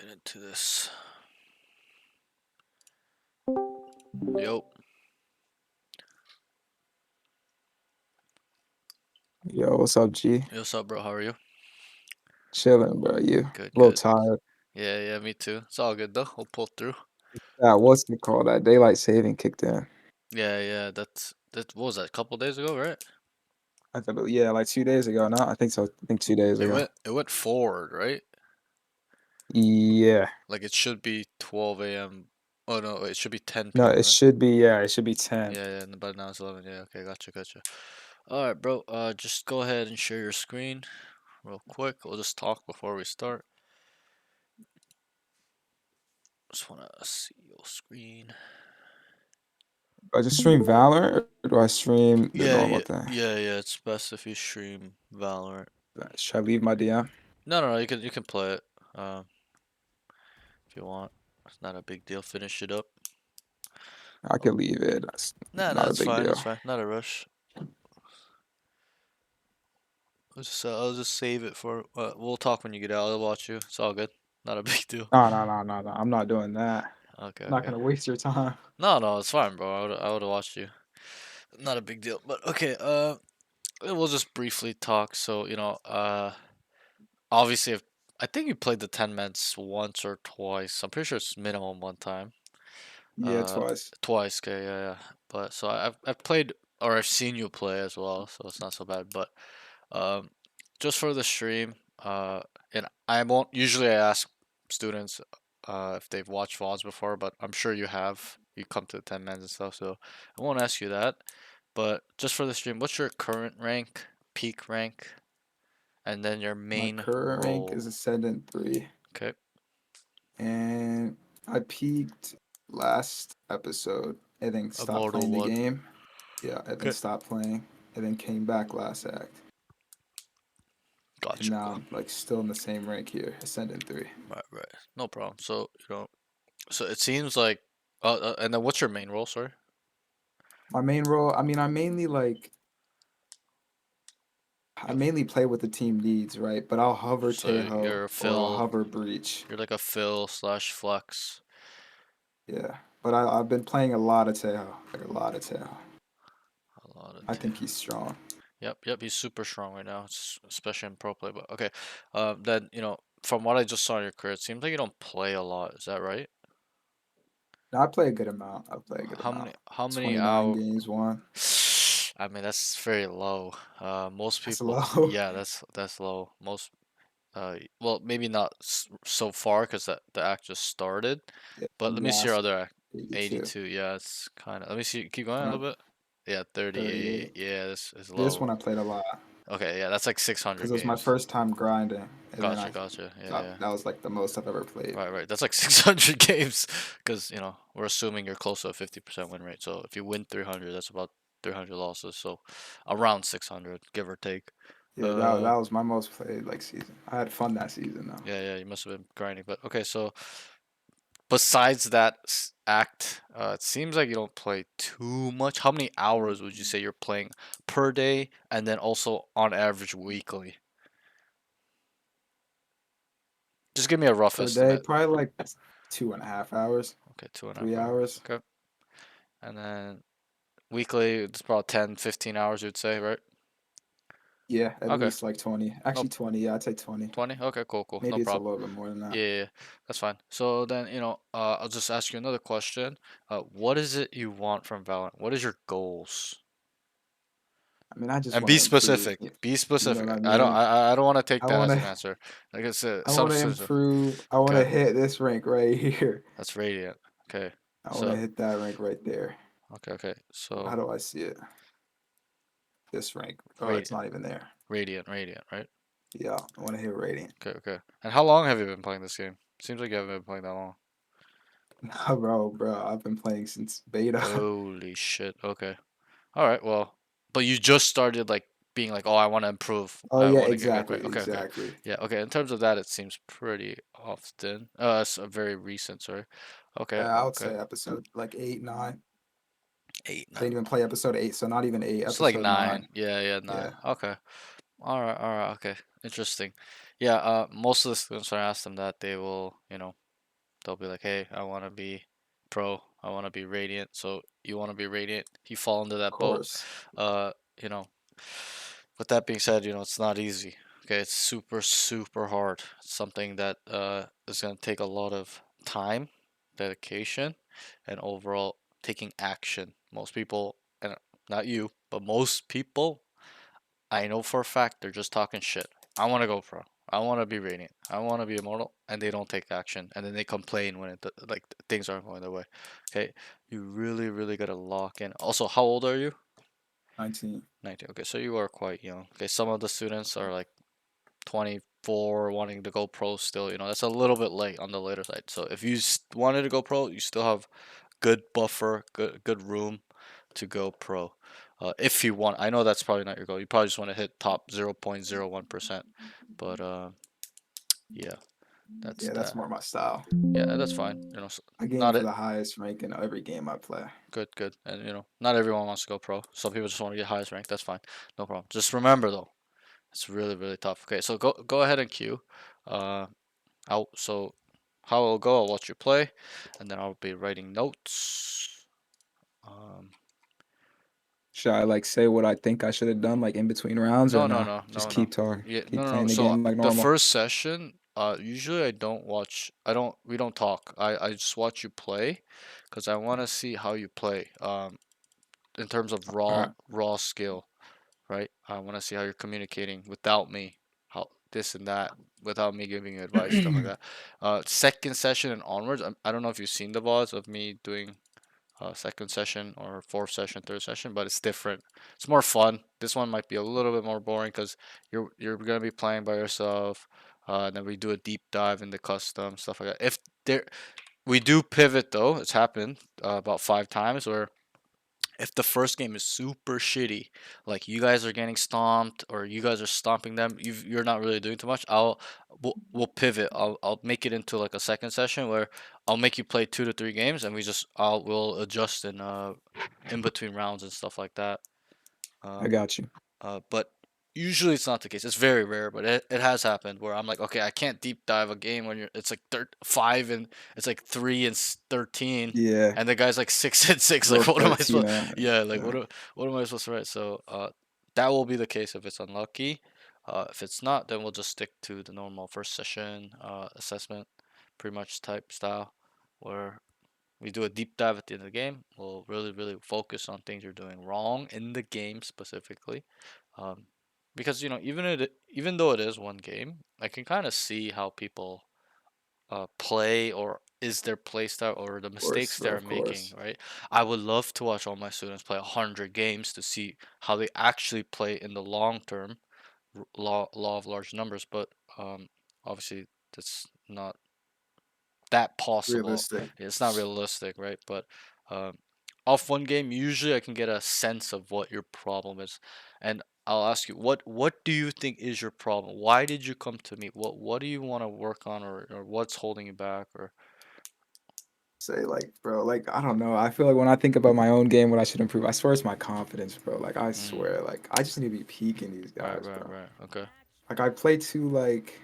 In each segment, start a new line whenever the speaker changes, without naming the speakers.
Get into this. Yo,
Yo, what's up, G?
what's up, bro? How are you?
Chilling, bro. You? A
Good,
little
good.
tired.
Yeah, me too. It's all good though. We'll pull through.
What's it called? That daylight saving kicked in.
Yeah. What was that? A couple days ago, right?
I thought, yeah, like 2 days ago. No, I think so. I think 2 days
It
ago.
went forward, right?
Yeah.
Like it should be 12 a.m. Oh no, it should be 10
No,
p.m.,
it
right?
should be. Yeah, it should be 10.
But now it's 11. Yeah, okay, gotcha. All right, bro. Just go ahead and share your screen real quick. We'll just talk before we start. Just wanna see your screen.
Do I just stream Valorant or do I stream the
Yeah,
normal
yeah,
thing?
yeah. It's best if you stream Valorant.
Should I leave my DM?
No. You can play it. Um, if you want. It's not a big deal. Finish it up.
I
Oh,
could leave it. That's
no,
not a
it's
big
fine.
deal.
It's fine. Not a rush. I'll just save it for. We'll talk when you get out. I'll watch you. It's all good. Not a big deal.
No. I'm not doing that. I'm not
Okay.
gonna waste your time.
No, it's fine, bro. I would have watched you. Not a big deal. But okay. We'll just briefly talk. So obviously, if I think you played the 10 minutes once or twice. I'm pretty sure it's minimum one time.
Yeah,
Uh,
twice.
twice. Okay, yeah. But so I've played or I've seen you play as well, so it's not so bad. But um, just for the stream, and I won't usually I ask students if they've watched VODs before, but I'm sure you have. You come to the 10 minutes and stuff, so I won't ask you that. But just for the stream, what's your current rank, peak rank, and then your
My
main
current rank is
role?
Ascendant 3.
Okay,
And I peaked last episode and then stopped
Immortal
playing the
one.
game. Yeah, and then
Okay,
stopped playing and then came back last act. And
gotcha.
now I'm like still in the same rank here, Ascendant 3.
Right. No problem. So it seems like, and then what's your main role? Sorry.
My main role, I mean, I
You-
mainly play what the team needs, right? But I'll hover
So
Tejo
you're a
or I'll
fill.
hover Breach.
You're like a fill slash flex.
Yeah. But I've been playing a lot of Tejo, like a lot of Tejo.
A lot of
I
T.
think he's strong.
Yep. He's super strong right now, especially in pro play. But okay, then from what I just saw in your career, it seems like you don't play a lot. Is that right?
Now, I play a good amount. I play a good
How
amount.
many? How many
29
hours?
games won.
I mean, that's very low. Most
That's
people,
low.
yeah, that's low. Well, maybe not so far because the act just started.
Yeah,
But let me see your
last
other act.
82.
82. Yeah, it's kind of. Let me see. Keep going a
Uh,
little bit. Yeah, 38.
38.
Yeah, this is
This
low.
one I played a lot
Okay, yeah, that's like
because
600
it was my
games.
first time grinding, and then
Gotcha. Yeah.
that was like the most I've ever played.
Right. That's like 600 games because, we're assuming you're close to a 50% win rate. So if you win 300, that's about 300 losses. So around 600, give or take.
Yeah,
Uh,
that was my most played like season. I had fun that season though.
yeah, you must have been grinding. But okay, so besides that act, it seems like you don't play too much. How many hours would you say you're playing per day, and then also on average weekly? Just give me a rough
Per day,
estimate.
probably like 2.5 hours,
Okay, two and a half
3
hours.
hours.
Okay, and then weekly, it's about 10, 15 hours, you'd say, right?
Yeah, at
Okay,
least like 20.
no,
Actually 20. Yeah, I'd say 20.
20. Okay, cool, no
Maybe it's a
problem.
little bit more than that.
Yeah, that's fine. So then, I'll just ask you another question. What is it you want from Valorant? What is your goals?
I mean, I just
And
want
be
to improve.
specific. Be
You know
specific.
what I
I don't.
mean?
I don't want to take
I
that
want
as an
to
answer. Like I said,
I
some
want to
specific.
improve. I want to
Okay,
hit this rank right here.
that's radiant. Okay,
I want to
so
hit that rank right there.
okay.
How
So
do I see it? This rank. Oh, it's
radiant,
not even there.
radiant, right?
Yeah, I want to hit rating.
Okay. And how long have you been playing this game? Seems like you haven't been playing that long.
Nah, bro, I've been playing since beta.
Holy shit. Okay. All right. Well, but you just started like being like, oh, I want to improve.
Oh
I
yeah,
want to get
exactly,
back. Okay.
exactly.
Yeah. Okay. In terms of that, it seems pretty often. It's very recent. Sorry.
I would
Okay.
say episode like 8, 9.
Eight,
I
nine.
didn't even play episode 8, so not even 8.
It's like
Episode
nine.
9.
Yeah,
Yeah.
nine. Okay. All right. Okay. Interesting. Yeah, most of the students when I ask them that, they will, they'll be like, "Hey, I want to be pro. I want to be radiant." So you want to be radiant? You fall into
Of
that boat.
course.
Uh, you know, with that being said, it's not easy. Okay, it's super, super hard. It's something that is gonna take a lot of time, dedication, and overall taking action. Most people, and not you, but most people I know for a fact they're just talking shit. I want to go pro. I want to be radiant. I want to be immortal, and they don't take action, and then they complain when like things aren't going their way. Okay, you really, really gotta lock in. Also, how old are you?
19.
19. Okay, so you are quite young. Okay, some of the students are like 24, wanting to go pro still. That's a little bit late on the later side. So if you wanted to go pro, you still have good buffer, good room to go pro. If you want, I know that's probably not your goal. You probably just want to hit top 0.01%. But yeah, that's
Yeah, that's
that.
more my style.
Yeah, that's fine.
I game
Not
for
it.
the highest rank in every game I play.
Good, good. And not everyone wants to go pro. Some people just want to get highest rank. That's fine. No problem. Just remember though, it's really, really tough. Okay, so go ahead and queue. Uh, I'll so how it'll go. I'll watch you play, and then I'll be writing notes. Um,
Should I like say what I think I should have done like in between rounds or
No, no,
nah?
no,
Just
no, no.
keep talking,
Yeah,
keep
no, no, no.
playing the
So
game like
the
normal.
first session, usually I don't watch. We don't talk. I just watch you play, because I want to see how you play. In terms of
All
raw
right.
raw skill, right? I want to see how you're communicating without me, how this and that, without me giving you advice, stuff like that. Second session and onwards, I don't know if you've seen the VODs of me doing second session or fourth session, third session, but it's different. It's more fun. This one might be a little bit more boring because you're gonna be playing by yourself. And then we do a deep dive into custom stuff like that. If there, we do pivot though. It's happened about 5 times where if the first game is super shitty, like you guys are getting stomped or you guys are stomping them, you're not really doing too much. We'll pivot. I'll make it into like a second session where I'll make you play 2 to 3 games, and we'll adjust in between rounds and stuff like that.
I
Um,
got you.
but usually it's not the case. It's very rare, but it has happened where I'm like, okay, I can't deep dive a game when it's like 5 and it's like 3 and 13,
Yeah,
and the guy's like 6 and 6.
or
Like, what am I supposed?
13.
Yeah, like
Yeah.
what am I supposed to write? So that will be the case if it's unlucky. If it's not, then we'll just stick to the normal first session assessment, pretty much type style, where we do a deep dive at the end of the game. We'll really, really focus on things you're doing wrong in the game specifically, um, because even though it is one game, I can kind of see how people play, or is their play style or the
Of
mistakes
course, bro,
they're
of
making,
course.
right? I would love to watch all my students play 100 games to see how they actually play in the long term, law of large numbers, but obviously that's not that possible.
Realistic.
It's not realistic, right? But um, off one game, usually I can get a sense of what your problem is, and I'll ask you, what do you think is your problem? Why did you come to me? What do you want to work on, or what's holding you back, or
Say like, bro, like I don't know. I feel like when I think about my own game, what I should improve, I swear it's my confidence, bro. Like I
mm,
swear, like I just need to be peaking these
right,
guys,
right,
bro.
right, okay,
Like I play too like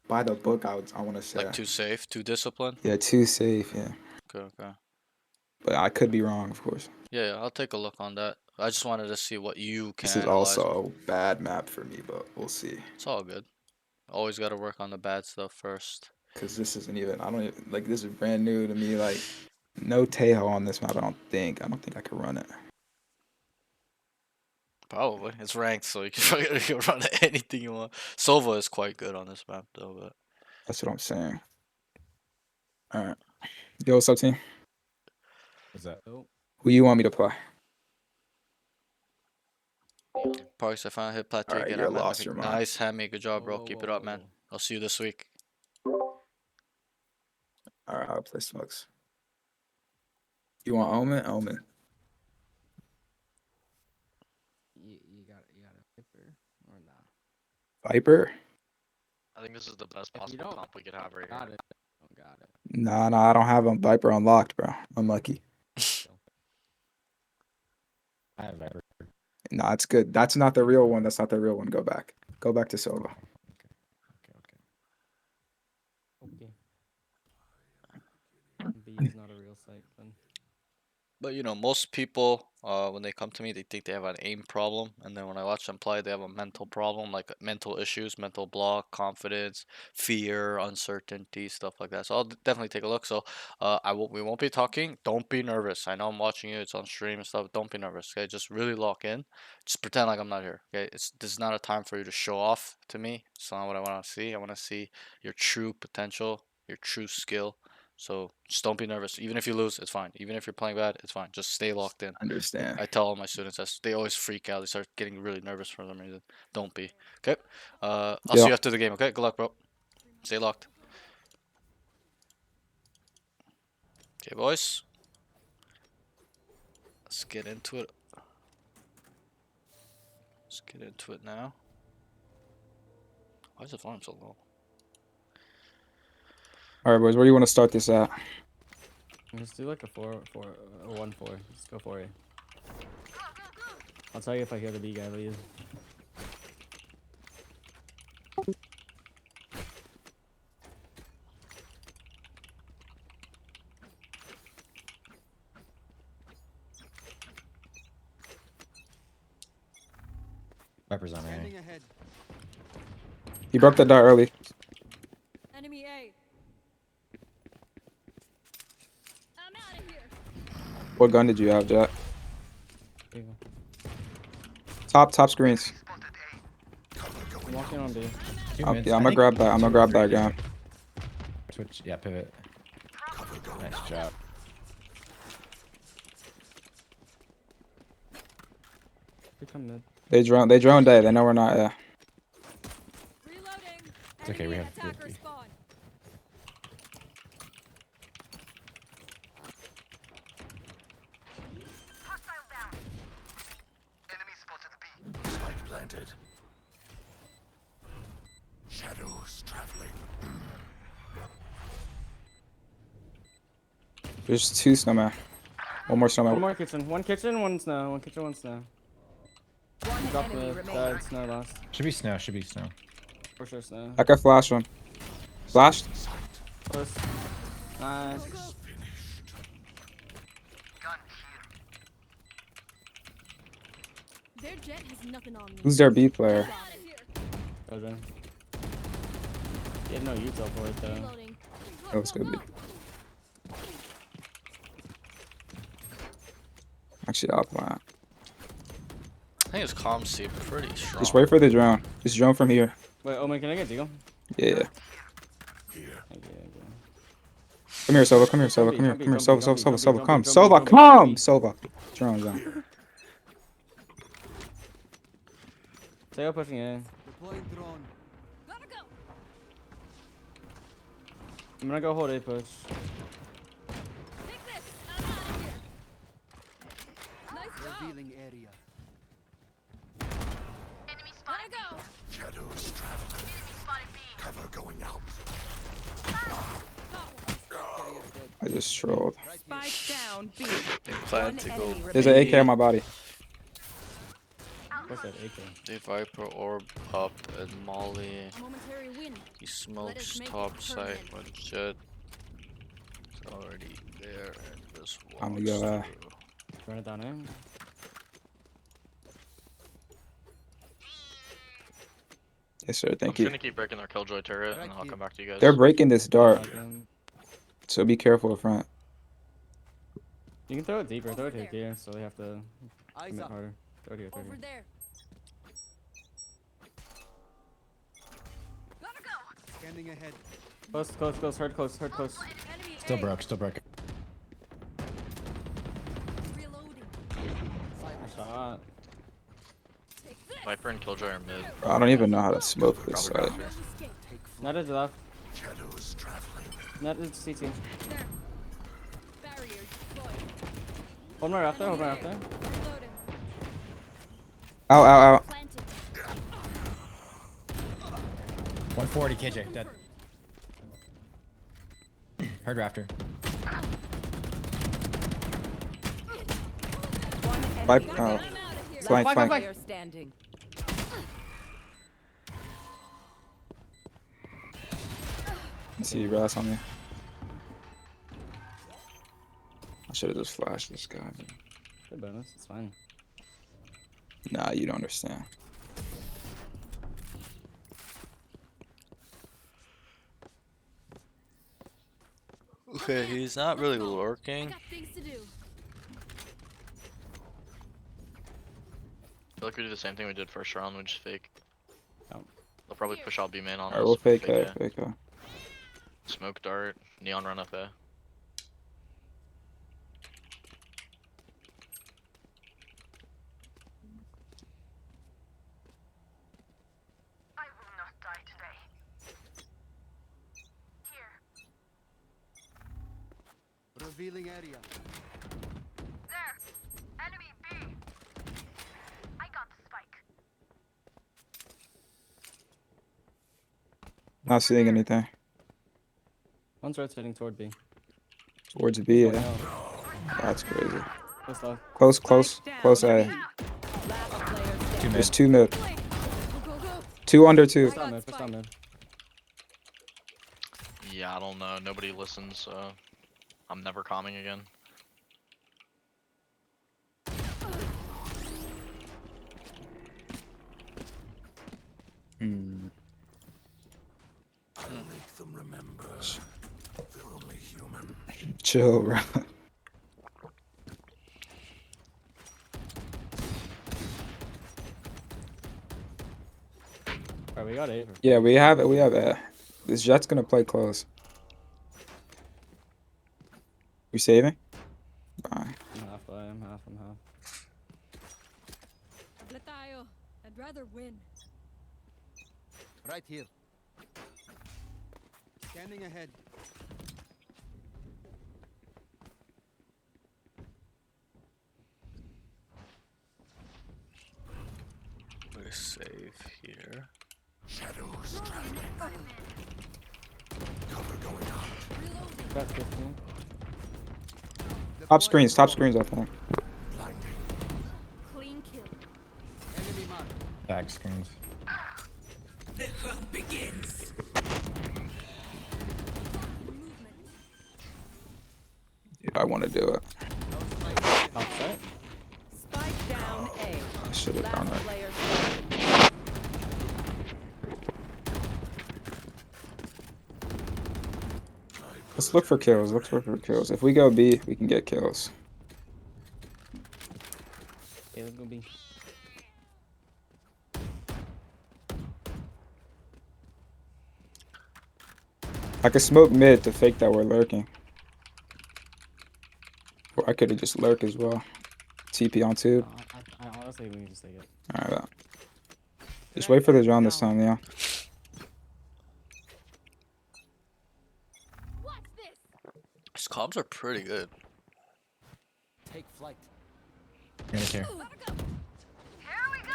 by the book. I want to
like
say,
too safe, too disciplined?
yeah, too safe, yeah.
Okay, okay,
But I could be wrong, of course.
yeah, yeah, I'll take a look on that. I just wanted to see what you can
This is
analyze.
also a bad map for me, but we'll see.
It's all good. Always got to work on the bad stuff first.
Cause this isn't even. I don't even like. This is brand new to me. Like no Tejo on this map. I don't think. I don't think I can run it.
Probably. It's ranked, so you can run anything you want. Sova is quite good on this map, though. But
That's what I'm saying. All right. Yo, what's up, team?
Was that? Oh,
Who you want me to play?
Parks, I finally hit
All
plateau
right,
again.
you're
I'm at
lost
mythic.
your mind.
Nice, Hammy. Good job,
whoa,
bro.
whoa,
Keep
whoa,
it up, man.
whoa.
I'll see you this week.
All right, I'll play Smokes. You want Omen? Omen.
You got a Viper or not?
Viper?
I think this is the best
If you
possible
don't
comp we could have right
got it, don't got it.
Nah, nah, I don't have a Viper unlocked, bro. Unlucky.
here.
Don't. I have Viper.
Nah, it's good. That's not the real one. That's not the real one. Go back. Go back to Sova.
Okay. B. B is not a real site, then.
But you know, most people, when they come to me, they think they have an aim problem, and then when I watch them play, they have a mental problem, like mental issues, mental block, confidence, fear, uncertainty, stuff like that. So I'll definitely take a look. So, we won't be talking. Don't be nervous. I know I'm watching you. It's on stream and stuff. Don't be nervous. Okay, just really lock in. Just pretend like I'm not here. Okay, this is not a time for you to show off to me. It's not what I want to see. I want to see your true potential, your true skill. So just don't be nervous. Even if you lose, it's fine. Even if you're playing bad, it's fine. Just stay locked in.
Understand.
I tell all my students that they always freak out. They start getting really nervous for some reason. Don't be. Okay? I'll see
Yeah.
you after the game, okay? Good luck, bro. Stay locked. Okay, boys. Let's get into it. Let's get into it now. Why is the volume so low?
All right, boys. Where do you want to start this at?
Just do like a 1-4. Just go for it. I'll tell you if I hear the B guy leave.
Viper's on A.
He broke that dart early.
Enemy A. I'm out of here.
What gun did you have, Jack?
There you
Top screens.
go. I'm walking on B.
Two
Yeah,
mids.
I'm
I
gonna
think
grab that. I'm gonna grab that gun.
Switch. Yeah, pivot. Nice job.
They come mid.
They droned A. They know we're not.
Reloading.
It's okay, we
Enemy
have
attacker
B.
spawn.
Spike planted. Shadows traveling.
There's two snowman. One more
One
snowman.
more kitchen. One kitchen, one snow. One kitchen, one snow.
One
Drop
enemy
mid.
remaining.
Died, snow lost.
Should be snow. Should be snow.
For sure snow.
I can flash one. Flashed.
Close. Nice.
Their jet has nothing on me.
Who's their B player?
Out of here.
Go then. He had no util for it though.
Reloading.
That was good. Actually, I'll plant.
I think his comms seem pretty strong.
Just wait for the drone. Just drone from here.
Wait, Omen, can I get Deagle?
Yeah.
Thank you.
Come here, Sova. Come here, Sova. Come here.
Jumpy,
Come here,
jumpy,
Sova.
jumpy,
Sova.
jumpy,
Sova. Come.
jumpy,
Sova.
jumpy,
Come.
jumpy.
Sova. Drone's on.
Stay up pushing in.
Gotta go.
I'm gonna go hold A push.
Take this. I'm out of here. Nice job.
area.
Gotta go.
Shadows traveling. Cover going out.
I just trolled.
Spike down B.
They plan
One
to go.
enemy
There's an AK on my body.
What's that AK?
They Viper orb up and Molly.
Momentary win.
He smokes
make it
top side
permanent.
when Jet is already there and just
I'm
walks
gonna go,
through.
Run it down in.
Yes, sir.
I'm
Thank
just
you.
gonna keep breaking their Killjoy turret, and then I'll come back to you guys.
They're breaking this dart,
Again.
so be careful up front.
You can throw it deeper. Throw it
Over
here, so they have to commit harder. Throw it here, throw it
Over
here.
there. Gotta go.
Scanning ahead.
Close, close, close. Hard close, hard close.
Enemy
Still
A.
broke. Still broke.
Reloading.
Nice shot.
Take this.
Viper and Killjoy are mid.
I don't even know how to smoke this
Probably
side.
faster.
Escape.
Net is left.
Shadows traveling.
Net is CT.
There. Barriers deployed.
Hold my raptor, hold my raptor.
Reloading.
Out.
Planted.
140 KJ dead. Heard rafter.
One enemy
Vibe.
remaining.
I'm out of here.
Flank,
Last
flank.
player standing.
I see you, Brass, on me. I should have just flashed this guy. But...
Good bonus. It's fine.
Nah, you don't understand.
Okay, he's not really
I
lurking.
got things to do.
I feel like we do the same thing we did first round, we just fake.
Oh.
They'll probably push out B main on
Alright,
us.
we'll fake
A.
A, fake A.
Smoke dart, neon run up A.
I will not die today. Here.
Revealing area.
There. Enemy B. I got the spike.
Not seeing anything.
One's rotating toward B.
Towards B,
Going
yeah.
out.
That's crazy.
Close left.
Close, close,
Spike
close
down
A.
B. Last player
Two
standing.
mid.
There's 2 mid.
Go, go, go.
2 under 2.
First down mid. First down mid.
Yeah, I don't know. Nobody listens, so I'm never calming again.
Hmm.
I'll make them remember. They're only human.
Chill, bro.
Alright, we got 8.
Yeah, we have it. We have A. This Jet's gonna play close. You saving? Bye.
I'm half by. I'm half. I'm half.
Habla tayo. I'd rather win.
Right here. Scanning ahead.
We save here.
Shadows traveling. Cover going out.
Reloading.
Got 15.
Top screens, I think.
Blinding.
Clean kill.
Enemy mark.
Back screens.
If I want to do it,
Offset.
Spike down A.
I should have done
Last
it.
player standing.
Let's look for kills. Let's look for kills. If we go B, we can get kills.
Okay, let's go B.
I could smoke mid to fake that we're lurking. Or I could have just lurked as well. TP on tube.
I honestly, we can just take it.
Alright. Just wait for the drone this time, yeah.
Watch this.
His comms are pretty good.
Take flight.
Unit here.
Here we go.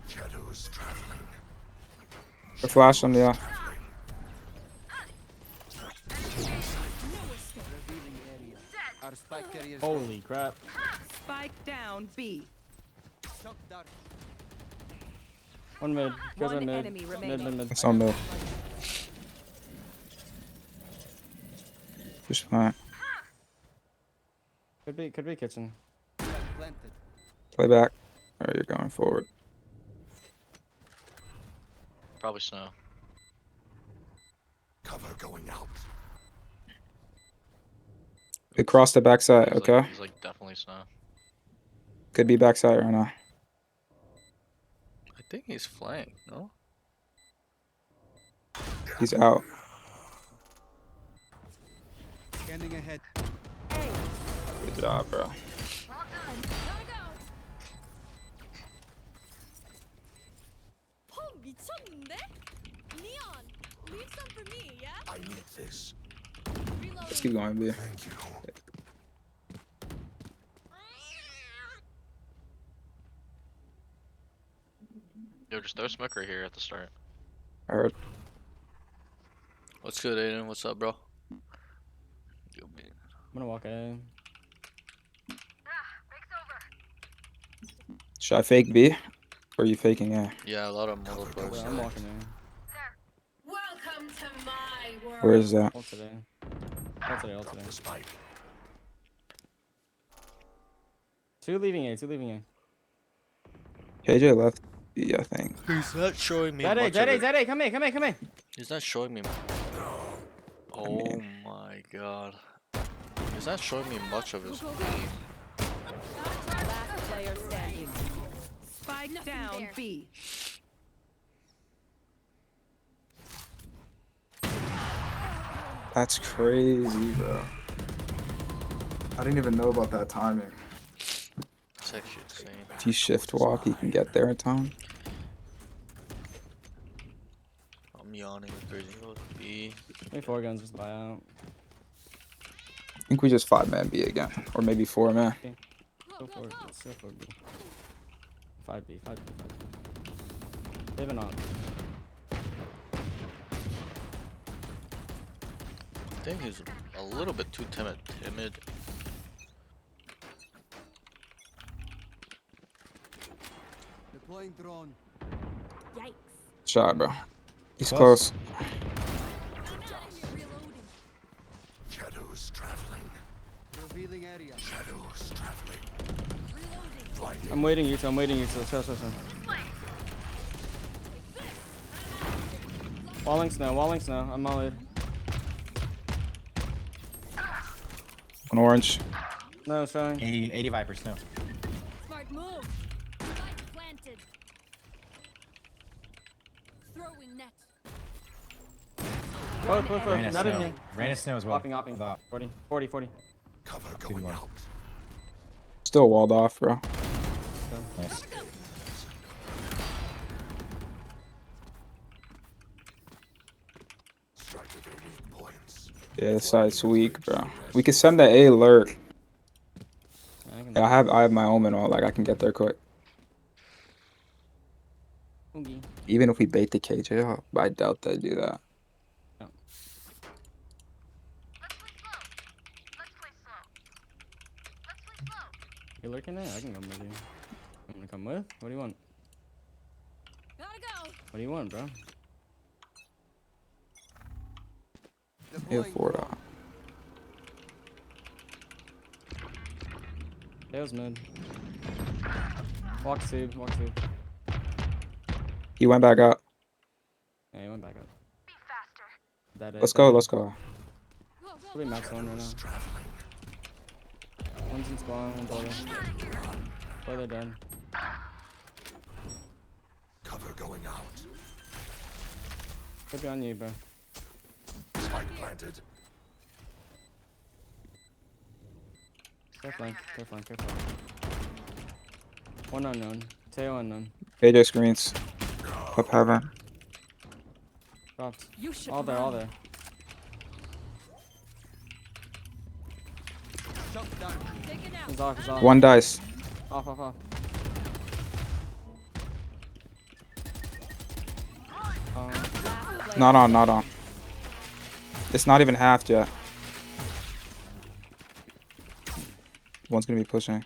Shadows traveling.
The flash on the
Revealing area. Our spike carrier.
Holy crap.
Spike down B.
Shock dart.
One mid. Kills are
One
mid.
enemy remaining.
Mid.
It's on the. Just fine.
Could be kitchen.
Planted.
Play back. Alright, you're going forward.
Probably snow.
Cover going out.
We crossed the backside,
He's
okay?
Like, he's like definitely snow.
Could be backside right now.
I think he's flanked, no?
He's out.
Scanning ahead.
Good job, bro.
Well done. Gotta go. 펑 미쳤는데? Neon, leave some for me, yeah?
I need this.
Let's keep going, B.
Thank you.
Yo, just throw smoke right here at the start.
I heard.
What's good, Aiden? What's up, bro? Yo, man.
I'm gonna walk A.
Break's over.
Should I fake B? Or are you faking A?
Yeah, a lot of Immortal
Bro,
players.
I'm walking A.
There.
Where is that?
All today. All today, all
Drop
today.
the spike.
Two leaving A, two leaving A.
KJ left B, I think.
He's not showing me
Dead A,
much
dead
of
A,
it.
dead A, come in, come in, come in.
He's not showing me. Oh my god. He's not showing me much of his game.
Last player standing. Spike
Nothing
down
there.
B.
That's crazy, bro. I didn't even know about that timing.
It's actually insane.
If you shift walk, you can get there in time.
I'm yawning like crazy. Go to B.
Maybe 4 guns, just buy out.
I think we just 5-man B again. Or maybe 4-man.
Go for it, let's go for B. 5B, 5B, 5B. They have an op.
I think he's a little bit too timid.
Deploying drone.
Yikes.
Shot, bro. He's
Close.
close.
I'm out of here reloading.
Shadows traveling.
Revealing area.
Shadows traveling.
Reloading.
Blinding.
I'm waiting you two, I'm waiting you two. Chill, chill, chill. Walling snow, I'm mollied.
One orange.
No, showing.
80 Vipers, no.
Smart move. Spike planted. Throwing net.
Close,
Rain of
not in
snow.
here.
Rain of snow as well.
Hopping.
With op.
40.
Cover
Two
going
more.
out.
Still walled off, bro.
Nice.
Strike at their weak points.
Yeah, this side's weak, bro. We could send the A alert. Yeah, I have my omen all. Like, I can get there quick.
Oogie.
Even if we bait the KJ up, I doubt they do that.
You lurking there? I can come with you. You wanna come with? What do you want?
Gotta go.
What do you want, bro?
Yeah,
Deploying
4
drone.
dot.
Tails mid. Walk tube.
He went back up.
Yeah, he went back up. That
Let's go.
Go, go,
Probably max one right now.
Traveling.
One's in spawn, one boiler. Boiler dead.
Cover going out.
Could be on you, bro.
Spike planted.
Careful. One unknown. Tail unknown.
KJ screens. Up heaven.
Dropped.
You should
All there.
Shut down.
Taken out.
He's off.
One dice.
Off.
Not on. It's not even half yet. One's gonna be pushing.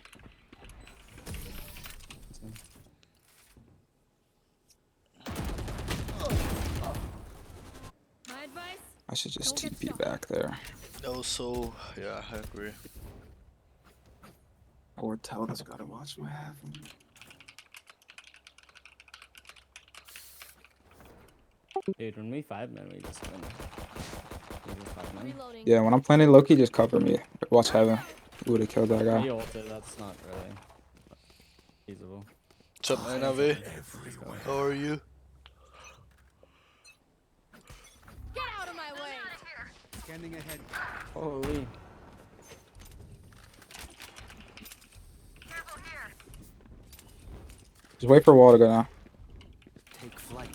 My advice.
I should just
Don't get
TP
stuck.
back there.
Also, yeah, I agree.
Or tell this guy to watch my half.
Dude, when we 5-man, we just win. We just 5-man.
Reloading.
Yeah, when I'm planning Loki, just cover me. Watch heaven. We would have killed that guy.
He ulted, that's not really feasible.
What's up, Navi?
Everywhere.
How are you?
Get out of my way.
Scanning ahead.
Holy.
Just wait for wall to go now.
Take flight.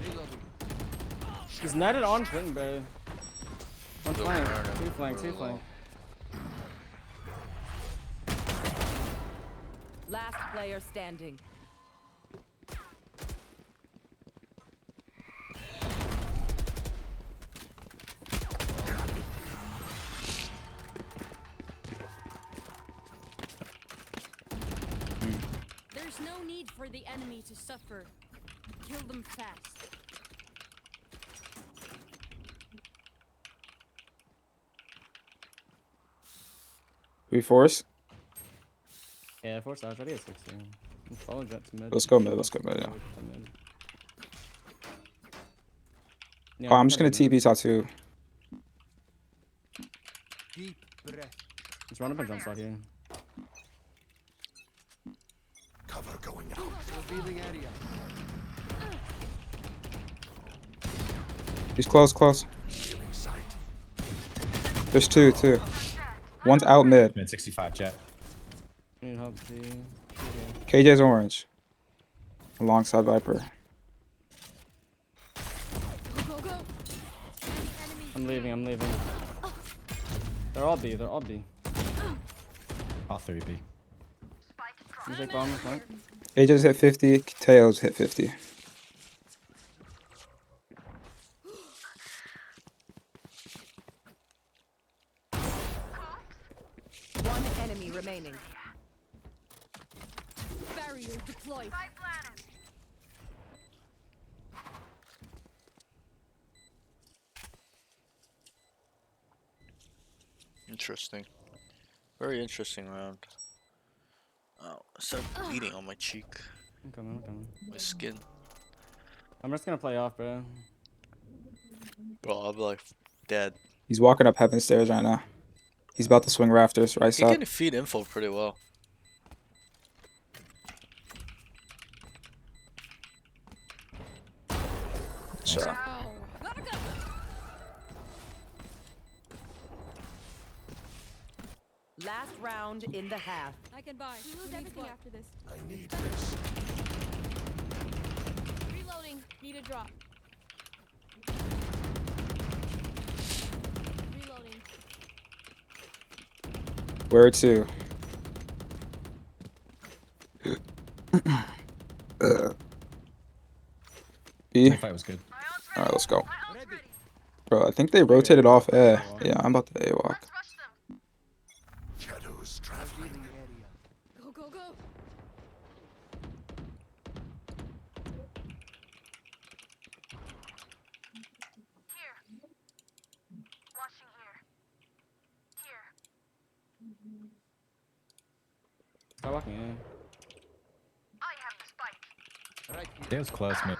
Reloading.
He's netted on Clinton, bro. One
Go
flank.
Immortal.
Two flank.
Last player standing.
There's no need for the enemy to suffer. Kill them fast.
We force.
Yeah, force out. Ready at 16. Follow jet to mid.
Let's go mid. Let's go mid. Yeah.
Yeah,
Oh, I'm
we
just
can
gonna
do mid.
TP top 2.
Deep breath.
Let's run up and jump shot here.
Cover going out.
Revealing area.
He's close, close.
Killing sight.
There's two. One's out mid.
Mid 65 jet.
Need help, G.
KJ's orange. Alongside Viper.
Go, go, go.
I'm leaving. They're all B.
All 3 B.
You take bomb, right?
KJ's hit 50. Teo's hit 50.
One enemy remaining.
Barrier deployed.
Interesting. Very interesting round. Oh, I started bleeding on my cheek.
I'm coming.
My skin.
I'm just gonna play off, bro.
Bro, I'm like dead.
He's walking up heaven stairs right now. He's about to swing rafters right
He
side.
can feed info pretty well.
Shot.
Ow. Gotta go.
Last round in the half.
I can buy. We lose everything after this.
I need this.
Reloading. Need a drop. Reloading.
Where to? B.
That fight was good.
Alright, let's go.
Ready.
Bro, I think they rotated off A. Yeah, I'm about to A walk.
Shadows traveling.
Revealing area.
Go, go, go.
Try walking in.
Right
It
here.
was close, mid.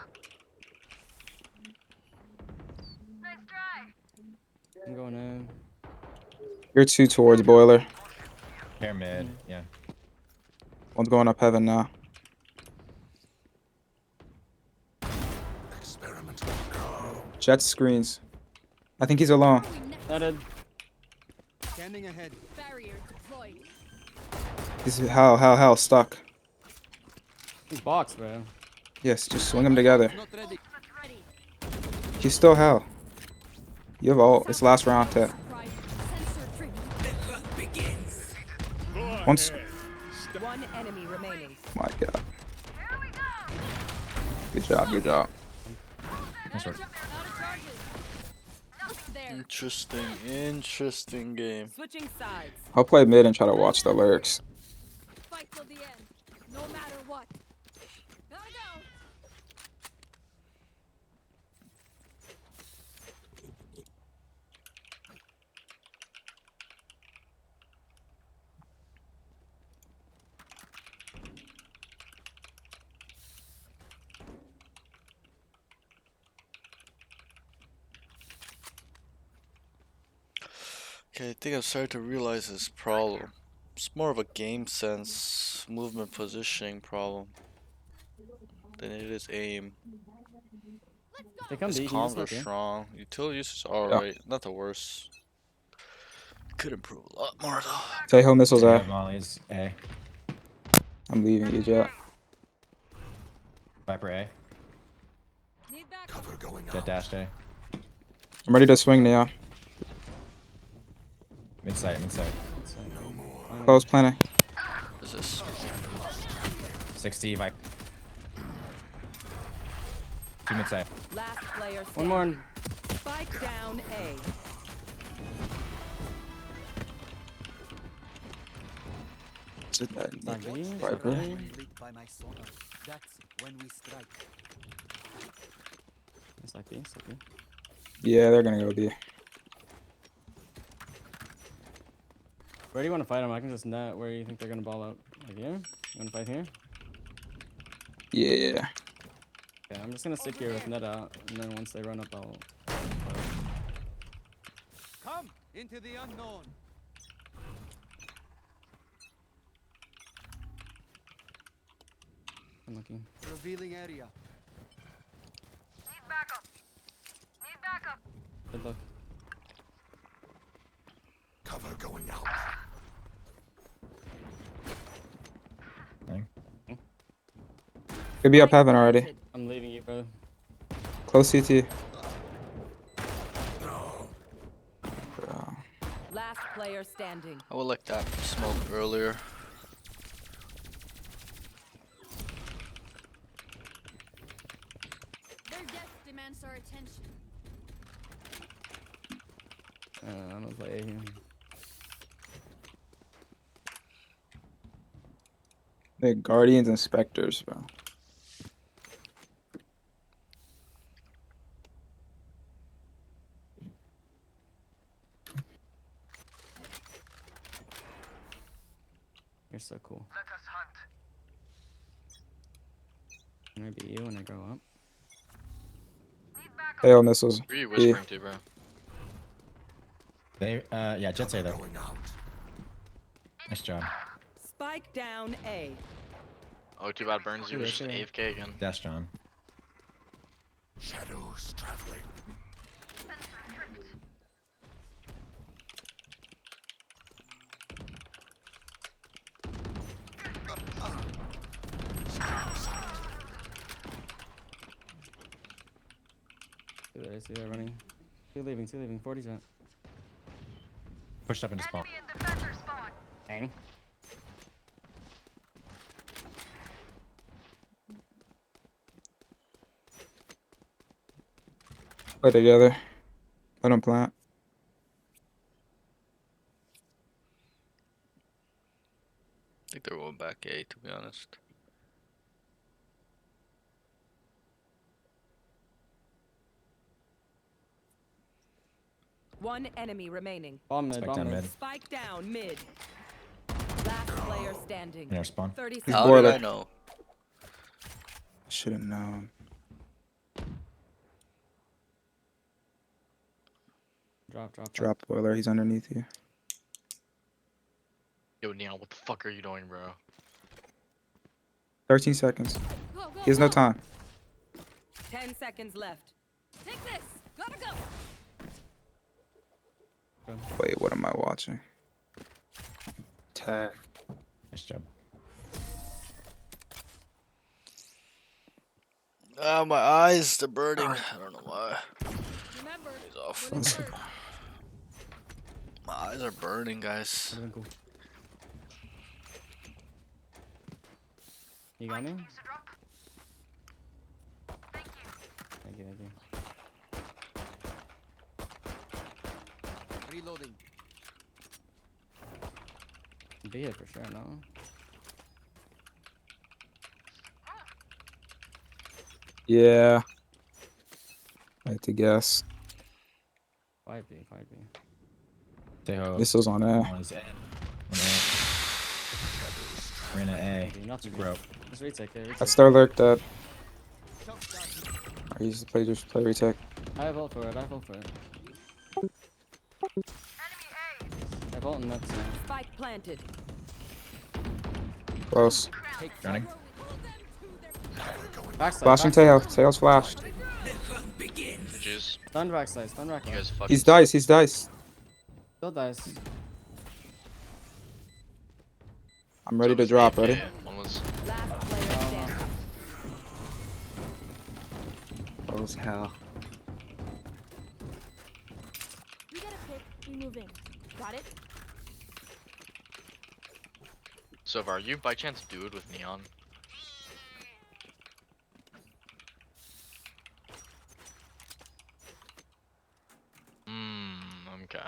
I'm going in.
You're 2 towards boiler.
Hair mid. Yeah.
One's going up heaven now.
Experiment go.
Jet screens. I think he's alone.
Dead.
Scanning ahead.
Barrier deployed.
He's how stuck.
He's boxed, bro.
Yes, just swing them together.
Not ready.
Ready.
He's still hell. You have ult. It's last round to
Right. Sensor triggered.
once.
One enemy remaining.
My God. Good job.
Nice work.
Out of charges. There.
Interesting game.
Switching sides.
I'll play mid and try to watch the lurks.
Fight till the end. No matter what. Gotta go.
Okay, I think I'm starting to realize this problem. It's more of a game sense, movement positioning problem than it is aim.
They come
His
B. Can you
comms
just
are
look in?
strong. Utility use is alright, not the worst. Could improve a lot more though.
Tejo missiles
Yeah,
A.
Molly's A.
I'm leaving you, Jet.
Viper A.
Need back.
Cover going
Jet
out.
dashed A.
I'm ready to swing now.
Mid sight.
No more.
Close planning.
What is this?
60 Viper. 2 mid sight.
Last player
One
standing.
more.
Spike down A.
Was it that
Side B, side
Viper?
A.
Lit by my sonar. That's when we strike.
Side B, side B.
Yeah, they're gonna go B.
Where do you want to fight them? I can just net where you think they're gonna ball out. Like here? You wanna fight here?
Yeah.
Yeah, I'm just gonna sit here with net out, and then once they run up, I'll.
Come into the unknown.
I'm looking.
Revealing area.
Good luck.
Cover going out.
Thing.
Could be up heaven already.
Planted.
I'm leaving you, bro.
Close CT. Bro.
Last player standing.
I would like that smoke earlier.
Their death demands our attention.
I don't play A here.
The Guardians and Spectres, bro.
You're so cool. I'm gonna be you when I grow up.
Hail missiles.
Who are you
B.
whispering to, bro?
They, yeah, Jets A though.
Going out.
Nice job.
Spike down A.
Oh, too bad Burns. You was just
Yeah.
AFK again.
That's John.
Shadows traveling.
See that running. Two leaving, 40 jet.
Pushed up into spawn.
Dang.
Play together. Let them plant.
I think they're going back A, to be honest.
One enemy remaining.
Bomb mid,
Spike
bomb
down
mid.
mid.
Spike down mid. Last player standing.
In our spawn.
30
He's
seconds.
How
boiler.
did I know?
Should have known.
Drop.
Drop boiler. He's underneath you.
Yo, Neon, what the fuck are you doing, bro?
13 seconds.
Go, go,
He has no
go.
time.
10 seconds left.
Take this. Gotta go.
Wait, what am I watching? Tag.
Nice job.
My eyes, they're burning. I don't know why.
Remember,
He's off.
when it's hurt.
My eyes are burning, guys.
Would've been cool. You got me? Thank you.
Reloading.
Be it for sure, no?
Yeah. I had to guess.
5B.
Say ho.
Missiles on A.
One is A. One A. We're in A.
Maybe not to
Super up.
Just retake it.
That's their lurk dead.
Shot down.
I used to play retake.
I have ult for it. I have ult and that's
Spike planted.
Close.
Running.
backside.
Flashing
backside.
tail. Tail's flashed.
Jeez.
Stun backside. Stun
You
backside.
guys fucking.
He's dice. He's dice.
Still dice.
I'm ready to drop. Ready?
One was.
Last player standing.
Close hell.
We get a pick, we move in. Got it?
So, are you by chance dude with Neon? Okay.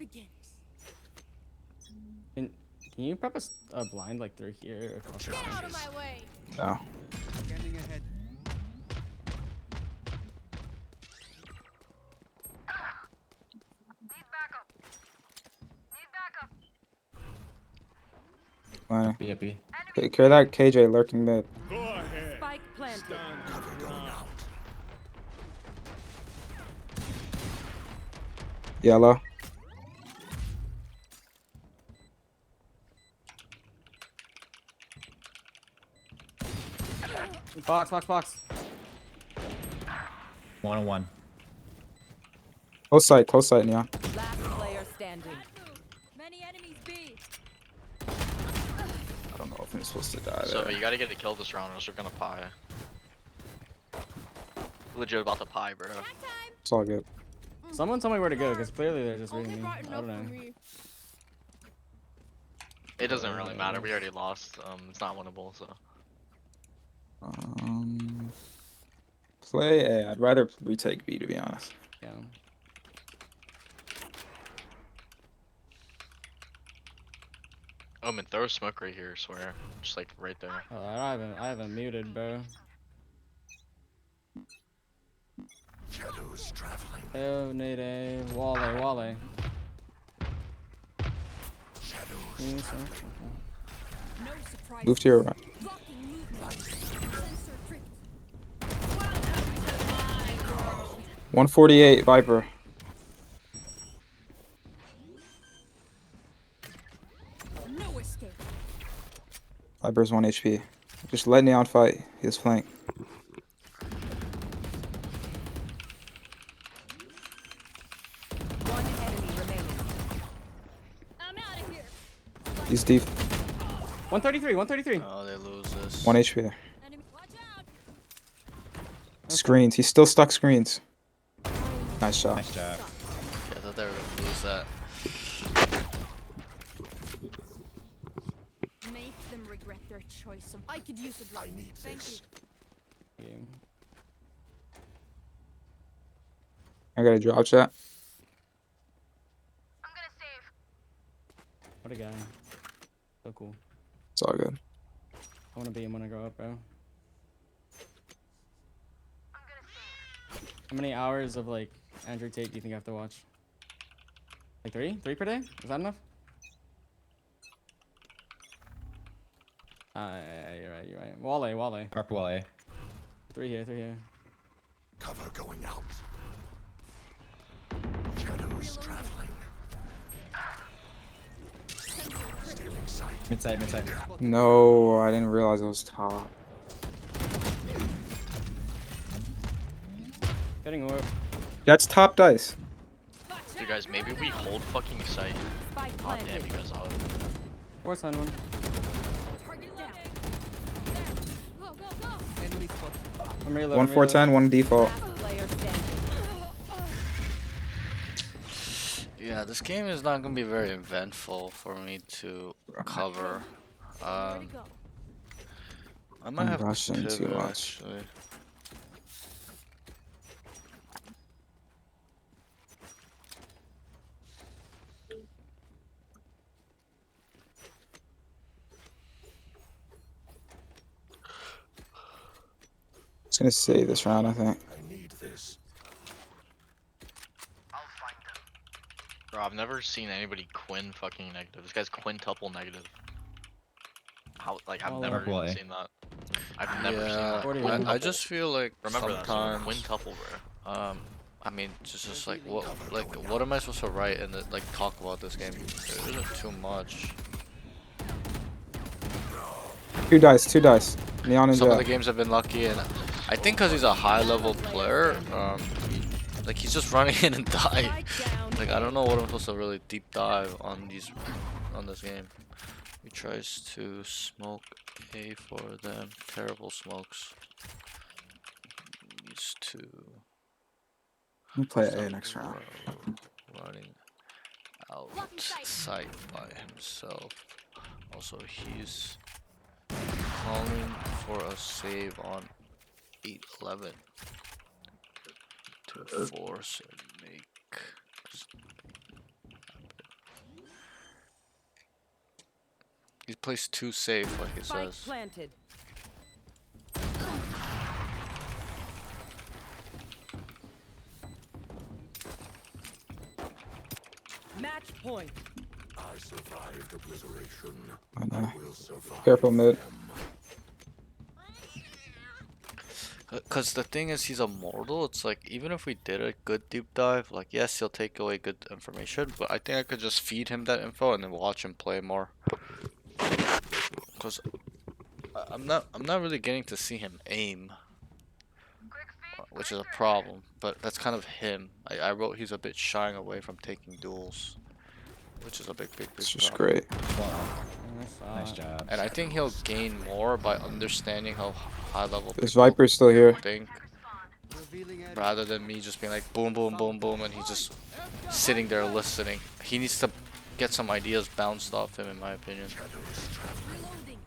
begins.
Can you prep a blind like through here across the
Get
screen?
out of my way.
No.
Scanning ahead.
Fine.
Be happy.
Carry that KJ lurking mid.
Go ahead.
Spike planted.
Cover going out.
Yellow.
Box.
1-on-1.
Close sight, Neon.
Last player standing.
Many enemies B.
I don't know if I'm supposed to die
So
there.
you gotta get a kill this round, or else we're gonna pie. Legit about to pie, bro.
Attack time.
It's all good.
Someone tell me where to go, because clearly they're just
Only
reading me.
brought
I
enough
don't
for
know.
me.
It doesn't really matter. We already lost. It's not winnable, so.
Play A. I'd rather retake B, to be honest.
Yeah.
Oh man, throw a smoke right here, I swear. Just like right there.
Oh, I haven't muted, bro.
Shadows traveling.
Oh, need a Wale.
Shadows traveling.
No surprise.
Move to your right.
Blocking movement. Sensor tricked.
148 Viper.
No escape.
Viper's 1 HP. Just let Neon fight. He's flank.
One enemy remaining.
I'm out of here.
He's deep.
133.
Oh, they lose this.
1 HP there.
Enemy. Watch out.
Screens. He's still stuck screens. Nice shot.
Nice job.
Yeah, I thought they were gonna lose that.
Make them regret their choice of. I could use a drop.
I need
Thank
this.
you.
I got a drop chat.
What a guy. So cool.
It's all good.
I want to be him when I grow up, bro. How many hours of like Andrew Tate do you think I have to watch? Like 3? 3 per day? Is that enough? Yeah, you're right. Wale.
Purple wall A.
3 here.
Cover going out. Shadows traveling. Stealing sight.
Mid-side.
No, I didn't realize it was top.
Getting orb.
That's top dice.
Dude, guys, maybe we hold fucking sight.
Spike
Oh damn,
planted.
you guys out.
Or sun one.
Target down. There. Go.
Enemy spotted.
I'm reloading.
1 410, 1 default.
Last player standing.
Yeah, this game is not gonna be very eventful for me to cover.
Where to go?
I might
I'm
have to
rushing too
pivot,
much.
actually.
It's gonna save this round, I think.
I need this.
Bro, I've never seen anybody quin fucking negative. This guy's quintuple negative. How, like, I've
Oh,
never
Purple
even
A.
seen that. I've never seen
Yeah,
that.
41.
I just feel like
Remember that,
sometimes,
quintuple, bro.
I mean, just like what am I supposed to write and like talk about this game? There isn't too much.
2 dice. Neon and
Some of the
Jack.
games have been lucky, and I think because he's a high-level player, like he's just running in and dying.
Spike down.
Like I don't know what I'm supposed to really deep dive on this game. He tries to smoke A for them. Terrible smokes. These two.
We'll play A next round.
Running
Blocking sight.
outside by himself. Also, he's calling for a save on 8-11 to force and make plays too safe, like he
Spike
says.
planted. Match point.
I survived obliteration.
I know.
Will survive.
Careful mid.
Cause the thing is, he's immortal. It's like even if we did a good deep dive, like yes, he'll take away good information, but I think I could just feed him that info and then watch him play more. Cause I'm not really getting to see him aim, which is a problem. But that's kind of him. I wrote he's a bit shying away from taking duels, which is a big
It's just
problem.
great.
Nice job.
And I think he'll gain more by understanding how high level
This
people
Viper's still here.
think,
Revealing area.
rather than me just being like boom, boom, boom, boom, and he's just sitting there listening. He needs to get some ideas bounced off him, in my opinion.
Reloading.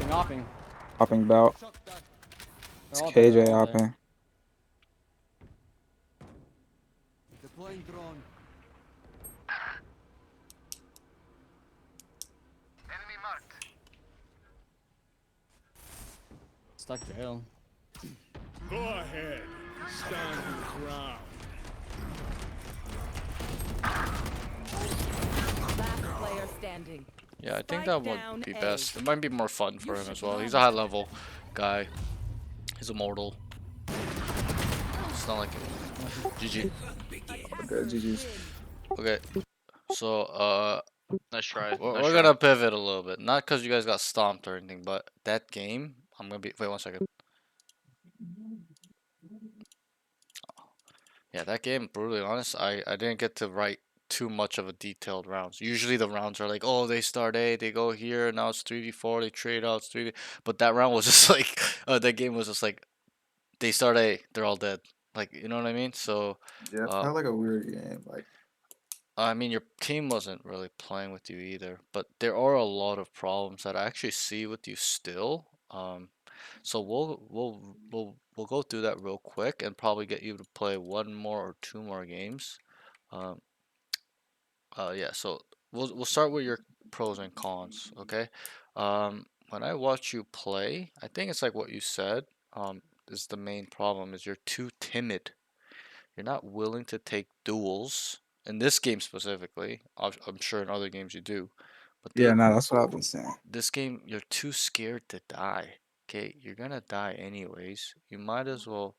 Hopping.
Hopping bout.
Shock dart.
It's
They're all there,
KJ
they're all there.
hopping.
Deploying drone.
Enemy marked.
Stuck jail.
Go ahead. Stand your ground.
Last player standing.
Yeah, I think
Spike
that
down
would be
A.
best. It might be more fun for
You
him
should
as well. He's
know
a high
better.
level guy. He's immortal. It's not like GG.
Okay, GG's.
Okay, so
Nice try.
we're,
Nice
we're
try.
gonna pivot a little bit. Not because you guys got stomped or anything, but that game, I'm gonna be. Wait 1 second. Yeah, that game, brutally honest, I didn't get to write too much of a detailed rounds. Usually the rounds are like, oh, they start A, they go here, now it's 3v4, they trade out, it's 3v. But that round was just like, that game was just like, they start A, they're all dead. Like, you know what I mean? So,
Yeah, it
uh,
felt like a weird game. Like,
I mean, your team wasn't really playing with you either, but there are a lot of problems that I actually see with you still. So we'll go through that real quick and probably get you to play one more or two more games. Um, yeah. So we'll start with your pros and cons. Okay. When I watch you play, I think it's like what you said. Is the main problem is you're too timid. You're not willing to take duels in this game specifically. I'm sure in other games you do, but
yeah, no, that's what I've been saying.
this game you're too scared to die. Okay, you're gonna die anyways. You might as well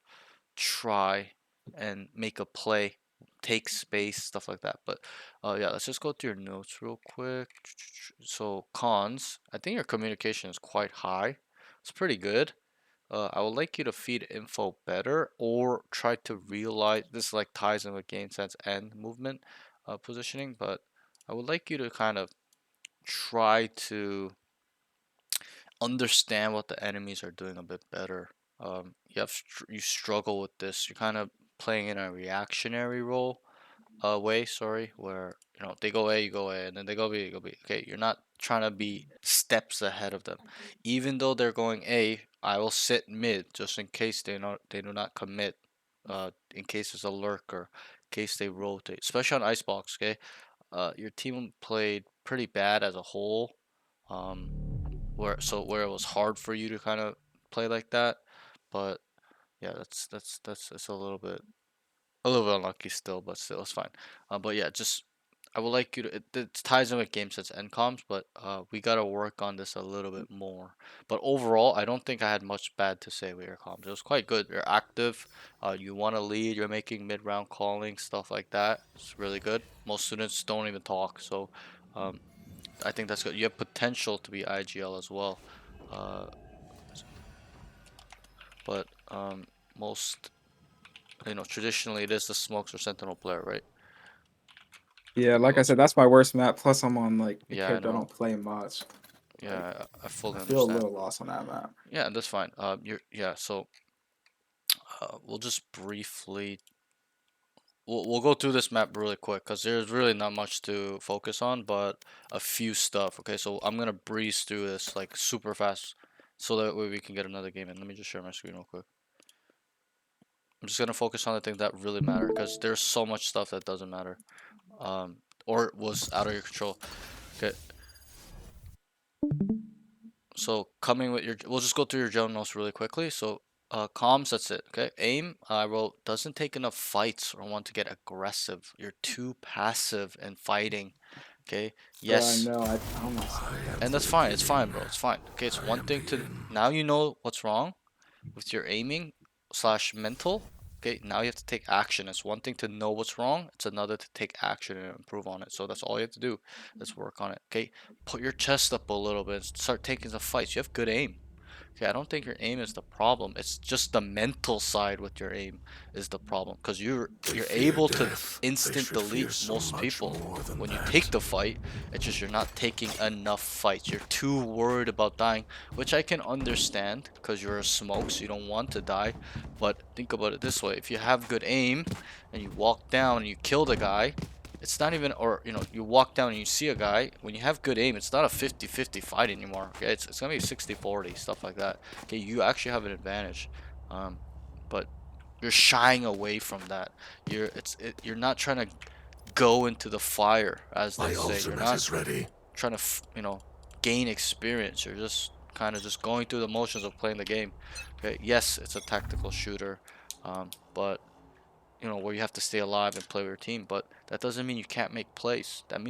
try and make a play, take space, stuff like that. But yeah, let's just go through your notes real quick. So cons, I think your communication is quite high. It's pretty good. I would like you to feed info better or try to realize this like ties in with game sense and movement positioning, but I would like you to kind of try to understand what the enemies are doing a bit better. You struggle with this. You're kind of playing in a reactionary role way, sorry, where they go A, you go A, and then they go B, you go B. Okay, you're not trying to be steps ahead of them. Even though they're going A, I will sit mid just in case they do not commit. In case there's a lurker, in case they rotate, especially on Icebox. Okay, your team played pretty bad as a whole. Where it was hard for you to kind of play like that, but yeah, that's it's a little bit unlucky still, but still it's fine. But yeah, just I would like you to. It ties in with game sets and comms, but we gotta work on this a little bit more. But overall, I don't think I had much bad to say with your comms. It was quite good. You're active. You want to lead. You're making mid-round calling stuff like that. It's really good. Most students don't even talk, so um, I think that's good. You have potential to be IGL as well, uh, but most traditionally it is the smokes or sentinel player, right?
Yeah, like I said, that's my worst map. Plus, I'm on like a
Yeah, I
character I
know.
don't play much. Like,
Yeah, I fully
I feel a
understand.
little lost on that map.
Yeah, that's fine. Yeah. So, we'll just briefly we'll go through this map really quick because there's really not much to focus on, but a few stuff. Okay, so I'm gonna breeze through this like super fast, so that way we can get another game in. Let me just share my screen real quick. I'm just gonna focus on the things that really matter because there's so much stuff that doesn't matter, or was out of your control. Okay. So coming with your, we'll just go through your general notes really quickly. So comms, that's it. Okay. Aim, I wrote, doesn't take enough fights or want to get aggressive. You're too passive and fighting. Okay.
Bro, I
Yes.
know. I tell myself that
And that's
too.
fine. It's fine, bro. It's fine. Okay. It's one thing to, now you know what's wrong with your aiming slash mental. Okay, now you have to take action. It's one thing to know what's wrong, it's another to take action and improve on it. So that's all you have to do. Let's work on it. Okay, put your chest up a little bit, start taking some fights. You have good aim. Okay, I don't think your aim is the problem. It's just the mental side with your aim is the problem. Because you're able to instant delete most people when you take the fight. It's just you're not taking enough fights. You're too worried about dying, which I can understand because you're a smoke, so you don't want to die. But think about it this way: if you have good aim and you walk down and you kill the guy, it's not even, or you walk down and you see a guy, when you have good aim, it's not a 50-50 fight anymore. Okay, it's gonna be 60-40, stuff like that. Okay, you actually have an advantage. But you're shying away from that. You're not trying to go into the fire, as they say. You're not trying to gain experience. You're just kind of just going through the motions of playing the game. Okay, yes, it's a tactical shooter, but where you have to stay alive and play with your team, but that doesn't mean you can't make plays. That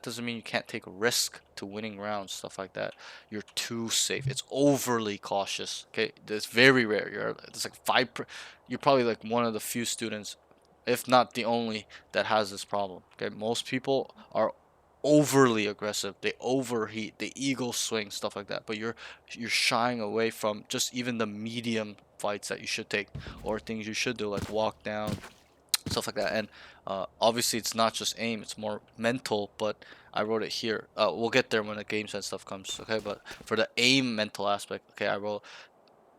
doesn't mean you can't take a risk to winning rounds, stuff like that. You're too safe. It's overly cautious. Okay, it's very rare. It's like you're probably like one of the few students, if not the only, that has this problem. Okay, most people are overly aggressive. They overheat, they ego swing, stuff like that. But you're shying away from just even the medium fights that you should take, or things you should do, like walk down, stuff like that. And obviously it's not just aim, it's more mental, but I wrote it here. We'll get there when the games and stuff comes. Okay, but for the aim mental aspect, okay, I wrote,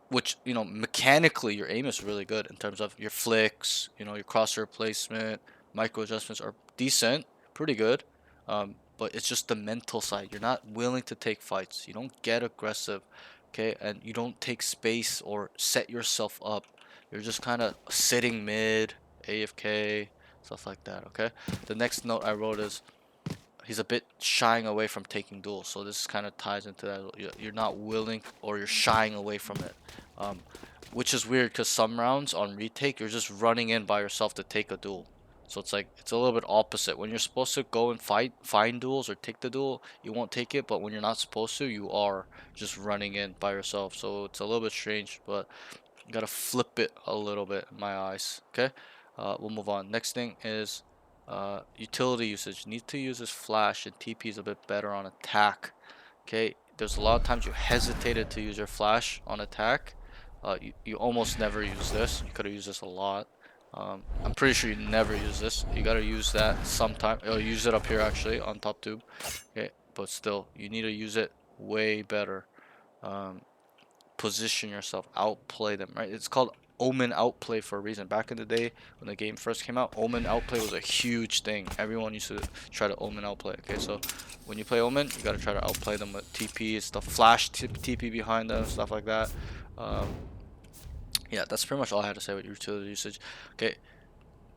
which mechanically your aim is really good in terms of your flicks, your crosshair placement, micro adjustments are decent, pretty good. But it's just the mental side. You're not willing to take fights. You don't get aggressive, okay, and you don't take space or set yourself up. You're just kind of sitting mid, AFK, stuff like that. Okay. The next note I wrote is he's a bit shying away from taking duels, so this kind of ties into that. You're not willing, or you're shying away from it, um, which is weird because some rounds on retake you're just running in by yourself to take a duel. So it's like it's a little bit opposite. When you're supposed to go and find duels or take the duel, you won't take it, but when you're not supposed to, you are just running in by yourself. So it's a little bit strange, but you gotta flip it a little bit in my eyes. Okay, we'll move on. Next thing is utility usage. Need to use this flash, and TP is a bit better on attack. Okay, there's a lot of times you hesitated to use your flash on attack. You almost never use this. You could have used this a lot. I'm pretty sure you never use this. You gotta use that sometime. Oh, use it up here actually on top tube. Okay, but still, you need to use it way better. Position yourself, outplay them, right? It's called Omen outplay for a reason. Back in the day when the game first came out, Omen outplay was a huge thing. Everyone used to try to Omen outplay. Okay, so when you play Omen, you gotta try to outplay them with TP, stuff, flash TP behind them, stuff like that. Yeah, that's pretty much all I had to say with utility usage. Okay,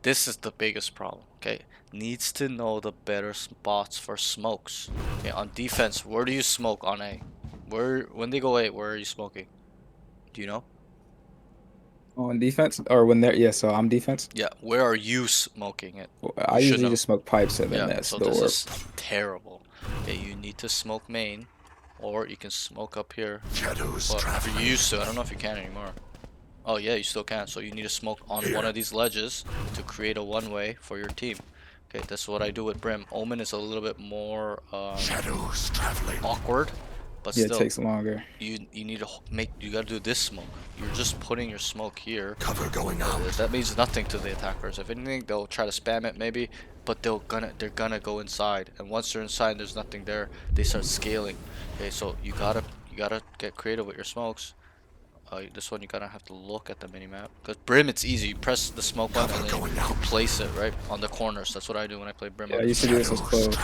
this is the biggest problem. Okay, needs to know the better spots for smokes. Okay, on defense, where do you smoke on A? When they go A, where are you smoking? Do you know?
On defense, or when they're, yeah. So I'm defense.
Yeah, where are you smoking it?
I
You should
usually
know.
just smoke pipes and then
Yeah,
that's
so
the
this
orb.
is terrible. Okay, you need to smoke main, or you can smoke up here.
Shadows
Well,
traveling.
you used to. I don't know if you can anymore. Oh yeah, you still can. So you need to smoke on one of these ledges to create a one-way for your team. Okay, that's what I do with Brim. Omen is a little bit more
Shadows traveling.
awkward, but
Yeah, it
still,
takes longer.
you need to you gotta do this smoke. You're just putting your smoke here.
Cover going out.
That means nothing to the attackers. If anything, they'll try to spam it maybe, but they're gonna go inside. And once they're inside and there's nothing there, they start scaling. Okay, so you gotta get creative with your smokes. This one you gotta have to look at the minimap. Cause Brim, it's easy. You press the smoke button and then you place it right on the corners. That's what I do when I play Brim.
Yeah, I used to do this as close.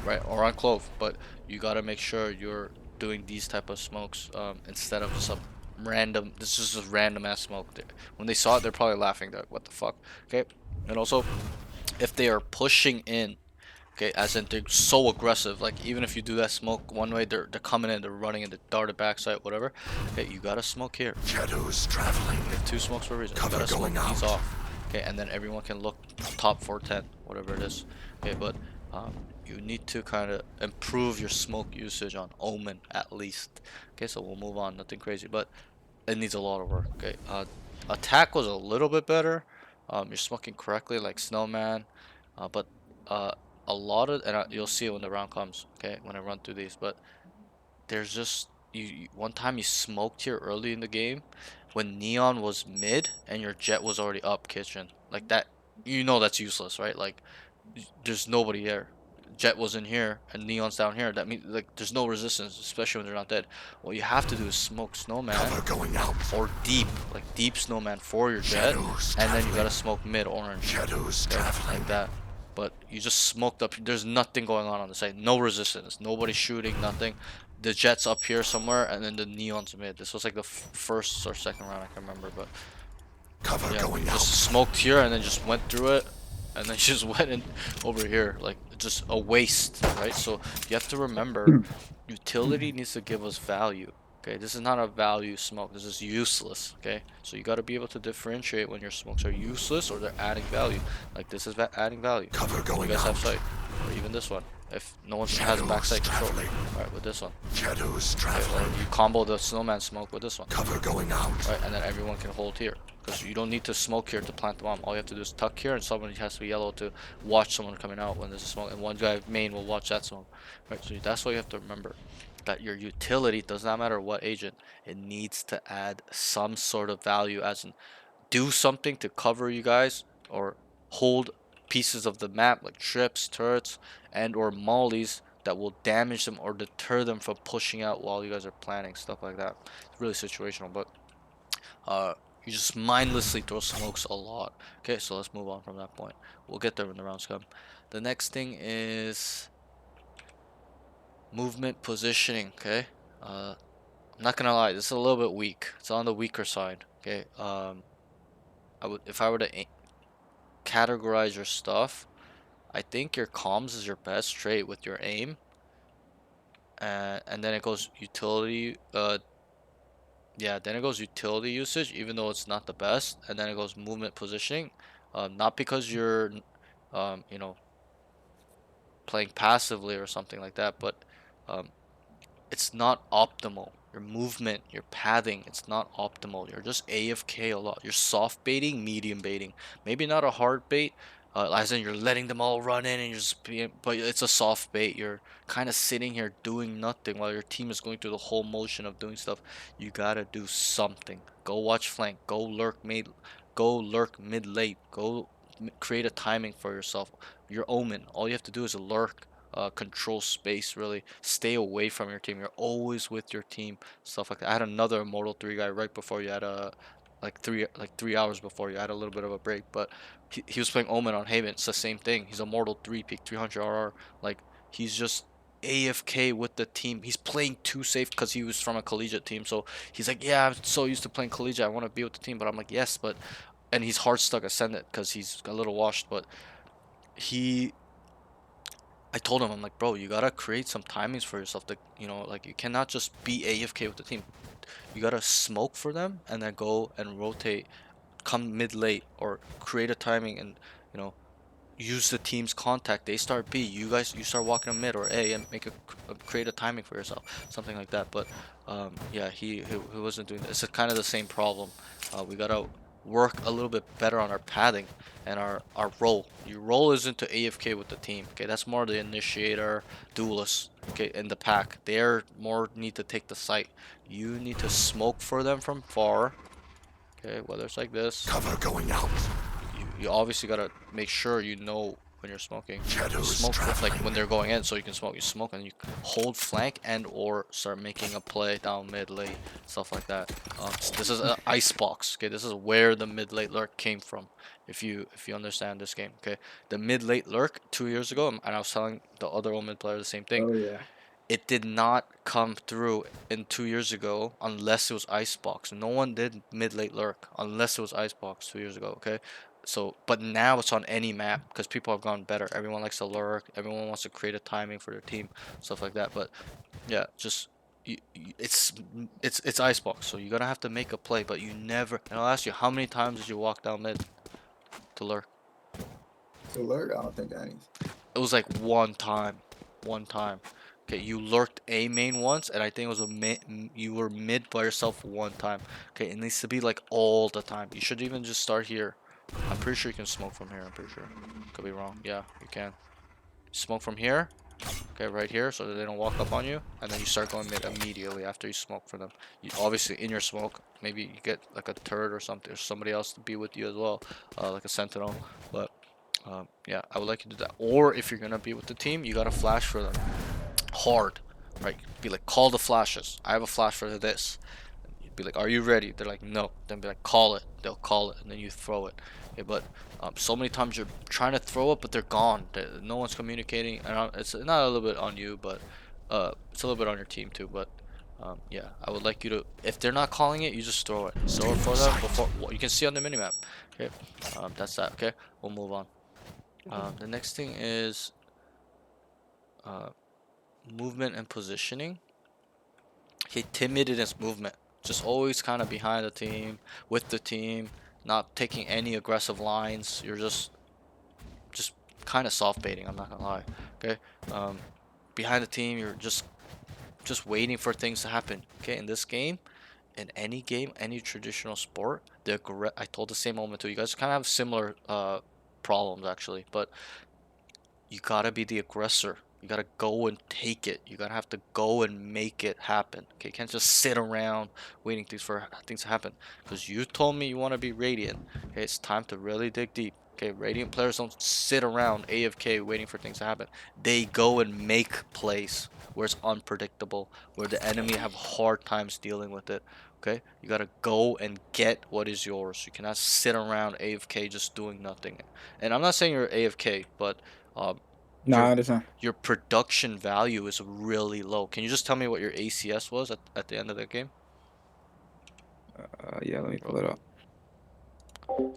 Right, or on Clove. But you gotta make sure you're doing these type of smokes instead of just a random. This is just random ass smoke. When they saw it, they're probably laughing. They're like, "What the fuck?" Okay, and also if they are pushing in. Okay, as in they're so aggressive. Like even if you do that smoke one way, they're coming in, they're running, and they dart it backside, whatever. Okay, you gotta smoke here.
Shadows traveling.
Okay, 2 smokes for a reason. You
Cover
gotta smoke
going
these
out.
off. Okay, and then everyone can look top 410, whatever it is. Okay, but you need to kind of improve your smoke usage on Omen at least. Okay, so we'll move on. Nothing crazy, but it needs a lot of work. Okay, attack was a little bit better. You're smoking correctly like Snowman, but uh, a lot of, and you'll see it when the round comes. Okay, when I run through these, but there's just one time you smoked here early in the game when Neon was mid and your Jet was already up kitchen like that. You know that's useless, right? Like there's nobody there. Jet was in here and Neon's down here. That means like there's no resistance, especially when they're not dead. What you have to do is smoke Snowman
Cover going out.
or deep, like deep Snowman for your Jet,
Shadows
and then you gotta
traveling.
smoke mid orange,
Shadows
okay,
traveling.
like that. But you just smoked up. There's nothing going on the side. No resistance. Nobody shooting. Nothing. The Jet's up here somewhere, and then the Neon's mid. This was like the first or second round. I can't remember, but
Cover
yeah,
going
you
out.
just smoked here and then just went through it, and then just went in over here. Like just a waste, right? So you have to remember, utility needs to give us value. Okay, this is not a value smoke. This is useless. Okay, so you got to be able to differentiate when your smokes are useless or they're adding value. Like this is adding value.
Cover
You
going
guys have
out.
sight, or even this one. If no one has a backside control,
traveling.
all right, with this one.
Shadows
Okay, or
traveling.
you combo the Snowman smoke with this one.
Cover going out.
Right, and then everyone can hold here. Because you don't need to smoke here to plant the bomb. All you have to do is tuck here, and somebody has to be yellow to watch someone coming out when there's a smoke. And one guy main will watch that smoke. Right, so that's what you have to remember. That your utility does not matter what agent. It needs to add some sort of value, as in do something to cover you guys or hold pieces of the map like trips, turrets, and or mollies that will damage them or deter them from pushing out while you guys are planning, stuff like that. It's really situational, but you just mindlessly throw smokes a lot. Okay, so let's move on from that point. We'll get there when the rounds come. The next thing is movement positioning. Okay, I'm not gonna lie, this is a little bit weak. It's on the weaker side. Okay, I would, if I were to categorize your stuff, I think your comms is your best trait with your aim, and then it goes utility. Yeah, then it goes utility usage, even though it's not the best, and then it goes movement positioning. Not because you're, you know, playing passively or something like that, but um, it's not optimal. Your movement, your pathing, it's not optimal. You're just AFK a lot. You're soft baiting, medium baiting. Maybe not a hard bait, as in you're letting them all run in and you're just being, but it's a soft bait. You're kind of sitting here doing nothing while your team is going through the whole motion of doing stuff. You gotta do something. Go watch flank. Go lurk mid late. Go create a timing for yourself. Your omen. All you have to do is lurk, control space, really stay away from your team. You're always with your team, stuff like that. I had another Immortal 3 guy right before you had a like 3 hours before you had a little bit of a break, but he was playing Omen on Haven. It's the same thing. He's a Mortal 3 peak 300 RR. Like he's just AFK with the team. He's playing too safe because he was from a collegiate team. So he's like, yeah, I'm so used to playing collegiate. I want to be with the team. But I'm like, yes, but, and he's hard stuck Ascendant because he's a little washed. But he, I told him, I'm like, bro, you gotta create some timings for yourself. To, you know, like you cannot just be AFK with the team. You gotta smoke for them and then go and rotate, come mid late or create a timing and, you know, use the team's contact. They start B, you start walking a mid or A and make create a timing for yourself, something like that. But yeah, he wasn't doing that. It's kind of the same problem. We gotta work a little bit better on our padding and our role. Your role isn't to AFK with the team. Okay, that's more the initiator, duelist. Okay, in the pack, they're more need to take the site. You need to smoke for them from far. Okay, whether it's like this.
Cover going out.
You obviously gotta make sure you know when you're smoking. You
Shadows
smoke like
traveling.
when they're going in, so you can smoke. You smoke and you hold flank and or start making a play down mid late, stuff like that. This is an ice box. Okay, this is where the mid late lurk came from. If you understand this game, okay, the mid late lurk 2 years ago, and I was telling the other Omen player the same thing.
Oh yeah.
it did not come through in 2 years ago unless it was Icebox. No one did mid late lurk unless it was Icebox 2 years ago. Okay, so but now it's on any map because people have gone better. Everyone likes to lurk. Everyone wants to create a timing for their team, stuff like that. But yeah, just it's Icebox, so you're gonna have to make a play. But you never. And I'll ask you, how many times did you walk down mid to lurk?
To lurk, I don't think any.
It was like one time. One time. Okay, you lurked A main once, and I think it was you were mid by yourself one time. Okay, it needs to be like all the time. You should even just start here. I'm pretty sure you can smoke from here. I'm pretty sure. Could be wrong. Yeah, you can. Smoke from here. Okay, right here, so that they don't walk up on you, and then you start going mid immediately after you smoke for them. You obviously in your smoke, maybe you get like a turret or something, or somebody else to be with you as well, like a sentinel. But yeah, I would like you to do that. Or if you're gonna be with the team, you gotta flash for them hard, right? Be like, call the flashes. I have a flash for this. You'd be like, are you ready? They're like, no. Then be like, call it. They'll call it, and then you throw it. Okay, but so many times you're trying to throw it, but they're gone. No one's communicating, and it's not a little bit on you, but it's a little bit on your team too. But yeah, I would like you to, if they're not calling it, you just throw it. Throw it for them before you can see on the minimap. Okay, that's that. Okay, we'll move on. The next thing is uh, movement and positioning. Okay, timid in its movement. Just always kind of behind the team, with the team, not taking any aggressive lines. You're just kind of soft baiting. I'm not gonna lie. Okay, um, behind the team, you're just waiting for things to happen. Okay, in this game, in any game, any traditional sport, I told the same moment too. You guys kind of have similar problems actually, but you gotta be the aggressor. You gotta go and take it. You gotta have to go and make it happen. Okay, you can't just sit around waiting for things to happen. Because you told me you want to be Radiant. Okay, it's time to really dig deep. Okay, Radiant players don't sit around AFK waiting for things to happen. They go and make plays where it's unpredictable, where the enemy have hard times dealing with it. Okay, you gotta go and get what is yours. You cannot sit around AFK just doing nothing. And I'm not saying you're AFK, but um,
No, I
your
understand.
your production value is really low. Can you just tell me what your ACS was at the end of the game?
Yeah, let me
Oh,
pull it up.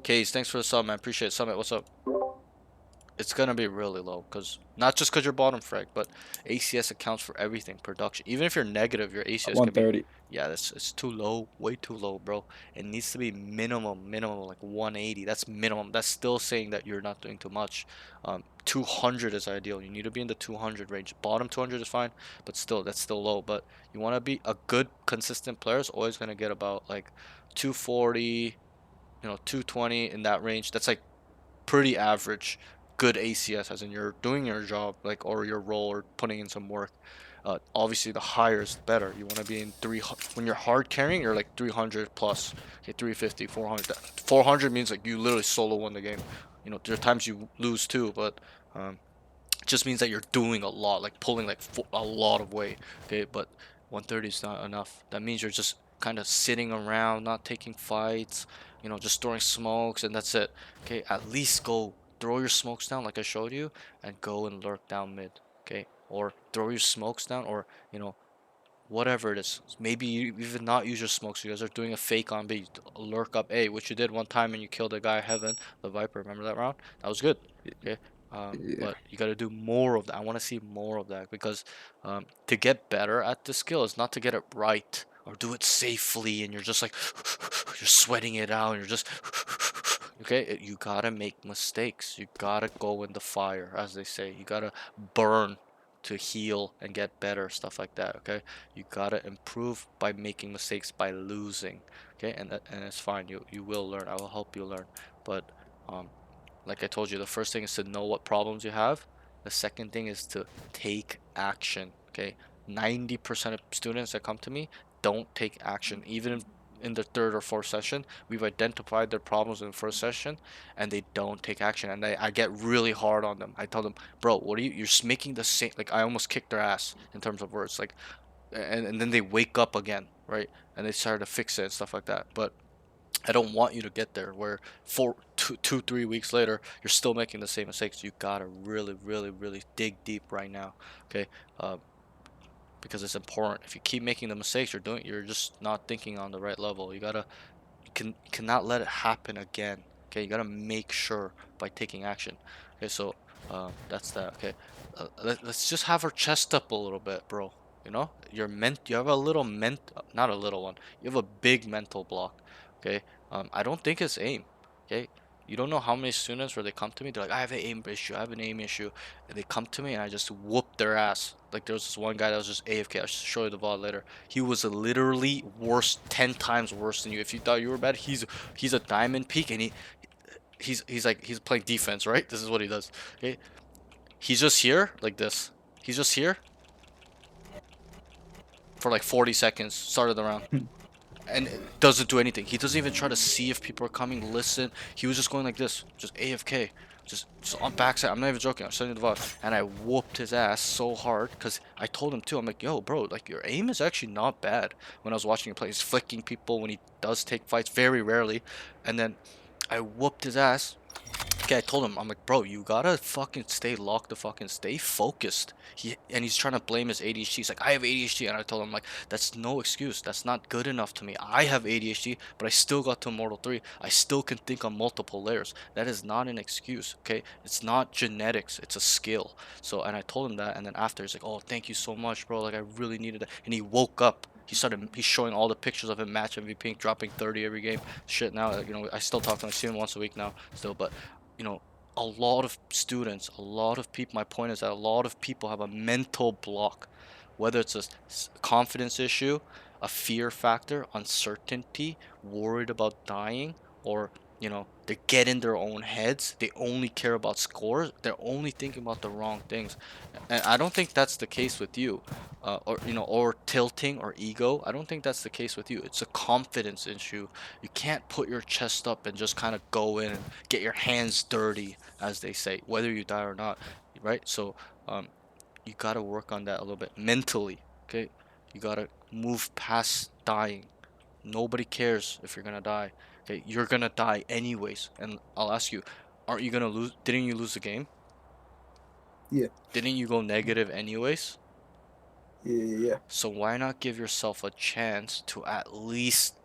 Case, thanks for the sub, man. Appreciate it. Summit, what's up? It's gonna be really low, cause not just cause you're bottom frag, but ACS accounts for everything. Production, even if you're negative, your ACS can be.
130.
Yeah, it's too low, way too low, bro. It needs to be minimum like 180. That's minimum. That's still saying that you're not doing too much. 200 is ideal. You need to be in the 200 range. Bottom 200 is fine, but still, that's still low. But you want to be a good, consistent player is always gonna get about like 240, 220 in that range. That's like pretty average, good ACS, as in you're doing your job, like, or your role, or putting in some work. Obviously, the higher is better. You want to be in when you're hard carrying, you're like 300 plus, okay, 350, 400. 400 means like you literally solo won the game. There are times you lose too, but um, it just means that you're doing a lot, like pulling like a lot of weight. Okay, but 130 is not enough. That means you're just kind of sitting around, not taking fights, just throwing smokes, and that's it. Okay, at least go throw your smokes down like I showed you, and go and lurk down mid. Okay, or throw your smokes down, or whatever it is. Maybe you even not use your smokes. You guys are doing a fake on B, lurk up A, which you did one time and you killed a guy Heaven, the Viper. Remember that round? That was good. Okay.
Yeah.
But you got to do more of that. I want to see more of that, because to get better at this skill is not to get it right or do it safely and you're just like you're sweating it out and you're just okay. You gotta make mistakes. You gotta go in the fire, as they say. You gotta burn to heal and get better, stuff like that. Okay, you gotta improve by making mistakes, by losing. Okay, and it's fine. You will learn. I will help you learn. But um, like I told you, the first thing is to know what problems you have. The second thing is to take action. Okay, 90% of students that come to me don't take action, even in the third or fourth session. We've identified their problems in the first session, and they don't take action. And I get really hard on them. I tell them, bro, what are you're just making the same, like, I almost kicked their ass in terms of words, like, and then they wake up again, right? And they start to fix it and stuff like that. But I don't want you to get there where 3 weeks later you're still making the same mistakes. You gotta really, really, really dig deep right now. Okay, because it's important. If you keep making the mistakes you're just not thinking on the right level. You cannot let it happen again. Okay, you gotta make sure by taking action. Okay, so that's that. Okay, let's just have our chest up a little bit, bro. You have a little not a little one. You have a big mental block. Okay, I don't think it's aim. Okay, you don't know how many students where they come to me, they're like, I have an aim issue, I have an aim issue, and they come to me and I just whoop their ass. Like there was this one guy that was just AFK. I'll show you the VOD later. He was literally worse, 10 times worse than you. If you thought you were bad, he's a diamond peak, and he's playing defense, right? This is what he does. Okay, he's just here like this. He's just here for like 40 seconds. Started the round. And it doesn't do anything. He doesn't even try to see if people are coming, listen. He was just going like this, just AFK, just on backside. I'm not even joking. I'm sending the VOD, and I whooped his ass so hard because I told him too. I'm like, yo, bro, like your aim is actually not bad. When I was watching him play, he's flicking people when he does take fights, very rarely, and then I whooped his ass. Okay, I told him, I'm like, bro, you gotta fucking stay locked, the fucking stay focused. He's trying to blame his ADHD. He's like, I have ADHD, and I told him like, that's no excuse. That's not good enough to me. I have ADHD, but I still got to Immortal 3. I still can think on multiple layers. That is not an excuse. Okay, it's not genetics. It's a skill. So, and I told him that, and then after he's like, oh, thank you so much, bro. Like I really needed it. And he woke up. He's showing all the pictures of him match MVP, dropping 30 every game. Shit, now I still talk to him. I see him once a week now, still, but you know, a lot of students, a lot of people, my point is that a lot of people have a mental block, whether it's a confidence issue, a fear factor, uncertainty, worried about dying, or, they get in their own heads. They only care about scores. They're only thinking about the wrong things. And I don't think that's the case with you. Or tilting or ego. I don't think that's the case with you. It's a confidence issue. You can't put your chest up and just kind of go in and get your hands dirty, as they say, whether you die or not, right? So, you gotta work on that a little bit mentally, okay? You gotta move past dying. Nobody cares if you're gonna die. Okay, you're gonna die anyways. And I'll ask you, aren't you gonna lose? Didn't you lose the game?
Yeah.
Didn't you go negative anyways?
Yeah.
So why not give yourself a chance to at least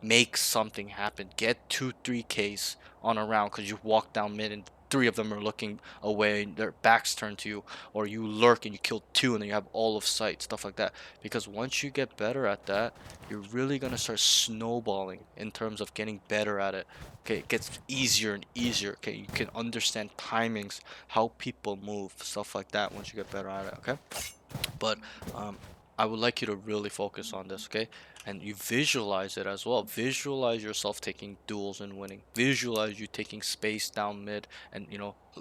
make something happen? Get 2-3 Ks on a round because you walk down mid and three of them are looking away and their backs turned to you, or you lurk and you kill two and then you have all of sight, stuff like that. Because once you get better at that, you're really gonna start snowballing in terms of getting better at it. Okay, it gets easier and easier. Okay, you can understand timings, how people move, stuff like that once you get better at it. Okay, but I would like you to really focus on this, okay? And you visualize it as well. Visualize yourself taking duels and winning. Visualize you taking space down mid and,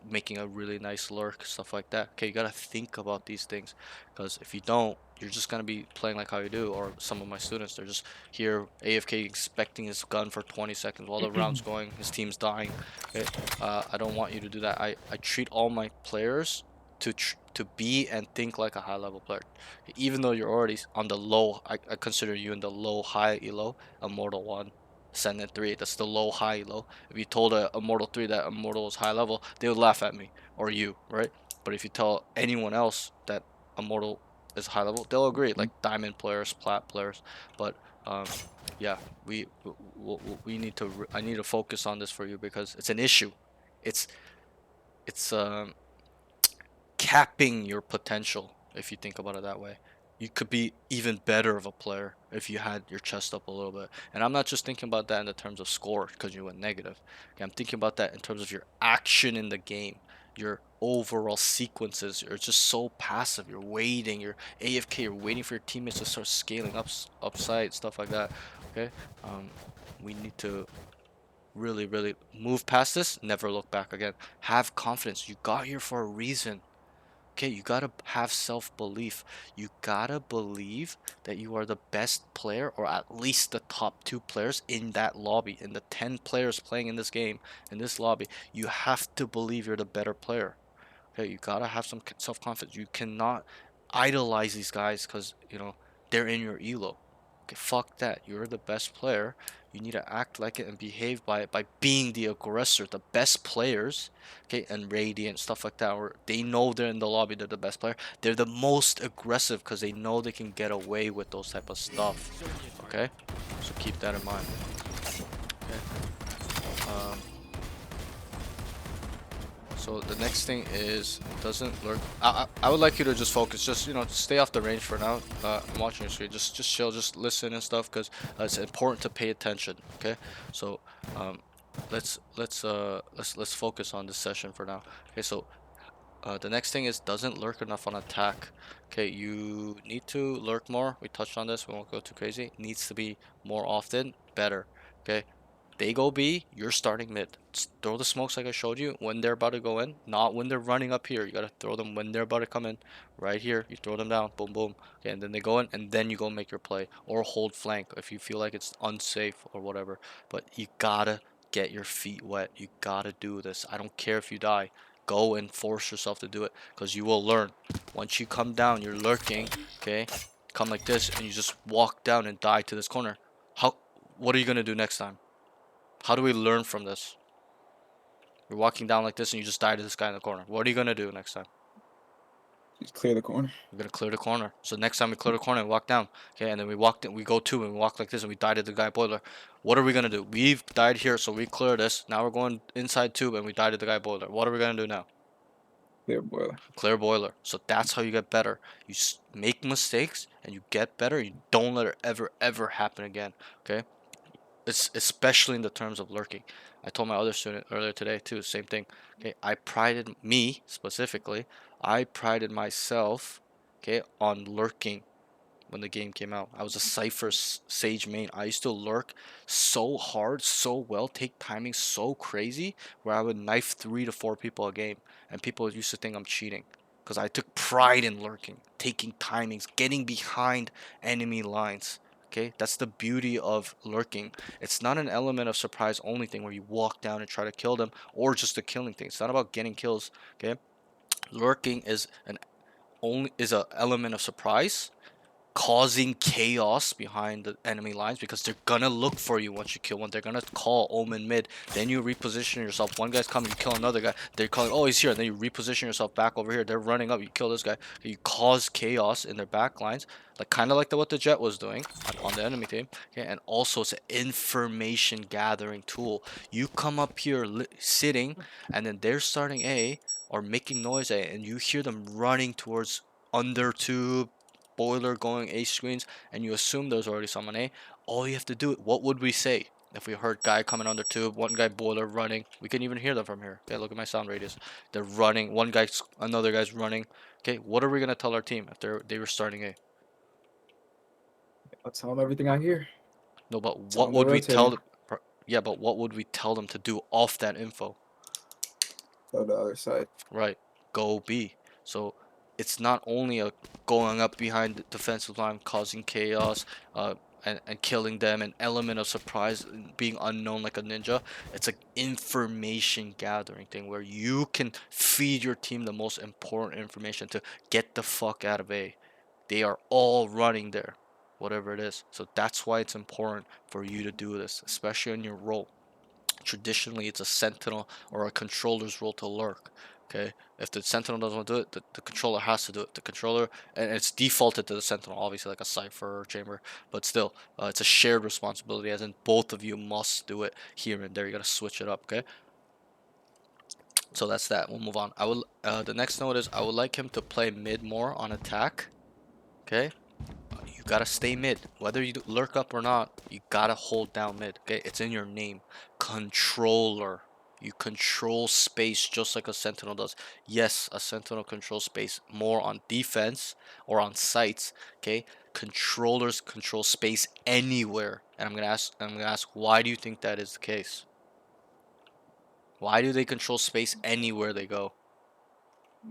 making a really nice lurk, stuff like that. Okay, you gotta think about these things, because if you don't, you're just gonna be playing like how you do. Or some of my students, they're just here AFK expecting his gun for 20 seconds while the round's going, his team's dying. Okay, I don't want you to do that. I treat all my players to be and think like a high level player. Even though you're already on the low, I consider you in the low high elo. Immortal 1, Ascendant 3, that's the low high elo. If you told a Immortal 3 that Immortal is high level, they would laugh at me or you, right? But if you tell anyone else that Immortal is high level, they'll agree, like diamond players, plat players. But yeah, we need to I need to focus on this for you because it's an issue. It's capping your potential, if you think about it that way. You could be even better of a player if you had your chest up a little bit. And I'm not just thinking about that in the terms of score because you went negative. Okay, I'm thinking about that in terms of your action in the game, your overall sequences. You're just so passive. You're waiting. You're AFK. You're waiting for your teammates to start scaling upside, stuff like that. Okay, we need to really, really move past this. Never look back again. Have confidence. You got here for a reason. Okay, you gotta have self-belief. You gotta believe that you are the best player, or at least the top 2 players in that lobby. In the 10 players playing in this game, in this lobby, you have to believe you're the better player. Okay, you gotta have some self-confidence. You cannot idolize these guys because, they're in your elo. Okay, fuck that. You're the best player. You need to act like it and behave by it by being the aggressor. The best players, okay, and Radiant, stuff like that, or they know they're in the lobby, they're the best player. They're the most aggressive because they know they can get away with those type of stuff. Okay? So keep that in mind. Okay. So the next thing is doesn't lurk. I would like you to just focus, just stay off the range for now. I'm watching your screen. Just chill, just listen and stuff, because it's important to pay attention. Okay, so let's focus on this session for now. Okay, so the next thing is doesn't lurk enough on attack. Okay, you need to lurk more. We touched on this. We won't go too crazy. Needs to be more often, better. Okay, they go B, you're starting mid. Just throw the smokes like I showed you when they're about to go in, not when they're running up here. You gotta throw them when they're about to come in. Right here, you throw them down, boom, boom. Okay, and then they go in, and then you go make your play. Or hold flank if you feel like it's unsafe or whatever. But you gotta get your feet wet. You gotta do this. I don't care if you die. Go and force yourself to do it, because you will learn. Once you come down, you're lurking, okay? Come like this, and you just walk down and die to this corner. What are you gonna do next time? How do we learn from this? You're walking down like this and you just die to this guy in the corner. What are you gonna do next time?
Just clear the corner.
You're gonna clear the corner. So next time we clear the corner and walk down, okay, and then we go two and we walk like this and we die to the guy boiler. What are we gonna do? We've died here, so we clear this. Now we're going inside tube and we die to the guy boiler. What are we gonna do now?
Clear boiler.
Clear boiler. So that's how you get better. You make mistakes and you get better. You don't let it ever happen again. Okay. It's especially in the terms of lurking. I told my other student earlier today too, same thing. Okay, I prided myself, okay, on lurking when the game came out. I was a Cypher Sage main. I used to lurk so hard, so well, take timing so crazy, where I would knife 3 to 4 people a game, and people used to think I'm cheating. Because I took pride in lurking, taking timings, getting behind enemy lines. Okay, that's the beauty of lurking. It's not an element of surprise only thing where you walk down and try to kill them, or just a killing thing. It's not about getting kills. Okay, lurking is a element of surprise, causing chaos behind the enemy lines, because they're gonna look for you once you kill one. They're gonna call Omen mid, then you reposition yourself. One guy's coming, you kill another guy. They're calling, oh, he's here. And then you reposition yourself back over here. They're running up, you kill this guy. You cause chaos in their back lines, like kind of like what the Jet was doing on the enemy team. Okay, and also it's an information gathering tool. You come up here sitting, and then they're starting A or making noise A, and you hear them running towards under tube, boiler going A screens, and you assume there's already someone A. All you have to do, what would we say if we heard guy coming under tube, one guy boiler running? We can even hear them from here. Okay, look at my sound radius. They're running. Another guy's running. Okay, what are we gonna tell our team if they were starting A?
I'll tell them everything I hear.
No, but
Tell
what
them they're
would we tell
rotating.
them? Yeah, but what would we tell them to do off that info?
Go to the other side.
Right, go B. So it's not only a going up behind the defensive line, causing chaos, and killing them, an element of surprise, being unknown like a ninja. It's an information gathering thing where you can feed your team the most important information to get the fuck out of A. They are all running there, whatever it is. So that's why it's important for you to do this, especially in your role. Traditionally, it's a sentinel or a controller's role to lurk. Okay, if the sentinel doesn't want to do it, the controller has to do it. The controller, and it's defaulted to the sentinel, obviously, like a cipher or chamber, but still, it's a shared responsibility, as in both of you must do it here and there. You gotta switch it up. Okay, so that's that. We'll move on. The next note is I would like him to play mid more on attack. Okay, you gotta stay mid. Whether you lurk up or not, you gotta hold down mid. Okay, it's in your name. Controller. You control space just like a sentinel does. Yes, a sentinel controls space more on defense or on sites. Okay, controllers control space anywhere. And I'm gonna ask, why do you think that is the case? Why do they control space anywhere they go?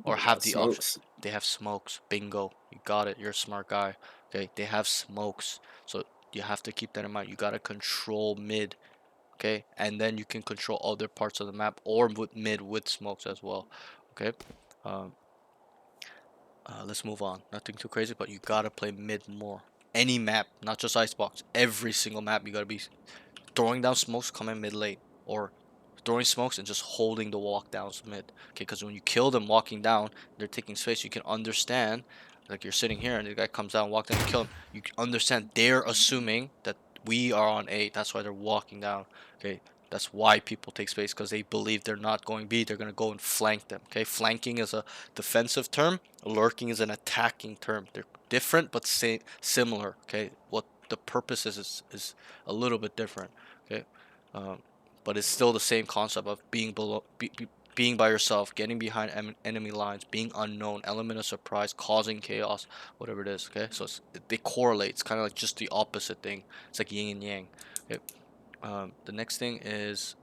Or
They
have
got
the option?
smokes.
They have smokes. Bingo. You got it. You're a smart guy. Okay, they have smokes. So you have to keep that in mind. You gotta control mid. Okay, and then you can control other parts of the map, or with mid with smokes as well. Okay, um, let's move on. Nothing too crazy, but you gotta play mid more. any map, not just Icebox. Every single map, you gotta be throwing down smokes coming mid lane, or throwing smokes and just holding the walk down mid. Okay, because when you kill them walking down, they're taking space. You can understand, like you're sitting here and the guy comes down, walk down, you kill him. You can understand they're assuming that we are on A. That's why they're walking down. Okay, that's why people take space, because they believe they're not going B. They're gonna go and flank them. Okay, flanking is a defensive term. Lurking is an attacking term. They're different but similar. Okay, what the purpose is a little bit different. Okay, um, but it's still the same concept of being being by yourself, getting behind enemy lines, being unknown, element of surprise, causing chaos, whatever it is. Okay, so they correlate. It's kind of like just the opposite thing. It's like yin and yang. Okay. The next thing is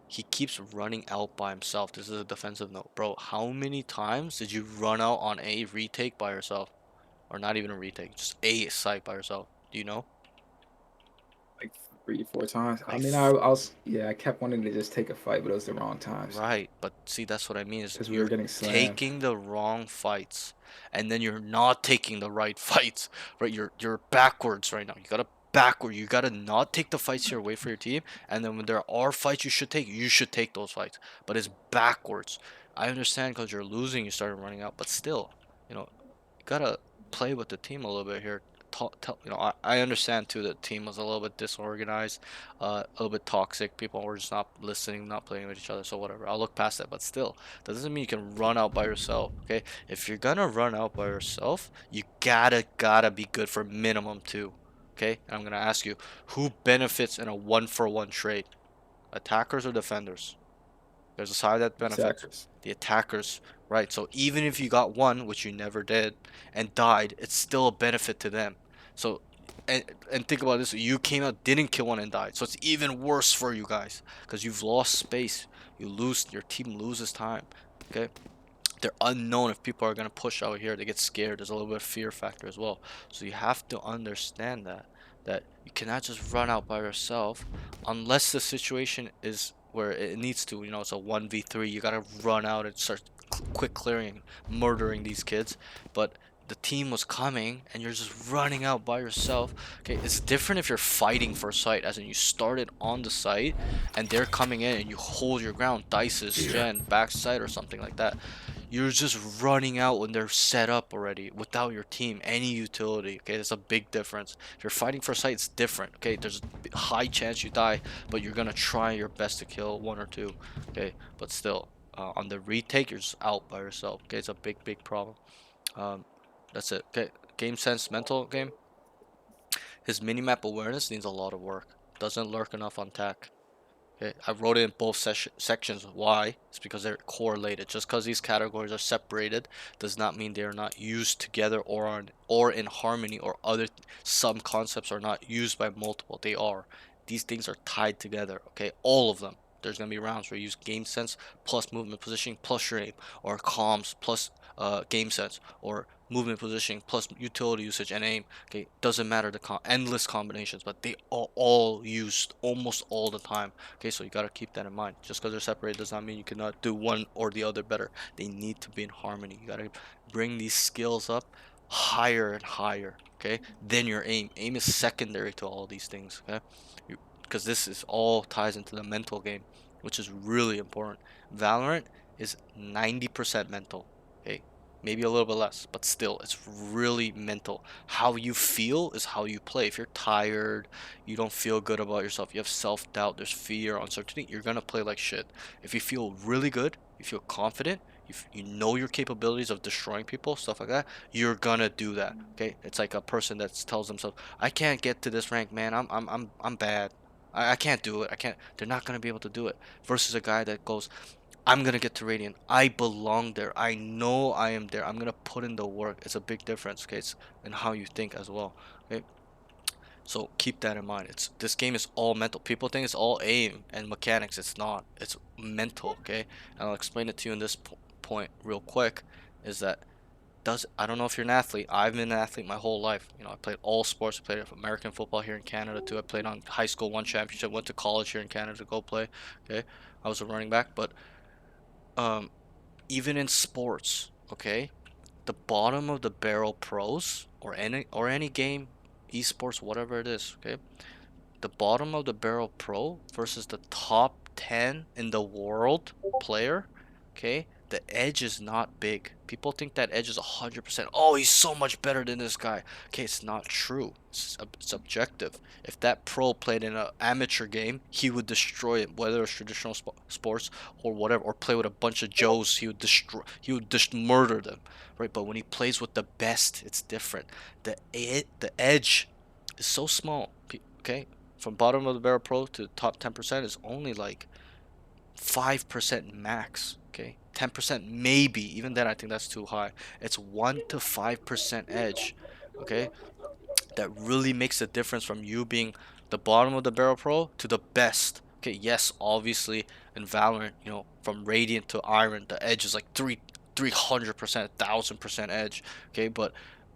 he keeps running out by himself. This is a defensive note, bro. How many times did you run out on a retake by yourself, or not even a retake, just a site by yourself? Do you know?
Like 3, 4 times. I
Like
mean, I was yeah, I kept wanting to just take a fight, but it was the wrong times
Right, but see, that's what I mean is
because we were
you're
getting slammed.
taking the wrong fights, and then you're not taking the right fights, right? You're backwards right now. You gotta backward. You gotta not take the fights here, wait for your team, and then when there are fights you should take those fights. But it's backwards. I understand because you're losing, you started running out, but still, you gotta play with the team a little bit here. I understand too that the team was a little bit disorganized, a little bit toxic. People were just not listening, not playing with each other. So whatever, I'll look past that. But still, that doesn't mean you can run out by yourself. Okay, if you're gonna run out by yourself, you gotta be good for minimum two. Okay, and I'm gonna ask you, who benefits in a 1-for-1 trade? Attackers or defenders? There's a side that benefits.
Attackers.
The attackers, right? So even if you got one, which you never did, and died, it's still a benefit to them. So, and think about this: you came out, didn't kill one, and died. So it's even worse for you guys because you've lost space. Your team loses time. Okay, they're unknown. If people are gonna push out here, they get scared. There's a little bit of fear factor as well. So you have to understand that you cannot just run out by yourself unless the situation is where it needs to. It's a 1v3. You gotta run out and start quick clearing, murdering these kids. But the team was coming and you're just running out by yourself. Okay, it's different if you're fighting for site, as in you started on the site and they're coming in and you hold your ground, dices, gen, backside or something like that. You're just running out when they're set up already without your team, any utility. Okay, there's a big difference. If you're fighting for sight, it's different. Okay, there's a high chance you die, but you're gonna try your best to kill one or two. Okay, but still, on the retake, you're just out by yourself. Okay, it's a big problem. Um, that's it. Okay, game sense, mental game. His minimap awareness needs a lot of work. Doesn't lurk enough on tack. Okay, I wrote it in both sections. Why? It's because they're correlated. Just because these categories are separated does not mean they are not used together or in harmony, or some concepts are not used by multiple. They are. These things are tied together. Okay, all of them. There's gonna be rounds where you use game sense plus movement positioning plus your aim, or comms plus game sense, or movement positioning plus utility usage and aim. Okay, doesn't matter the endless combinations, but they are all used almost all the time. Okay, so you gotta keep that in mind. Just because they're separated does not mean you cannot do one or the other better. They need to be in harmony. You gotta bring these skills up higher and higher. Okay, then your aim. Aim is secondary to all these things. Okay, because this is all ties into the mental game, which is really important. Valorant is 90% mental. Okay, maybe a little bit less, but still, it's really mental. How you feel is how you play. If you're tired, you don't feel good about yourself, you have self-doubt, there's fear, uncertainty, you're gonna play like shit. If you feel really good, you feel confident, you know your capabilities of destroying people, stuff like that, you're gonna do that. Okay, it's like a person that tells themselves, I can't get to this rank, man. I'm bad. I can't do it. I can't. They're not gonna be able to do it. Versus a guy that goes, I'm gonna get to Radiant. I belong there. I know I am there. I'm gonna put in the work. It's a big difference, okay? It's in how you think as well. Okay? So keep that in mind. This game is all mental. People think it's all aim and mechanics. It's not. It's mental, okay? And I'll explain it to you in this point real quick. Is that I don't know if you're an athlete. I've been an athlete my whole life. I played all sports. I played American football here in Canada too. I played on high school, won championship, went to college here in Canada to go play. Okay, I was a running back, but um even in sports, okay, the bottom of the barrel pros or any game esports, whatever it is, okay? The bottom of the barrel pro versus the top 10 in the world player, okay? The edge is not big. People think that edge is 100%. Oh, he's so much better than this guy. Okay, it's not true. It's subjective. If that pro played in an amateur game, he would destroy it, whether it's traditional sports or whatever, or play with a bunch of Joes, he would destroy, he would just murder them, right? But when he plays with the best, it's different. The edge is so small, okay? From bottom of the barrel pro to top 10% is only like 5% max, okay? 10% maybe, even then I think that's too high. It's 1 to 5% edge, okay? That really makes a difference from you being the bottom of the barrel pro to the best. Okay, yes, obviously in Valorant, you know, from Radiant to Iron, the edge is like 300%, 1000% edge. Okay, but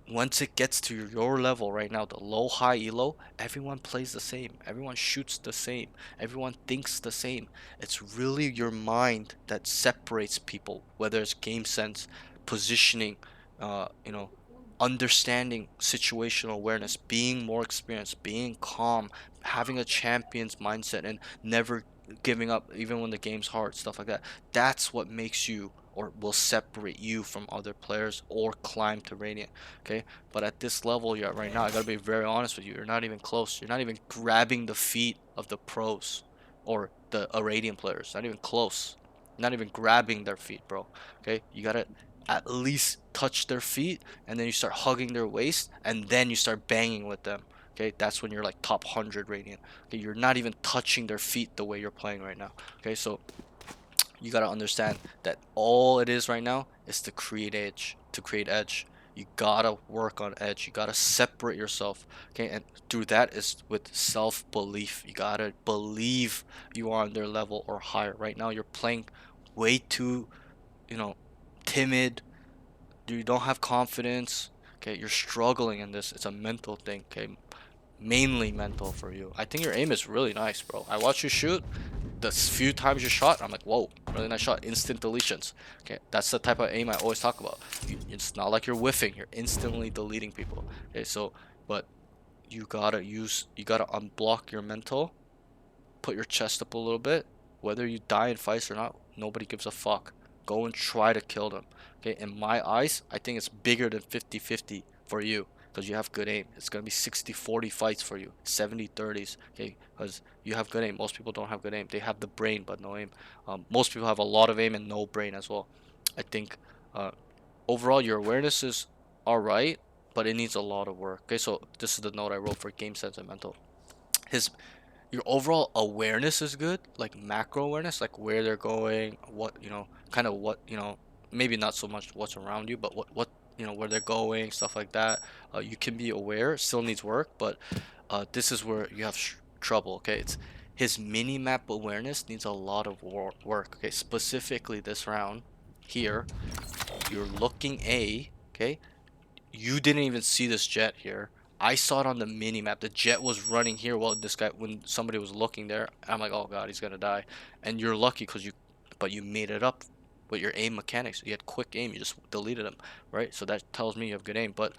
once it gets to your level right now, the low, high, elo, everyone plays the same. Everyone shoots the same. Everyone thinks the same. It's really your mind that separates people, whether it's game sense, positioning, you know, understanding situational awareness, being more experienced, being calm, having a champion's mindset, and never giving up even when the game's hard, stuff like that. That's what makes you or will separate you from other players or climb to Radiant. Okay, but at this level you're at right now, I gotta be very honest with you. You're not even close. You're not even grabbing the feet of the pros or the Radiant players. Not even close. Not even grabbing their feet, bro. Okay, you gotta at least touch their feet, and then you start hugging their waist, and then you start banging with them. Okay, that's when you're like top 100 Radiant. Okay, you're not even touching their feet the way you're playing right now. Okay, so you gotta understand that all it is right now is to create edge. To create edge, you gotta work on edge. You gotta separate yourself. Okay, and through that is with self-belief. You gotta believe you are on their level or higher. Right now, you're playing way too, you know, timid. You don't have confidence. Okay, you're struggling in this. It's a mental thing. Okay, mainly mental for you. I think your aim is really nice, bro. I watch you shoot. The few times you shot, I'm like, whoa, really nice shot. Instant deletions. Okay, that's the type of aim I always talk about. It's not like you're whiffing. You're instantly deleting people. Okay, so, but you gotta unblock your mental, put your chest up a little bit. Whether you die in fights or not, nobody gives a fuck. Go and try to kill them. Okay, in my eyes, I think it's bigger than 50-50 for you because you have good aim. It's going to be 60-40 fights for you, 70-30s, okay, because you have good aim. Most people don't have good aim. They have the brain but no aim. Most people have a lot of aim and no brain as well. I think uh, overall your awareness is alright, but it needs a lot of work. Okay, so this is the note I wrote for game sense and mental. His Your overall awareness is good, like macro awareness, like where they're going, what, you know, kind of what, you know, maybe not so much what's around you, but what, you know, where they're going, stuff like that. You can be aware, still needs work, but this is where you have trouble, okay? It's his mini map awareness needs a lot of work, okay? Specifically this round here, you're looking A, okay? You didn't even see this jet here. I saw it on the mini map. The jet was running here while this guy, when somebody was looking there. I'm like, oh god, he's gonna die. And you're lucky because but you made it up with your aim mechanics. You had quick aim. You just deleted them, right? So that tells me you have good aim. But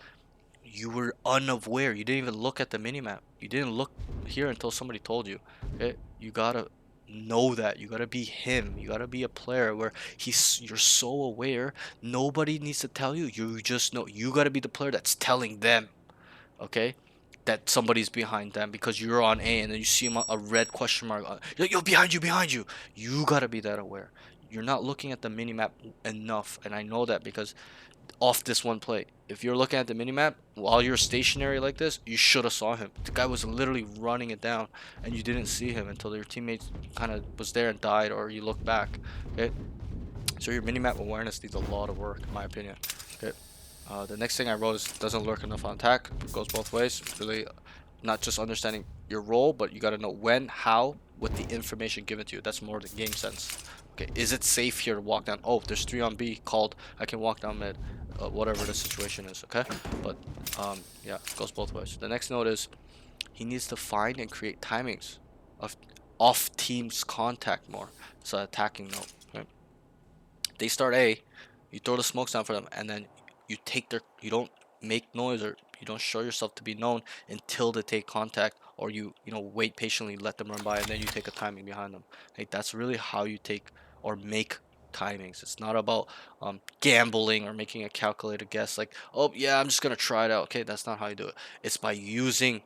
you were unaware. You didn't even look at the mini map. You didn't look here until somebody told you. Okay? You gotta know that. You gotta be him. You gotta be a player where you're so aware. Nobody needs to tell you. You just know. You gotta be the player that's telling them. Okay? That somebody's behind them because you're on A and then you see a red question mark. Yo, behind you, behind you. You gotta be that aware. You're not looking at the mini map enough, and I know that because off this one play. If you're looking at the minimap while you're stationary like this, you should have saw him. The guy was literally running it down, and you didn't see him until your teammates kind of was there and died, or you look back. Okay, so your minimap awareness needs a lot of work, in my opinion. Okay, the next thing I wrote is doesn't lurk enough on attack. It goes both ways. Really, not just understanding your role, but you gotta know when, how, with the information given to you. That's more the game sense. Okay, is it safe here to walk down? Oh, there's 3 on B called. I can walk down mid. Whatever the situation is, okay? But yeah, it goes both ways. The next note is he needs to find and create timings of off teams contact more. So attacking note. Right? They start A, you throw the smokes down for them, and then you don't make noise or You don't show yourself to be known until they take contact, or you wait patiently, let them run by, and then you take a timing behind them. Like that's really how you take or make timings. It's not about gambling or making a calculated guess. Like, oh yeah, I'm just gonna try it out. Okay, that's not how you do it. It's by using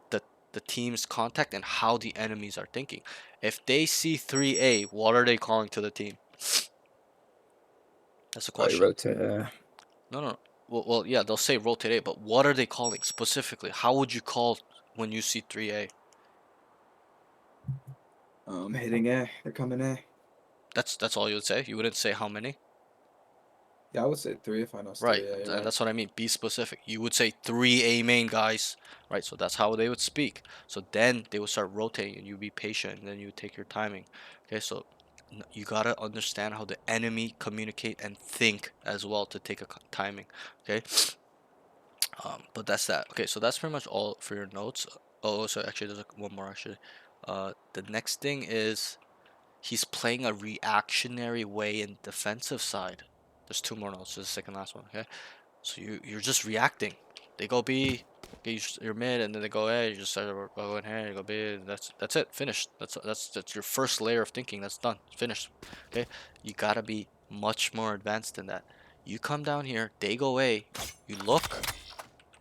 the the team's contact and how the enemies are thinking. If they see 3A, what are they calling to the team? That's a
Probably
question.
rotate.
No, no. Well, yeah, they'll say rotate A, but what are they calling specifically? How would you call when you see 3A?
Hitting A. They're coming A.
That's all you would say. You wouldn't say how many,
Yeah, I would say 3 if I know it's
right?
3. Yeah,
And
you're
and
right.
that's what I mean. Be specific. You would say 3A main guys, right? So that's how they would speak. So then they would start rotating, and you'd be patient, and then you would take your timing. Okay, so you gotta understand how the enemy communicate and think as well to take a timing. Okay. But that's that. Okay, so that's pretty much all for your notes. Oh, so actually, there's one more actually. The next thing is he's playing a reactionary way in defensive side. There's two more notes. This is the second last one. Okay, so you're just reacting. They go B, okay, you're mid, and then they go A. You just start going here. You go B. And that's it. Finished. That's your first layer of thinking. That's done. Finished. Okay, you gotta be much more advanced than that. You come down here. They go A. You look.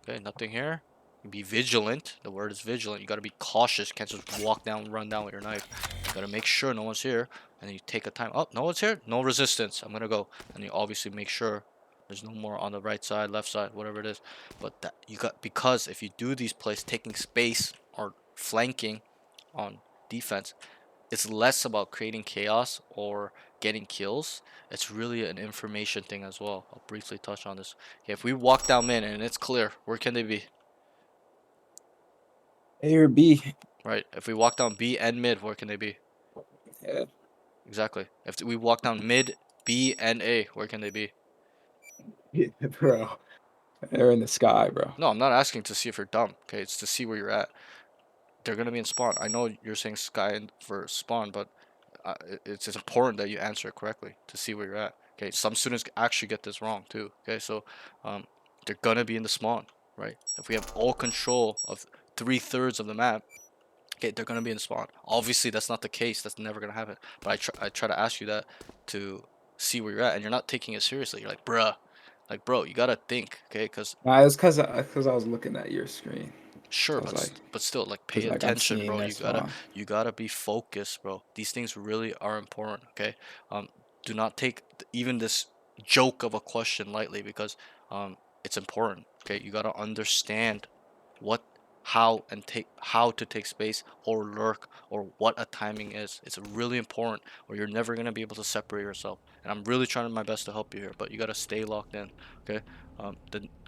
Okay, nothing here. Be vigilant. The word is vigilant. You gotta be cautious. You can't just walk down, run down with your knife. You gotta make sure no one's here. And then you take a time. Oh, no one's here? No resistance. I'm gonna go. And you obviously make sure there's no more on the right side, left side, whatever it is. But that you got, because if you do these plays, taking space or flanking on defense, it's less about creating chaos or getting kills. It's really an information thing as well. I'll briefly touch on this. Okay, if we walk down mid and it's clear, where can they be?
A or B.
Right. If we walk down B and mid, where can they be?
Yeah.
Exactly. If we walk down mid, B and A, where can they be?
Yeah, bro. They're in the sky, bro.
No, I'm not asking to see if you're dumb. Okay, it's to see where you're at. They're gonna be in spawn. I know you're saying sky for spawn, but it's important that you answer it correctly to see where you're at. Okay, some students actually get this wrong too. Okay, so they're gonna be in the spawn, right? If we have all control of 3/3 of the map, okay, they're gonna be in spawn. Obviously, that's not the case. That's never gonna happen. But I try to ask you that to see where you're at, and you're not taking it seriously. You're like, bro, you gotta think, okay? Because
Nah, it was cause I was looking at your screen.
sure,
I was like,
but still, like, pay
cause like I'm
attention,
seeing
bro.
their spawn.
You gotta be focused, bro. These things really are important, okay? Do not take even this joke of a question lightly, because it's important, okay? You gotta understand what, how to take space or lurk, or what a timing is. It's really important, or you're never gonna be able to separate yourself. And I'm really trying my best to help you here, but you gotta stay locked in, okay?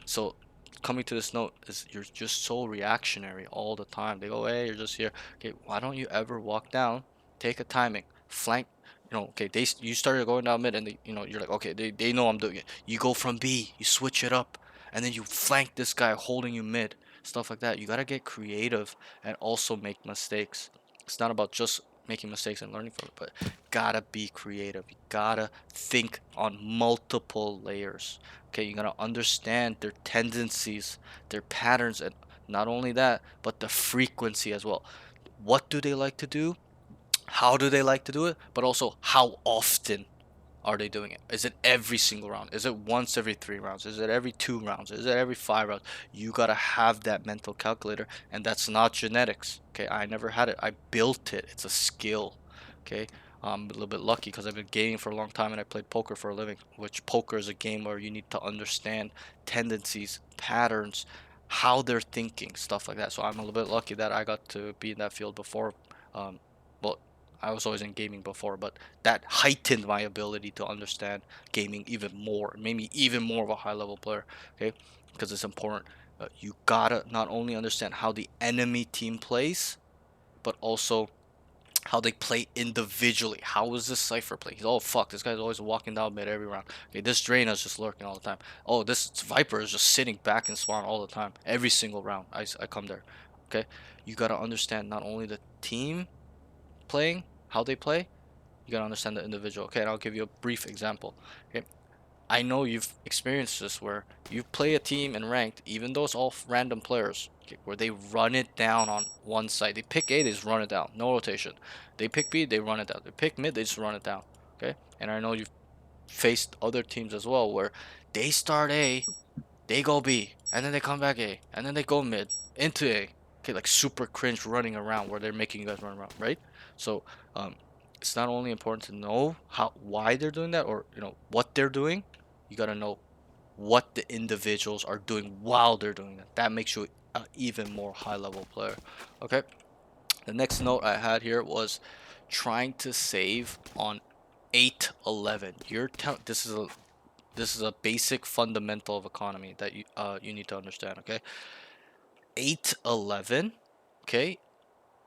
So coming to this note is you're just so reactionary all the time. They go, hey, you're just here. Okay, why don't you ever walk down, take a timing, flank, okay, you started going down mid, and you're like, okay, they know I'm doing it. You go from B, you switch it up, and then you flank this guy holding you mid, stuff like that. You gotta get creative and also make mistakes. It's not about just making mistakes and learning from it, but gotta be creative. You gotta think on multiple layers. Okay, you gotta understand their tendencies, their patterns, and not only that, but the frequency as well. What do they like to do? How do they like to do it? But also, how often are they doing it? Is it every single round? Is it once every 3 rounds? Is it every 2 rounds? Is it every 5 rounds? You gotta have that mental calculator, and that's not genetics. Okay, I never had it. I built it. It's a skill. Okay, I'm a little bit lucky because I've been gaming for a long time and I played poker for a living. Which poker is a game where you need to understand tendencies, patterns, how they're thinking, stuff like that. So I'm a little bit lucky that I got to be in that field before. Well, I was always in gaming before, but that heightened my ability to understand gaming even more. It made me even more of a high level player, okay? Because it's important. You gotta not only understand how the enemy team plays, but also how they play individually. How is this Cypher play? He's, oh fuck, this guy's always walking down mid every round. Okay, this Draina's just lurking all the time. Oh, this Viper is just sitting back in spawn all the time. Every single round I come there. Okay? You gotta understand not only the team playing, how they play, you gotta understand the individual. Okay, and I'll give you a brief example. Okay, I know you've experienced this where you play a team in ranked, even though it's all random players, okay, where they run it down on one side. They pick A, they just run it down, no rotation. They pick B, they run it down. They pick mid, they just run it down. Okay, and I know you've faced other teams as well where they start A, they go B, and then they come back A, and then they go mid into A. Okay, like super cringe running around where they're making you guys run around, right? So, um, it's not only important to know why they're doing that or what they're doing. You gotta know what the individuals are doing while they're doing that. That makes you an even more high level player. Okay. The next note I had here was trying to save on 8-11. This is a basic fundamental of economy that you need to understand. Okay, 8-11. Okay,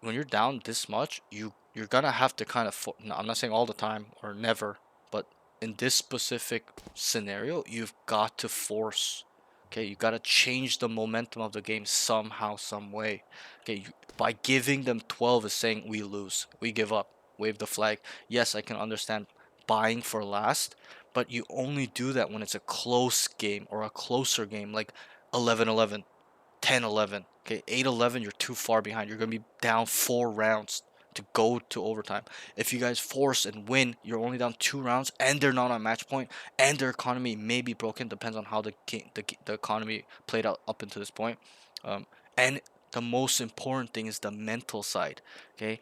when you're down this much, you're gonna have to kind of. No, I'm not saying all the time or never, but in this specific scenario, you've got to force. Okay, you got to change the momentum of the game somehow, some way. Okay, by giving them 12 is saying we lose, we give up, wave the flag. Yes, I can understand buying for last, but you only do that when it's a close game or a closer game, like 11-11. 10-11. Okay, 8-11, you're too far behind. You're going to be down 4 rounds to go to overtime. If you guys force and win, you're only down 2 rounds and they're not on match point and their economy may be broken. Depends on how the economy played out up until this point. And the most important thing is the mental side. Okay,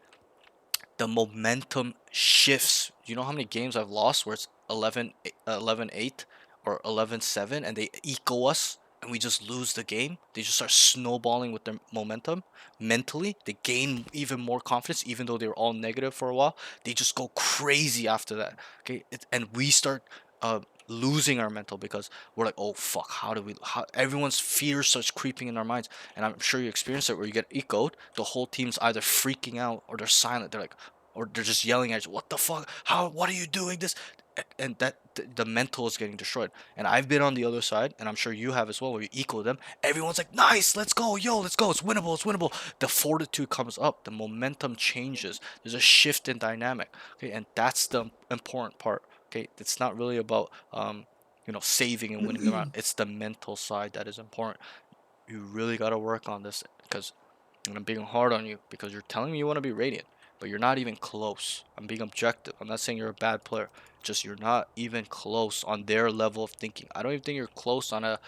the momentum shifts. You know how many games I've lost where it's 11-8 or 11-7 and they equal us and we just lose the game? They just start snowballing with their momentum mentally. They gain even more confidence even though they were all negative for a while. They just go crazy after that. Okay, and we start losing our mental because we're like, oh fuck, how everyone's fear starts creeping in our minds. And I'm sure you experience it where you get ecoed, the whole team's either freaking out or they're silent. They're like, or they're just yelling at you, what the fuck, what are you doing this? And that the mental is getting destroyed. And I've been on the other side, and I'm sure you have as well, where you equal them. Everyone's like, nice, let's go, yo, let's go, it's winnable, it's winnable. The fortitude comes up, the momentum changes, there's a shift in dynamic. Okay, and that's the important part. Okay, it's not really about saving and winning the round. It's the mental side that is important. You really got to work on this because I'm being hard on you because you're telling me you want to be Radiant, but you're not even close. I'm being objective. I'm not saying you're a bad player. Just you're not even close on their level of thinking. I don't even think you're close on a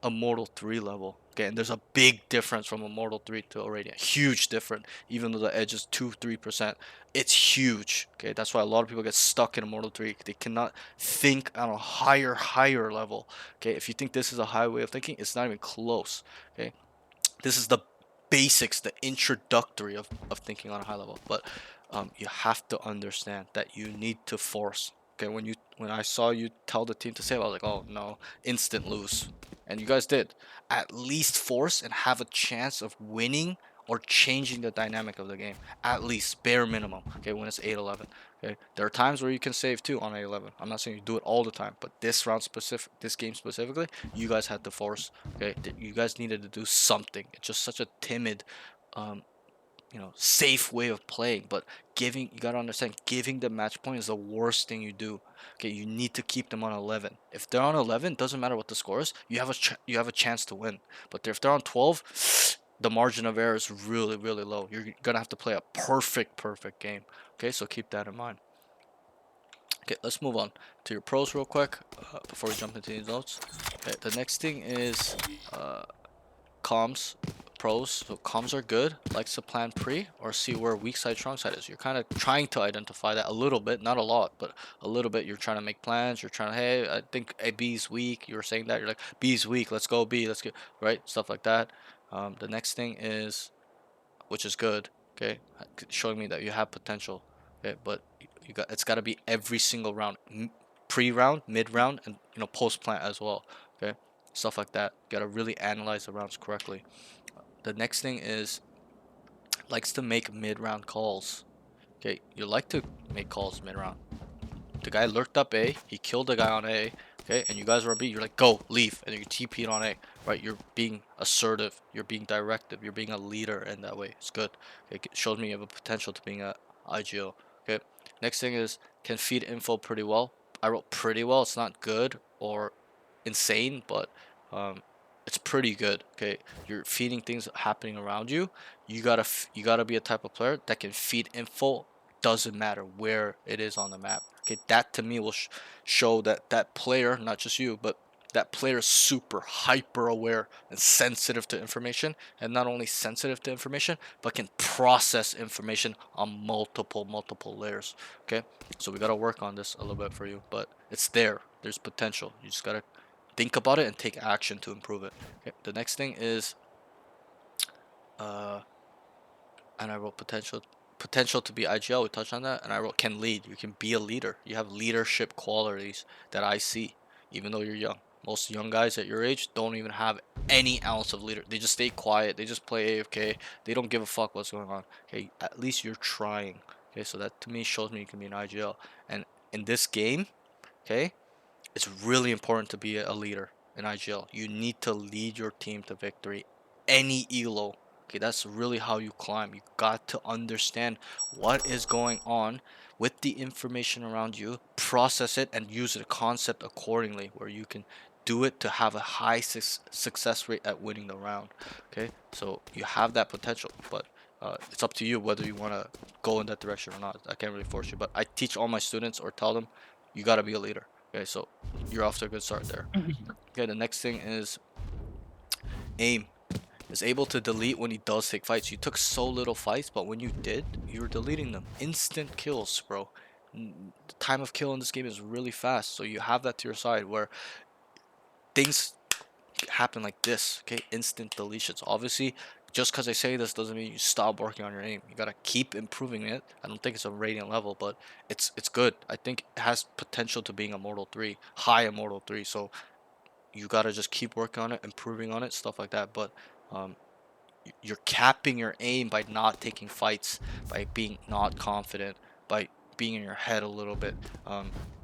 Immortal 3 level. Okay, and there's a big difference from Immortal 3 to a Radiant. Huge difference. Even though the edge is 2-3%, it's huge. Okay, that's why a lot of people get stuck in Immortal 3. They cannot think on a higher level. Okay, if you think this is a high way of thinking, it's not even close. Okay, this is the basics, the introductory of thinking on a high level. But you have to understand that you need to force. Okay, when I saw you tell the team to save, I was like, oh no, instant lose, and you guys did. At least force and have a chance of winning or changing the dynamic of the game. At least bare minimum. Okay, when it's 8-11. Okay, there are times where you can save too on 8-11. I'm not saying you do it all the time, but this round specific, this game specifically, you guys had to force. Okay, you guys needed to do something. It's just such a timid, um, safe way of playing. But you gotta understand, giving the match point is the worst thing you do. Okay, you need to keep them on 11. If they're on 11, doesn't matter what the score is. You have a chance to win. But if they're on 12, the margin of error is really really low. You're gonna have to play a perfect game. Okay, so keep that in mind. Okay, let's move on to your pros real quick before we jump into these notes. Okay, the next thing is comms pros. So comms are good. Likes to plan pre or see where weak side strong side is. You're kind of trying to identify that a little bit, not a lot, but a little bit. You're trying to make plans. You're trying to, hey, I think A B's weak. You were saying that you're like B's weak. Let's go B. Let's get right stuff like that. The next thing is, which is good. Okay, showing me that you have potential. Okay, but it's got to be every single round, pre-round, mid-round, and post-plant as well. Okay, stuff like that. You gotta really analyze the rounds correctly. The next thing is likes to make mid-round calls. Okay, you like to make calls mid-round. The guy lurked up A, he killed the guy on A, okay, and you guys were on B, you're like, go, leave, and you TP'd on A, right? You're being assertive, you're being directive, you're being a leader in that way. It's good. It shows me you have a potential to being a IGO, okay? Next thing is, can feed info pretty well. I wrote pretty well. It's not good or insane, but um, it's pretty good. Okay, you're feeding things happening around you. You gotta be a type of player that can feed info. Doesn't matter where it is on the map. Okay, that to me will show that that player, not just you, but that player is super hyper aware and sensitive to information, and not only sensitive to information, but can process information on multiple layers. Okay, so we gotta work on this a little bit for you, but it's there. There's potential. You just gotta think about it and take action to improve it. Okay, the next thing is uh and I wrote potential to be IGL. We touched on that, and I wrote can lead. You can be a leader. You have leadership qualities that I see, even though you're young. Most young guys at your age don't even have any ounce of leader. They just stay quiet. They just play AFK. They don't give a fuck what's going on. Okay, at least you're trying. Okay, so that to me shows me you can be an IGL. And in this game, okay, it's really important to be a leader in IGL. You need to lead your team to victory. Any elo. Okay, that's really how you climb. You got to understand what is going on with the information around you, process it, and use the concept accordingly, where you can do it to have a high success rate at winning the round. Okay, so you have that potential, but it's up to you whether you want to go in that direction or not. I can't really force you, but I teach all my students or tell them you got to be a leader. Okay, so you're off to a good start there. Okay, the next thing is aim. Is able to delete when he does take fights. You took so little fights, but when you did, you were deleting them. Instant kills, bro. The time of kill in this game is really fast, so you have that to your side where things happen like this. Okay, instant deletions. Obviously, just because I say this doesn't mean you stop working on your aim. You gotta keep improving it. I don't think it's a radiant level, but it's good. I think it has potential to being Immortal 3, high Immortal 3. So you gotta just keep working on it, improving on it, stuff like that. But um, you're capping your aim by not taking fights, by being not confident, by being in your head a little bit,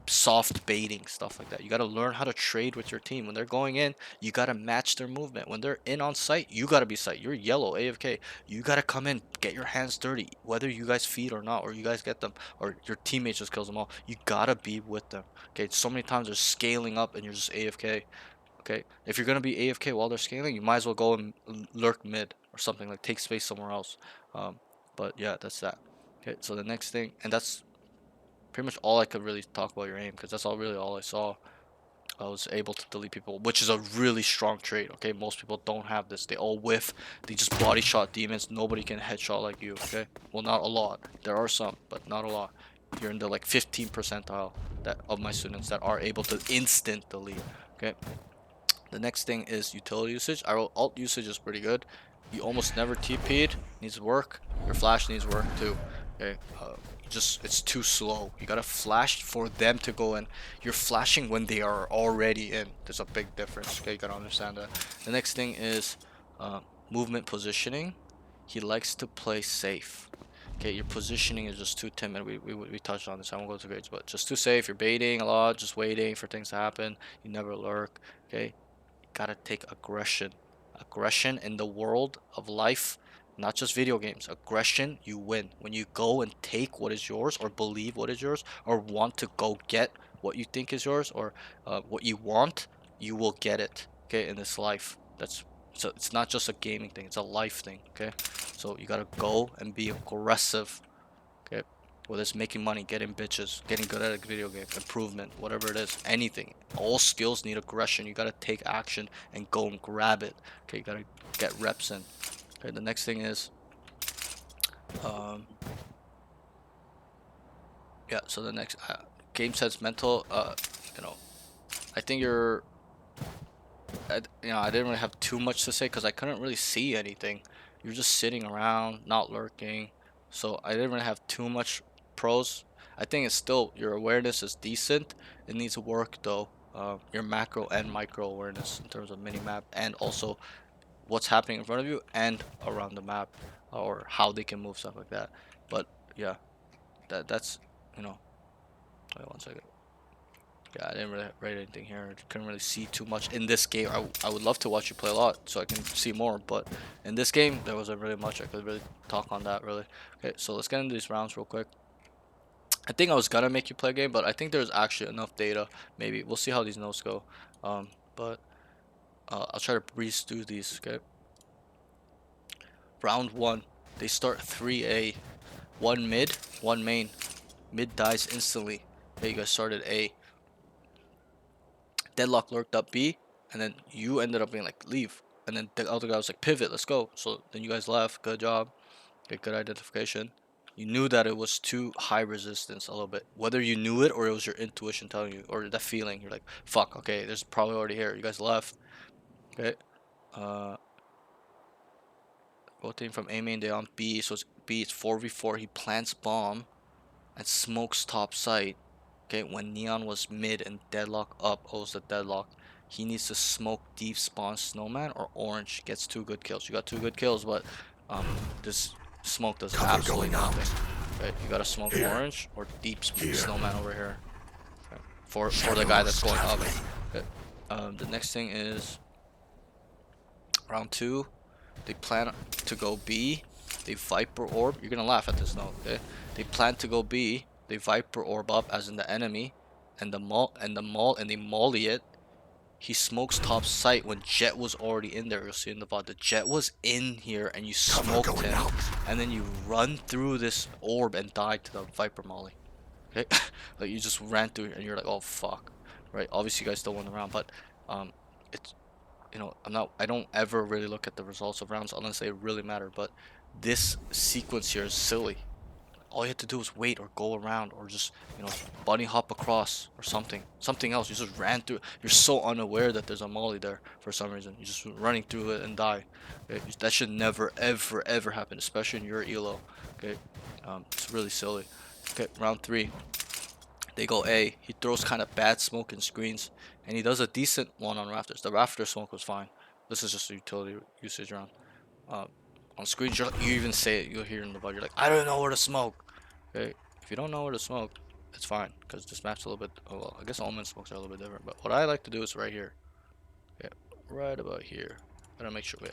soft baiting, stuff like that. You got to learn how to trade with your team. When they're going in, you got to match their movement. When they're in on site, you got to be site. You're yellow, AFK. You got to come in, get your hands dirty, whether you guys feed or not, or you guys get them, or your teammates just kills them all. You got to be with them. Okay, so many times they're scaling up and you're just AFK. Okay, if you're gonna be AFK while they're scaling, you might as well go and lurk mid or something, like take space somewhere else. But yeah, that's that. Okay, so the next thing, and that's pretty much all I could really talk about your aim, because that's all I saw. I was able to delete people, which is a really strong trait. Okay, most people don't have this. They all whiff. They just body shot demons. Nobody can headshot like you. Okay, well, not a lot. There are some, but not a lot. You're in the like 15 percentile that of my students that are able to instant delete. Okay. The next thing is utility usage. I wrote alt usage is pretty good. You almost never TP'd. Needs work. Your flash needs work too. Okay. Just it's too slow. You gotta flash for them to go in. You're flashing when they are already in. There's a big difference. Okay, you gotta understand that. The next thing is movement positioning. He likes to play safe. Okay, your positioning is just too timid. We touched on this. I won't go to grades, but just too safe. You're baiting a lot, just waiting for things to happen. You never lurk. Okay, gotta take aggression. Aggression in the world of life, not just video games. Aggression, you win. When you go and take what is yours, or believe what is yours, or want to go get what you think is yours, or what you want, you will get it. Okay, in this life. So it's not just a gaming thing, it's a life thing. Okay, so you gotta go and be aggressive. Okay, whether it's making money, getting bitches, getting good at a video game, improvement, whatever it is, anything. All skills need aggression. You gotta take action and go and grab it. Okay, you gotta get reps in. Okay, the next thing is, yeah. So the next game sense, mental. You know, I think I didn't really have too much to say because I couldn't really see anything. You're just sitting around, not lurking. So I didn't really have too much pros. I think it's still, your awareness is decent. It needs work though. Your macro and micro awareness in terms of mini map, and also what's happening in front of you and around the map, or how they can move, stuff like that. But yeah, that's, you know, wait 1 second. Yeah, I didn't really write anything here. Couldn't really see too much in this game. I would love to watch you play a lot so I can see more, but in this game there wasn't really much I could really talk on that really. Okay, so let's get into these rounds real quick. I think I was gonna make you play a game, but I think there's actually enough data. Maybe we'll see how these notes go. But I'll try to breeze through these. Okay. Round one, they start 3A, one mid, one main. Mid dies instantly. Okay, you guys started A. Deadlock lurked up B, and then you ended up being like leave, and then the other guy was like pivot, let's go. So then you guys left. Good job. Get good identification. You knew that it was too high resistance a little bit. Whether you knew it or it was your intuition telling you, or that feeling, you're like, fuck, okay, there's probably already here. You guys left. Okay. Rotating from A main, they on B, so it's B, it's 4v4. He plants bomb and smokes top site. Okay, when Neon was mid and Deadlock up, owes the Deadlock. He needs to smoke deep spawn Snowman or Orange. Gets 2 good kills. You got 2 good kills, but this smoke does absolutely nothing. Okay, you gotta smoke Orange or deep Snowman over here. Okay. For the guy that's going up. Okay. The next thing is round 2. They plan to go B. They Viper Orb. You're gonna laugh at this note, okay? They plan to go B. They Viper Orb up as in the enemy, and they molly it. He smokes top site when Jet was already in there. You'll see in the VOD. The Jet was in here and you smoked him, and then you run through this orb and die to the Viper molly. Okay, like you just ran through and you're like, oh fuck, right? Obviously, you guys still won the round, but it's I don't ever really look at the results of rounds unless they really matter, but this sequence here is silly. All you have to do is wait or go around or just, bunny hop across or something else. You just ran through. You're so unaware that there's a molly there for some reason. You're just running through it and die. Okay? That should never ever ever happen, especially in your elo. Okay, it's really silly. Okay, round 3. They go A. He throws kind of bad smoke and screens, and he does a decent one on rafters. The rafter smoke was fine. This is just a utility usage round. On screens, you even say it. You'll hear in the VOD. You're like, I don't know where to smoke. Okay, if you don't know where to smoke, it's fine because this map's a little bit. Oh, well, I guess Omen smokes are a little bit different. But what I like to do is right here. Yeah, right about here. Gotta make sure. Yeah,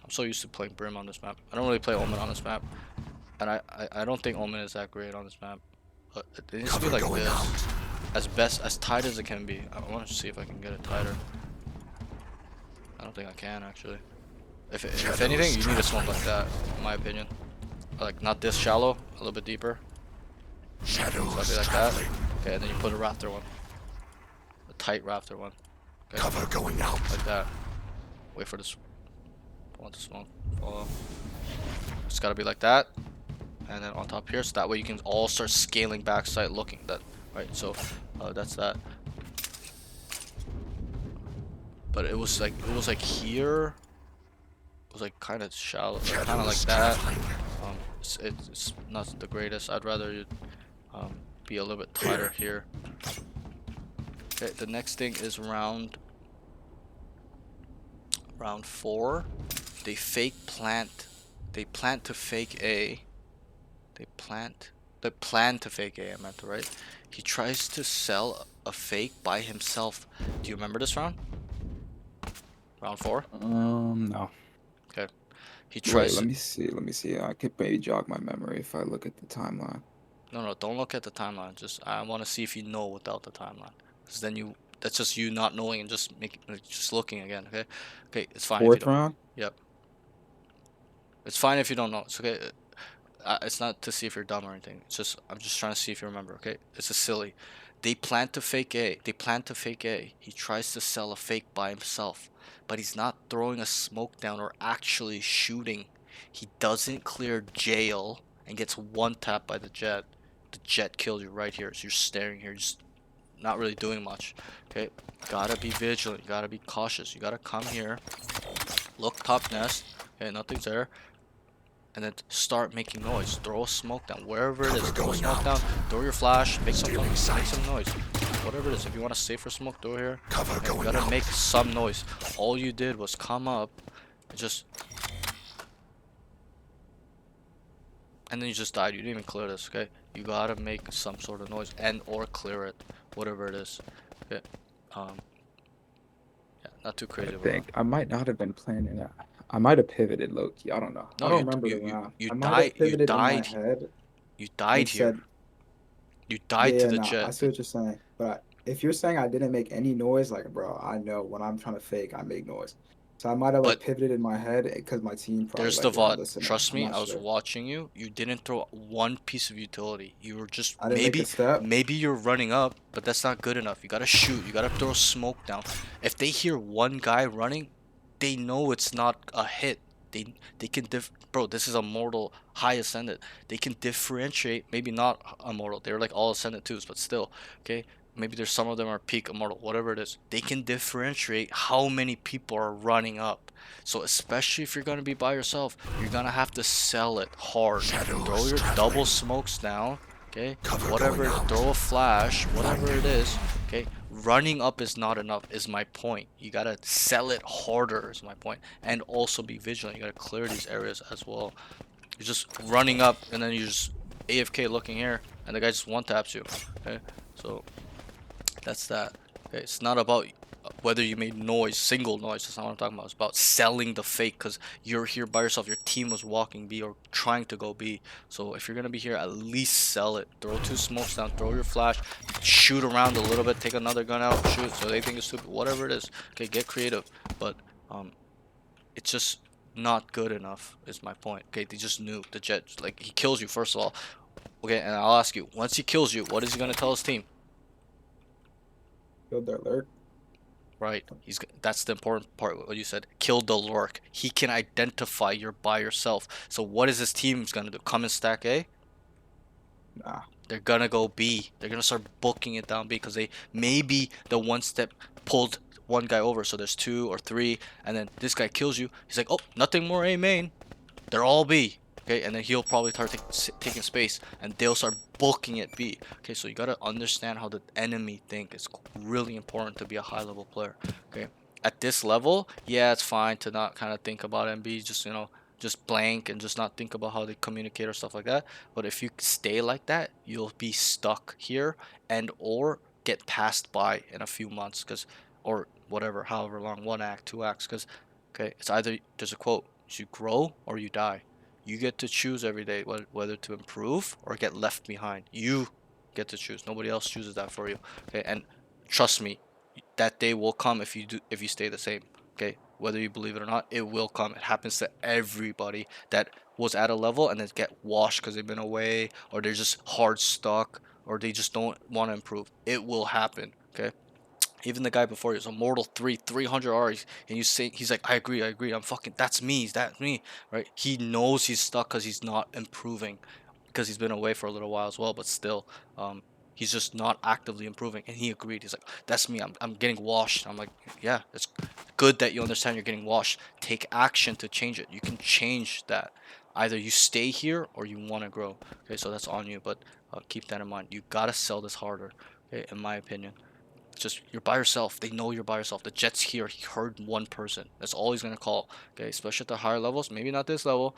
I'm so used to playing Brim on this map. I don't really play Omen on this map, and I don't think Omen is that great on this map. But it needs to be like this, as tight as it can be. I want to see if I can get it tighter. I don't think I can actually. If anything, you need to smoke like that, in my opinion. Like not this shallow, a little bit deeper. So I'll be like that. Okay, and then you put a rafter one, a tight rafter one. Okay.
Cover going out.
Like that. Wait for this. Want to smoke. Follow. It's gotta be like that. And then on top here, so that way you can all start scaling backside looking that right. So that's that. But it was like here. It was like kind of shallow, kind of like that. It's not the greatest. I'd rather you be a little bit tighter here. Okay, the next thing is round 4. They fake plant. They plant to fake A. They plan to fake A, I meant, right? He tries to sell a fake by himself. Do you remember this round? Round 4?
No.
Okay. He
Wait,
tries.
let me see. I could maybe jog my memory if I look at the timeline.
No, don't look at the timeline. Just I want to see if you know without the timeline. Because then that's just you not knowing and just just looking again. Okay. Okay, it's fine if you
Fourth
don't.
round?
Yep. It's fine if you don't know. It's okay. It's not to see if you're dumb or anything. It's just I'm just trying to see if you remember. Okay. It's a silly. They plan to fake A. He tries to sell a fake by himself, but he's not throwing a smoke down or actually shooting. He doesn't clear jail and gets one tap by the Jet. The Jet kills you right here. So you're staring here, just not really doing much. Okay. Gotta be vigilant. You gotta be cautious. You gotta come here. Look top nest. Okay, nothing's there. And then start making noise. Throw a smoke down wherever it is. Throw a smoke down. Throw your flash. Make some noise. Whatever it is. If you want to safer smoke, throw here. You gotta make some noise. All you did was come up and then you just died. You didn't even clear this. Okay. You gotta make some sort of noise and or clear it. Whatever it is. Okay. Yeah. Not too crazy.
I think I might not have been planning that. I might have pivoted low key. I don't know.
No,
I don't remember the round.
you
I might have
died. You
pivoted in my
died.
head
You died
and
here.
said,
You
Yeah,
died to
yeah,
the
no, I
jet.
see what you're saying. But if you're saying I didn't make any noise, like, bro, I know when I'm trying to fake, I make noise. So I might have like
But
pivoted in my head because my team probably
there's the
like weren't
VOD.
listening.
Trust
I'm
me,
not
I was
sure.
watching you. You didn't throw one piece of utility. You were just
I didn't make a step.
maybe you're running up, but that's not good enough. You gotta shoot. You gotta throw smoke down. If they hear one guy running, they know it's not a hit. They can bro, this is a mortal high ascendant. They can differentiate, maybe not a mortal. They're like all ascendant twos, but still, okay? Maybe there's some of them are peak immortal, whatever it is. They can differentiate how many people are running up. So especially if you're gonna be by yourself, you're gonna have to sell it hard. Throw
Shadows
your double
traveling.
smokes down, okay?
Cover going
Whatever,
out.
throw a flash, whatever it
Blinding.
is, okay? Running up is not enough, is my point. You gotta sell it harder, is my point, and also be vigilant. You gotta clear these areas as well. You're just running up, and then you're just AFK looking here, and the guy just one taps you. Okay, so that's that. Okay, it's not about whether you made noise, single noise. That's not what I'm talking about. It's about selling the fake because you're here by yourself. Your team was walking B or trying to go B. So if you're gonna be here, at least sell it. Throw two smokes down. Throw your flash. Shoot around a little bit. Take another gun out. Shoot. So they think it's stupid. Whatever it is. Okay, get creative. But it's just not good enough. Is my point. Okay, they just nuke the jet. Like he kills you first of all. Okay, and I'll ask you. Once he kills you, what is he gonna tell his team?
Killed their lurk.
Right. That's the important part. What you said. Kill the lurk. He can identify you're by yourself. So what is his team's gonna do? Come and stack A?
Nah.
They're gonna go B. They're gonna start booking it down B because they maybe the one step pulled one guy over. So there's two or three, and then this guy kills you. He's like, oh, nothing more A main. They're all B. Okay, and then he'll probably start taking space, and they'll start booking it B. Okay, so you gotta understand how the enemy think. It's really important to be a high level player. Okay, at this level, yeah, it's fine to not kind of think about it and be just just blank and just not think about how they communicate or stuff like that. But if you stay like that, you'll be stuck here and or get passed by in a few months, because or whatever, however long, one act, two acts, because okay, it's either there's a quote. You grow or you die. You get to choose every day whether to improve or get left behind. You get to choose. Nobody else chooses that for you. Okay, and trust me, that day will come if you stay the same. Okay, whether you believe it or not, it will come. It happens to everybody that was at a level and then get washed because they've been away or they're just hard stuck or they just don't want to improve. It will happen. Okay, even the guy before you was Immortal 3, 300 Rs, and you say he's like, I agree, I'm fucking, that's me, right? He knows he's stuck because he's not improving, because he's been away for a little while as well, but still, he's just not actively improving, and he agreed. He's like, that's me, I'm getting washed. I'm like, yeah, it's good that you understand you're getting washed. Take action to change it. You can change that. Either you stay here or you want to grow. Okay, so that's on you, but keep that in mind. You gotta sell this harder, okay, in my opinion. Just you're by yourself. They know you're by yourself. The Jet's here. He heard one person. That's all he's gonna call. Okay, especially at the higher levels. Maybe not this level.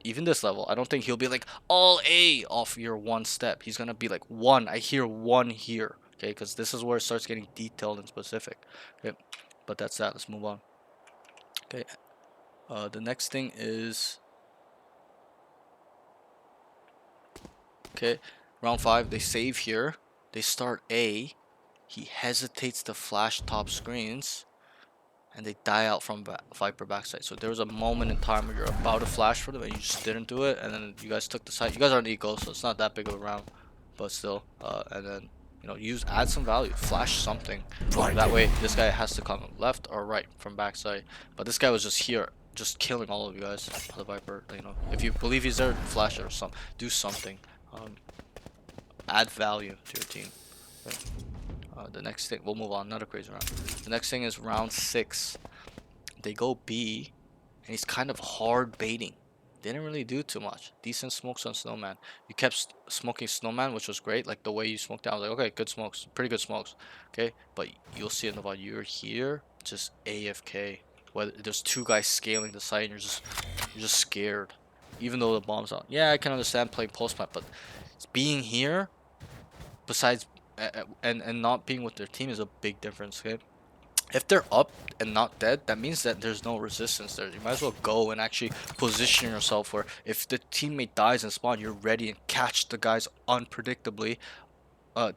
Even this level, I don't think he'll be like all A off your one step. He's gonna be like one. I hear one here. Okay, because this is where it starts getting detailed and specific. Okay, but that's that. Let's move on. Okay, the next thing is okay. Round 5. They save here. They start A. He hesitates to flash top screens, and they die out from Viper backside. So there was a moment in time where you're about to flash for them and you just didn't do it, and then you guys took the side. You guys aren't eco, so it's not that big of a round, but still. And then add some value, flash something. That way this guy has to come left or right from backside. But this guy was just here, just killing all of you guys. The Viper, if you believe he's there, flash it or do something. Add value to your team. Okay. The next thing, we'll move on, not a crazy round. The next thing is round 6. They go B, and he's kind of hard baiting. Didn't really do too much. Decent smokes on Snowman. You kept smoking Snowman, which was great. Like the way you smoked out, I was like, okay, good smokes, pretty good smokes. Okay, but you'll see in the VOD, you're here, just AFK. Whether there's two guys scaling the site, and you're just scared. Even though the bomb's out. Yeah, I can understand playing post plant, but being here, besides and not being with their team, is a big difference. Okay, If they're up and not dead, that means that there's no resistance there. You might as well go and actually position yourself where if the teammate dies in spawn, you're ready and catch the guys unpredictably.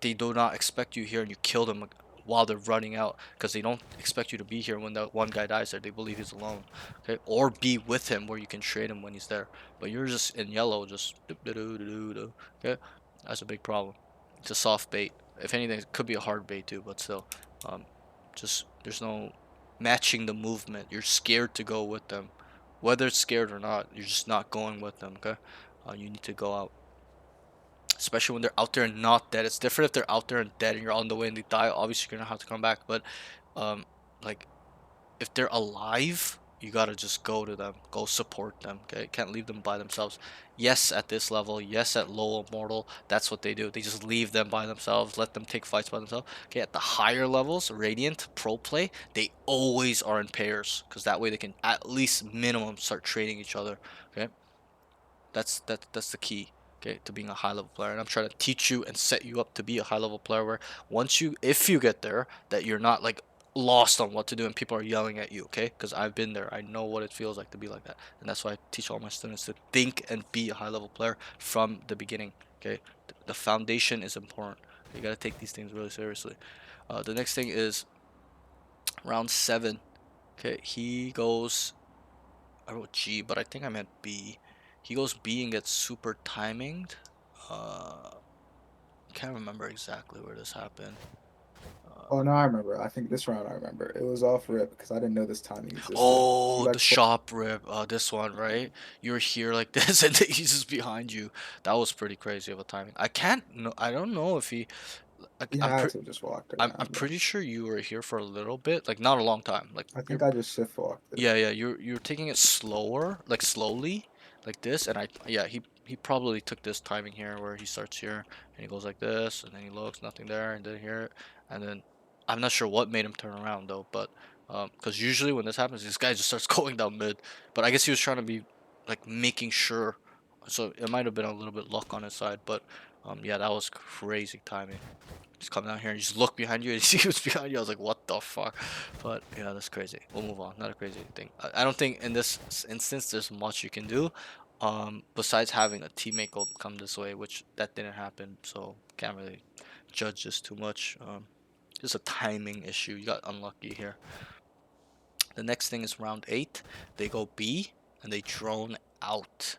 They do not expect you here and you kill them while they're running out because they don't expect you to be here when the one guy dies there. They believe he's alone. Okay, or be with him where you can trade him when he's there. But you're just in yellow, just okay. That's a big problem. It's a soft bait. If anything, it could be a hard bait too, but still, um, just there's no matching the movement. You're scared to go with them, whether it's scared or not. You're just not going with them. Okay, you need to go out, especially when they're out there and not dead. It's different if they're out there and dead and you're on the way and they die. Obviously, you're gonna have to come back. But, like if they're alive, you gotta just go to them, go support them. Okay, can't leave them by themselves. Yes, at this level, yes, at low immortal, that's what they do. They just leave them by themselves, let them take fights by themselves. Okay, at the higher levels, radiant, pro play, they always are in pairs because that way they can at least minimum start trading each other. Okay, that's the key, okay, to being a high level player. And I'm trying to teach you and set you up to be a high level player where once you, if you get there, that you're not like lost on what to do and people are yelling at you. Okay, because I've been there, I know what it feels like to be like that. And that's why I teach all my students to think and be a high level player from the beginning. Okay, the foundation is important. You got to take these things really seriously. The next thing is round 7. Okay, he goes, I wrote G, but I think I meant B. He goes B and gets super timinged. Can't remember exactly where this happened.
Oh no, I remember. I think this round I remember. It was off rip because I didn't know this timing existed. He
Oh, the
like
shop rip. This one, right? You're here like this, and he's just behind you. That was pretty crazy of a timing. I can't. No, I don't know if he.
he
I'm
had
pretty.
to just walked
I'm
around.
pretty sure you were here for a little bit, like not a long time. Like
I
you're.
think I just shift walked it.
Yeah, you're taking it slower, like slowly, like this, and yeah, he probably took this timing here where he starts here and he goes like this, and then he looks, nothing there, and then here, and then I'm not sure what made him turn around though, but because usually when this happens, this guy just starts going down mid, but I guess he was trying to be like making sure, so it might have been a little bit luck on his side, but yeah, that was crazy timing. Just come down here and you just look behind you and see who's behind you. I was like, what the fuck? But yeah, that's crazy. We'll move on. Not a crazy thing. I don't think in this instance there's much you can do, besides having a teammate go come this way, which that didn't happen. So can't really judge this too much. Just a timing issue. You got unlucky here. The next thing is round 8. They go B and they drone out.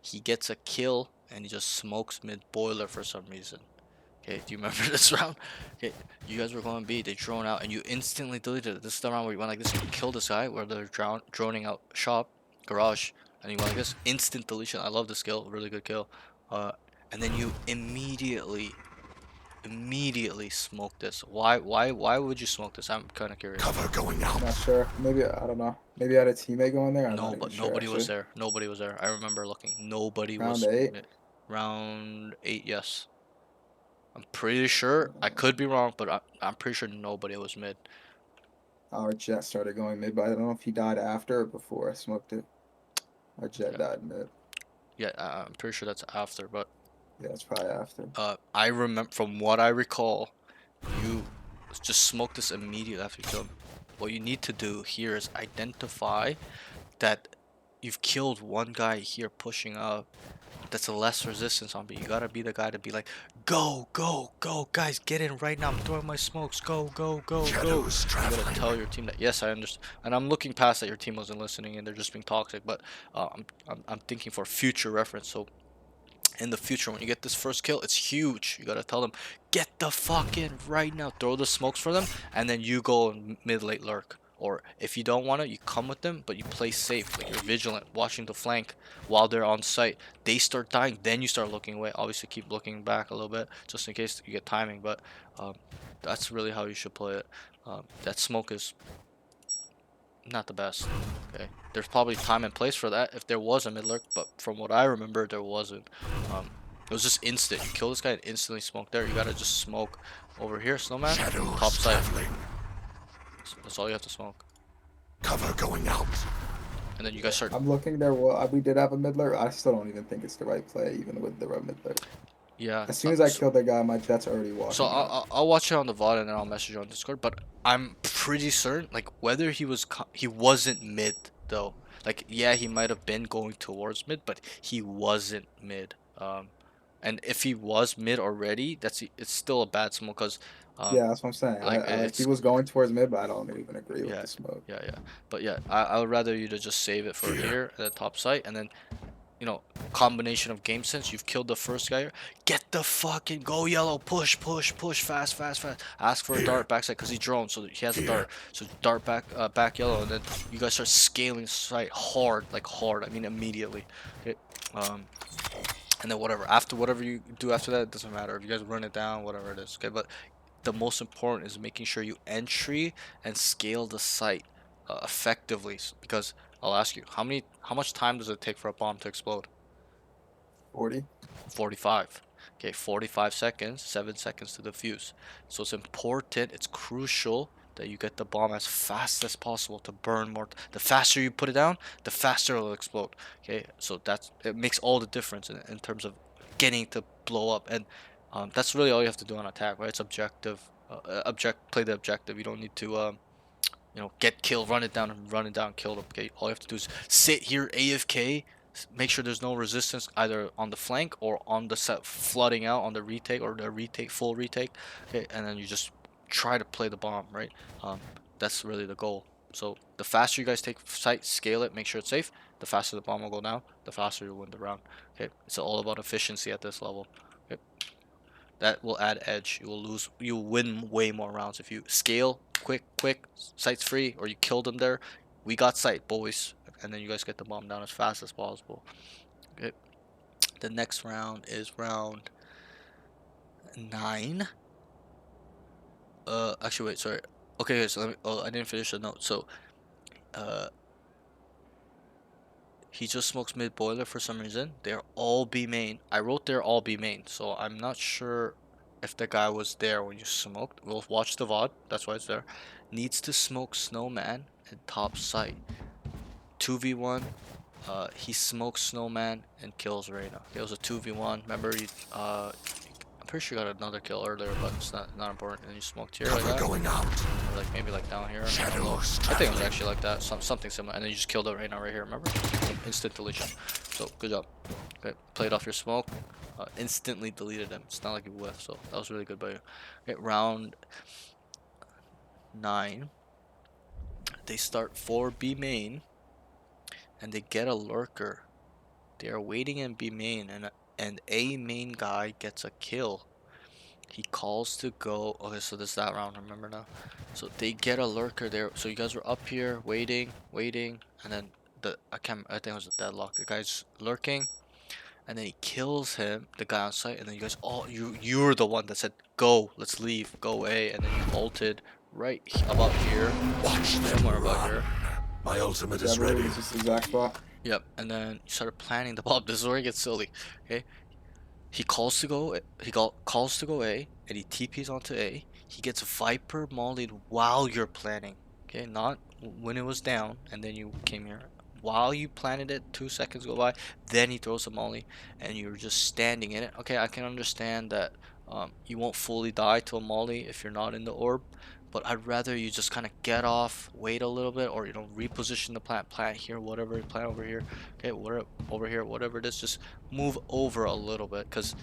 He gets a kill and he just smokes mid boiler for some reason. Okay, do you remember this round? Okay, you guys were going B, they drone out, and you instantly deleted it. This is the round where you went like this, you kill this guy, where they're droning out shop, garage, and you went like this, instant deletion. I love this kill, really good kill. And then you immediately smoke this. Why would you smoke this? I'm kind of curious.
Cover going out.
I'm not sure. Maybe I don't know. Maybe I had a teammate going there. I'm
No,
not even
but
sure,
nobody was
actually.
there. Nobody was there. I remember looking. Nobody
Round
was.
8.
Round 8, yes. I'm pretty sure. I could be wrong, but I'm pretty sure nobody was mid.
Our jet started going mid, but I don't know if he died after or before I smoked it. Our jet
Yeah.
died mid.
Yeah, I'm pretty sure that's after, but
Yeah, it's probably after.
I remember from what I recall, you just smoke this immediately after you kill him. What you need to do here is identify that you've killed one guy here pushing up. That's a less resistance on, but you gotta be the guy to be like, go, go, go, guys, get in right now. I'm throwing my smokes. Go, go, go, go.
Shadows
You gotta
traveling.
tell your team that. Yes, I understand, and I'm looking past that your team wasn't listening and they're just being toxic. But I'm thinking for future reference. So in the future, when you get this first kill, it's huge. You gotta tell them, get the fuck in right now. Throw the smokes for them, and then you go and mid-late lurk. Or if you don't want to, you come with them, but you play safe. Like you're vigilant, watching the flank while they're on site. They start dying, then you start looking away. Obviously, keep looking back a little bit, just in case you get timing. But that's really how you should play it. That smoke is not the best. Okay, there's probably time and place for that if there was a mid lurk, but from what I remember, there wasn't. It was just instant. You kill this guy and instantly smoke there. You gotta just smoke over here, snowman.
Shadows
Top side.
traveling.
That's all you have to smoke.
Cover going out.
And then you guys start.
I'm looking there. Well, we did have a mid lurk. I still don't even think it's the right play, even with the mid lurk.
Yeah.
As soon as I killed the guy, my jet's already walking.
So
out.
I'll watch it on the VOD and then I'll message you on Discord. But I'm pretty certain, like whether he wasn't mid though. Like yeah, he might have been going towards mid, but he wasn't mid. And if he was mid already, it's still a bad smoke because
Yeah, that's what I'm saying.
like
He
it's
was going towards mid, but I don't even agree with
yeah,
the smoke.
yeah. But yeah, I would rather you to just save it for here at the top site, and then combination of game sense. You've killed the first guy. Get the fucking go yellow. Push, push, push. Fast, fast, fast. Ask for a dart backside because he drones, so he has a dart. So dart back yellow, and then you guys start scaling site hard, like hard. I mean immediately. Okay. And then whatever you do after that, it doesn't matter. If you guys run it down, whatever it is. Okay, but the most important is making sure you entry and scale the site effectively. Because I'll ask you, how much time does it take for a bomb to explode?
40.
45. Okay, 45 seconds, 7 seconds to defuse. So it's important, it's crucial that you get the bomb as fast as possible to burn more. The faster you put it down, the faster it'll explode. Okay, so it makes all the difference in terms of getting to blow up. And that's really all you have to do on attack, right? It's objective. Play the objective. You don't need to get killed, run it down, kill them. Okay, all you have to do is sit here, AFK, make sure there's no resistance either on the flank or on the set flooding out on the retake or the full retake. Okay, and then you just try to play the bomb, right? That's really the goal. So the faster you guys take site, scale it, make sure it's safe, the faster the bomb will go down, the faster you'll win the round. Okay, it's all about efficiency at this level. Okay. That will add edge. You'll win way more rounds if you scale quick, site's free, or you kill them there. We got site, boys, and then you guys get the bomb down as fast as possible. Okay. The next round is round 9. Actually, wait, sorry. Okay, so I didn't finish the note. So, he just smokes mid boiler for some reason. They're all B main. I wrote they're all B main, so I'm not sure if the guy was there when you smoked. We'll watch the VOD, that's why it's there. Needs to smoke Snowman and top site. 2v1. He smokes Snowman and kills Reyna. It was a 2v1. Remember, I'm pretty sure you got another kill earlier, but it's not important. And you smoked here like that.
Going out.
Or like maybe like down here.
Shadows
I think it was actually like that, something similar, and then you just killed it right now, right here. Remember? Instant deletion. So good job. Okay, played off your smoke. Instantly deleted him. It's not like you whiffed, so that was really good by you. Okay, round 9. They start 4B main, and they get a lurker. They are waiting in B main, and A main guy gets a kill. He calls to go. Okay, so this is that round. Remember now. So they get a lurker there. So you guys were up here waiting, and then I think it was a deadlock. The guy's lurking, and then he kills him, the guy on site, and then you guys you're the one that said go, let's leave, go away, and then you ulted right about here.
Watch them
Somewhere about here.
My ultimate
Yeah,
is
but
ready.
it's just the exact spot.
Yep, and then you started planning the bomb. This is where it gets silly. Okay, he calls to go. Calls to go A, and he TPs onto A. He gets Viper mollied while you're planning. Okay, not when it was down, and then you came here. While you planted it, 2 seconds go by. Then he throws a molly, and you're just standing in it. Okay, I can understand that you won't fully die to a molly if you're not in the orb, but I'd rather you just kind of get off, wait a little bit, or reposition the plant here, whatever, plant over here, okay, whatever, over here, whatever it is, just move over a little bit, because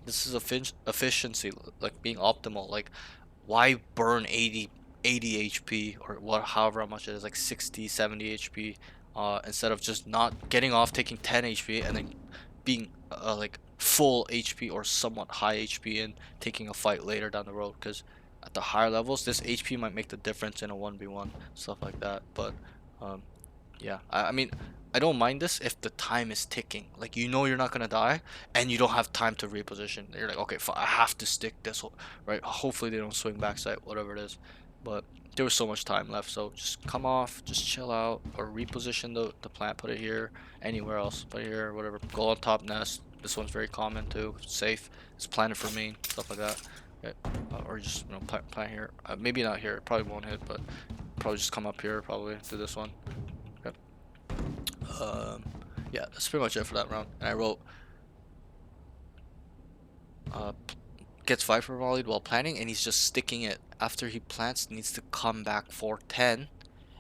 this is efficiency, like being optimal. Like, why burn 80 HP or however much it is, like 60 70 HP, instead of just not getting off, taking 10 HP, and then being like full HP or somewhat high HP and taking a fight later down the road. Because at the higher levels, this HP might make the difference in a 1v1, stuff like that. But yeah, I mean, I don't mind this if the time is ticking. Like, you're not gonna die, and you don't have time to reposition. You're like, okay, I have to stick this, right? Hopefully they don't swing backside, whatever it is. But there was so much time left, so just come off, just chill out, or reposition the plant, put it here, anywhere else, put it here, whatever. Go on top nest. This one's very common too, safe. It's planted for me, stuff like that. Okay. Or just plant here. Maybe not here. It probably won't hit, but probably just come up here. Probably do this one. Okay. Yeah, that's pretty much it for that round. And I wrote gets Viper volleyed while planting, and he's just sticking it. After he plants, needs to come back for 10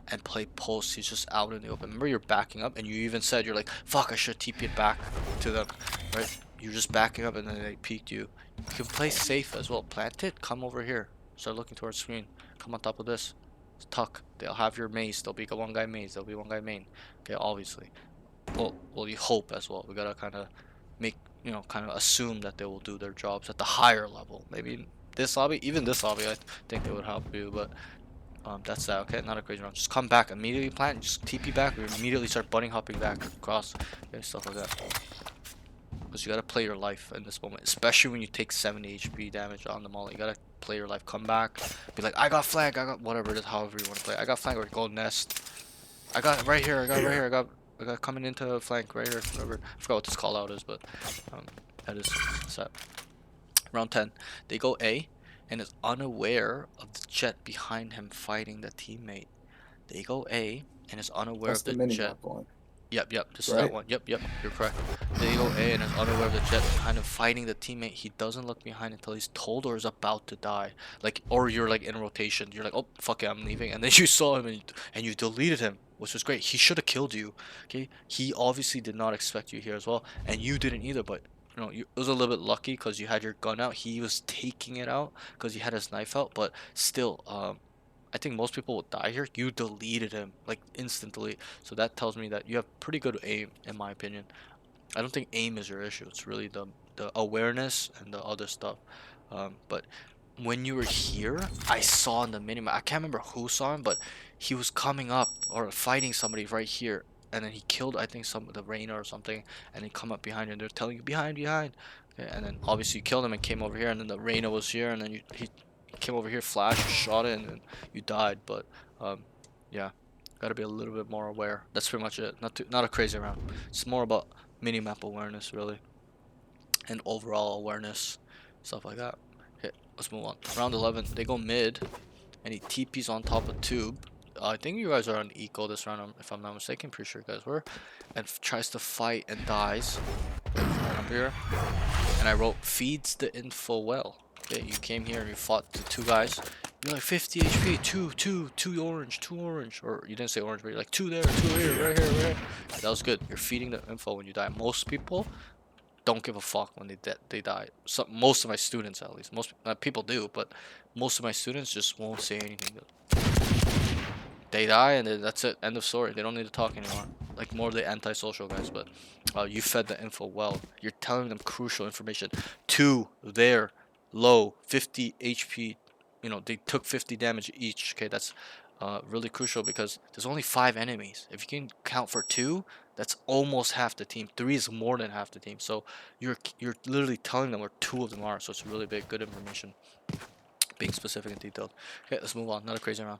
and play post. He's just out in the open. Remember, you're backing up, and you even said you're like, fuck, I should TP it back to them, right? You're just backing up, and then they peeked you. You can play safe as well. Plant it, come over here. Start looking towards screen. Come on top of this. Tuck. They'll have your maze. There'll be one guy maze. There'll be one guy main. Okay, obviously. Well, you hope as well. We gotta kind of make, kind of assume that they will do their jobs at the higher level. Maybe this lobby, even this lobby, I think they would help you, but that's that. Okay, not a crazy round. Just come back immediately, plant, just TP back, or immediately start bunny hopping back across, okay, stuff like that. Because you gotta play your life in this moment, especially when you take 70 HP damage on the molly. You gotta play your life. Come back, be like, I got flank, I got whatever it is, however you want to play. I got flank, or go nest. I got it right here. I got it right here. I got coming into flank right here. Whatever. I forgot what this call out is, but that is set. Round 10, they go A, and is unaware of the jet behind him fighting the teammate. They go A, and is unaware
That's
of
the
the
mini
jet.
map one.
Yep, this is
Right?
that one. Yep, you're correct. They go A and is unaware of the jet behind him fighting the teammate. He doesn't look behind until he's told or is about to die. Like, or you're like in rotation. You're like, oh, fuck it, I'm leaving. And then you saw him and you deleted him, which was great. He should have killed you. Okay? He obviously did not expect you here as well. And you didn't either, but it was a little bit lucky because you had your gun out. He was taking it out because he had his knife out, but still, I think most people would die here. You deleted him like instantly, so that tells me that you have pretty good aim, in my opinion. I don't think aim is your issue. It's really the awareness and the other stuff. But when you were here, I saw in the minimap. I can't remember who saw him, but he was coming up or fighting somebody right here, and then he killed, I think, some of the Reina or something, and they come up behind you and they're telling you behind, behind. Okay, and then obviously you killed him and came over here, and then the Reina was here, and then he came over here, flashed, shot it, and then you died. But yeah, gotta be a little bit more aware. That's pretty much it. Not a crazy round. It's more about mini-map awareness, really, and overall awareness, stuff like that. Okay, let's move on. Round 11, they go mid, and he TPs on top of tube. I think you guys are on eco this round, if I'm not mistaken. Pretty sure you guys were. And tries to fight and dies. Up here. And I wrote, feeds the info well. Okay, you came here and you fought the two guys. You're like 50 HP, two orange. Or you didn't say orange, but you're like two there, two here, right here, right here. Yeah, that was good. You're feeding the info when you die. Most people don't give a fuck when they die. Most of my students, at least, most people do, but most of my students just won't say anything. They die and then that's it. End of story. They don't need to talk anymore. Like more of the antisocial guys, but you fed the info well. You're telling them crucial information. Two there, low, 50 HP. They took 50 damage each. Okay, that's really crucial because there's only 5 enemies. If you can count for 2, that's almost half the team. 3 is more than half the team. So you're literally telling them where 2 of them are. So it's really big, good information. Being specific and detailed. Okay, let's move on. Not a crazy round.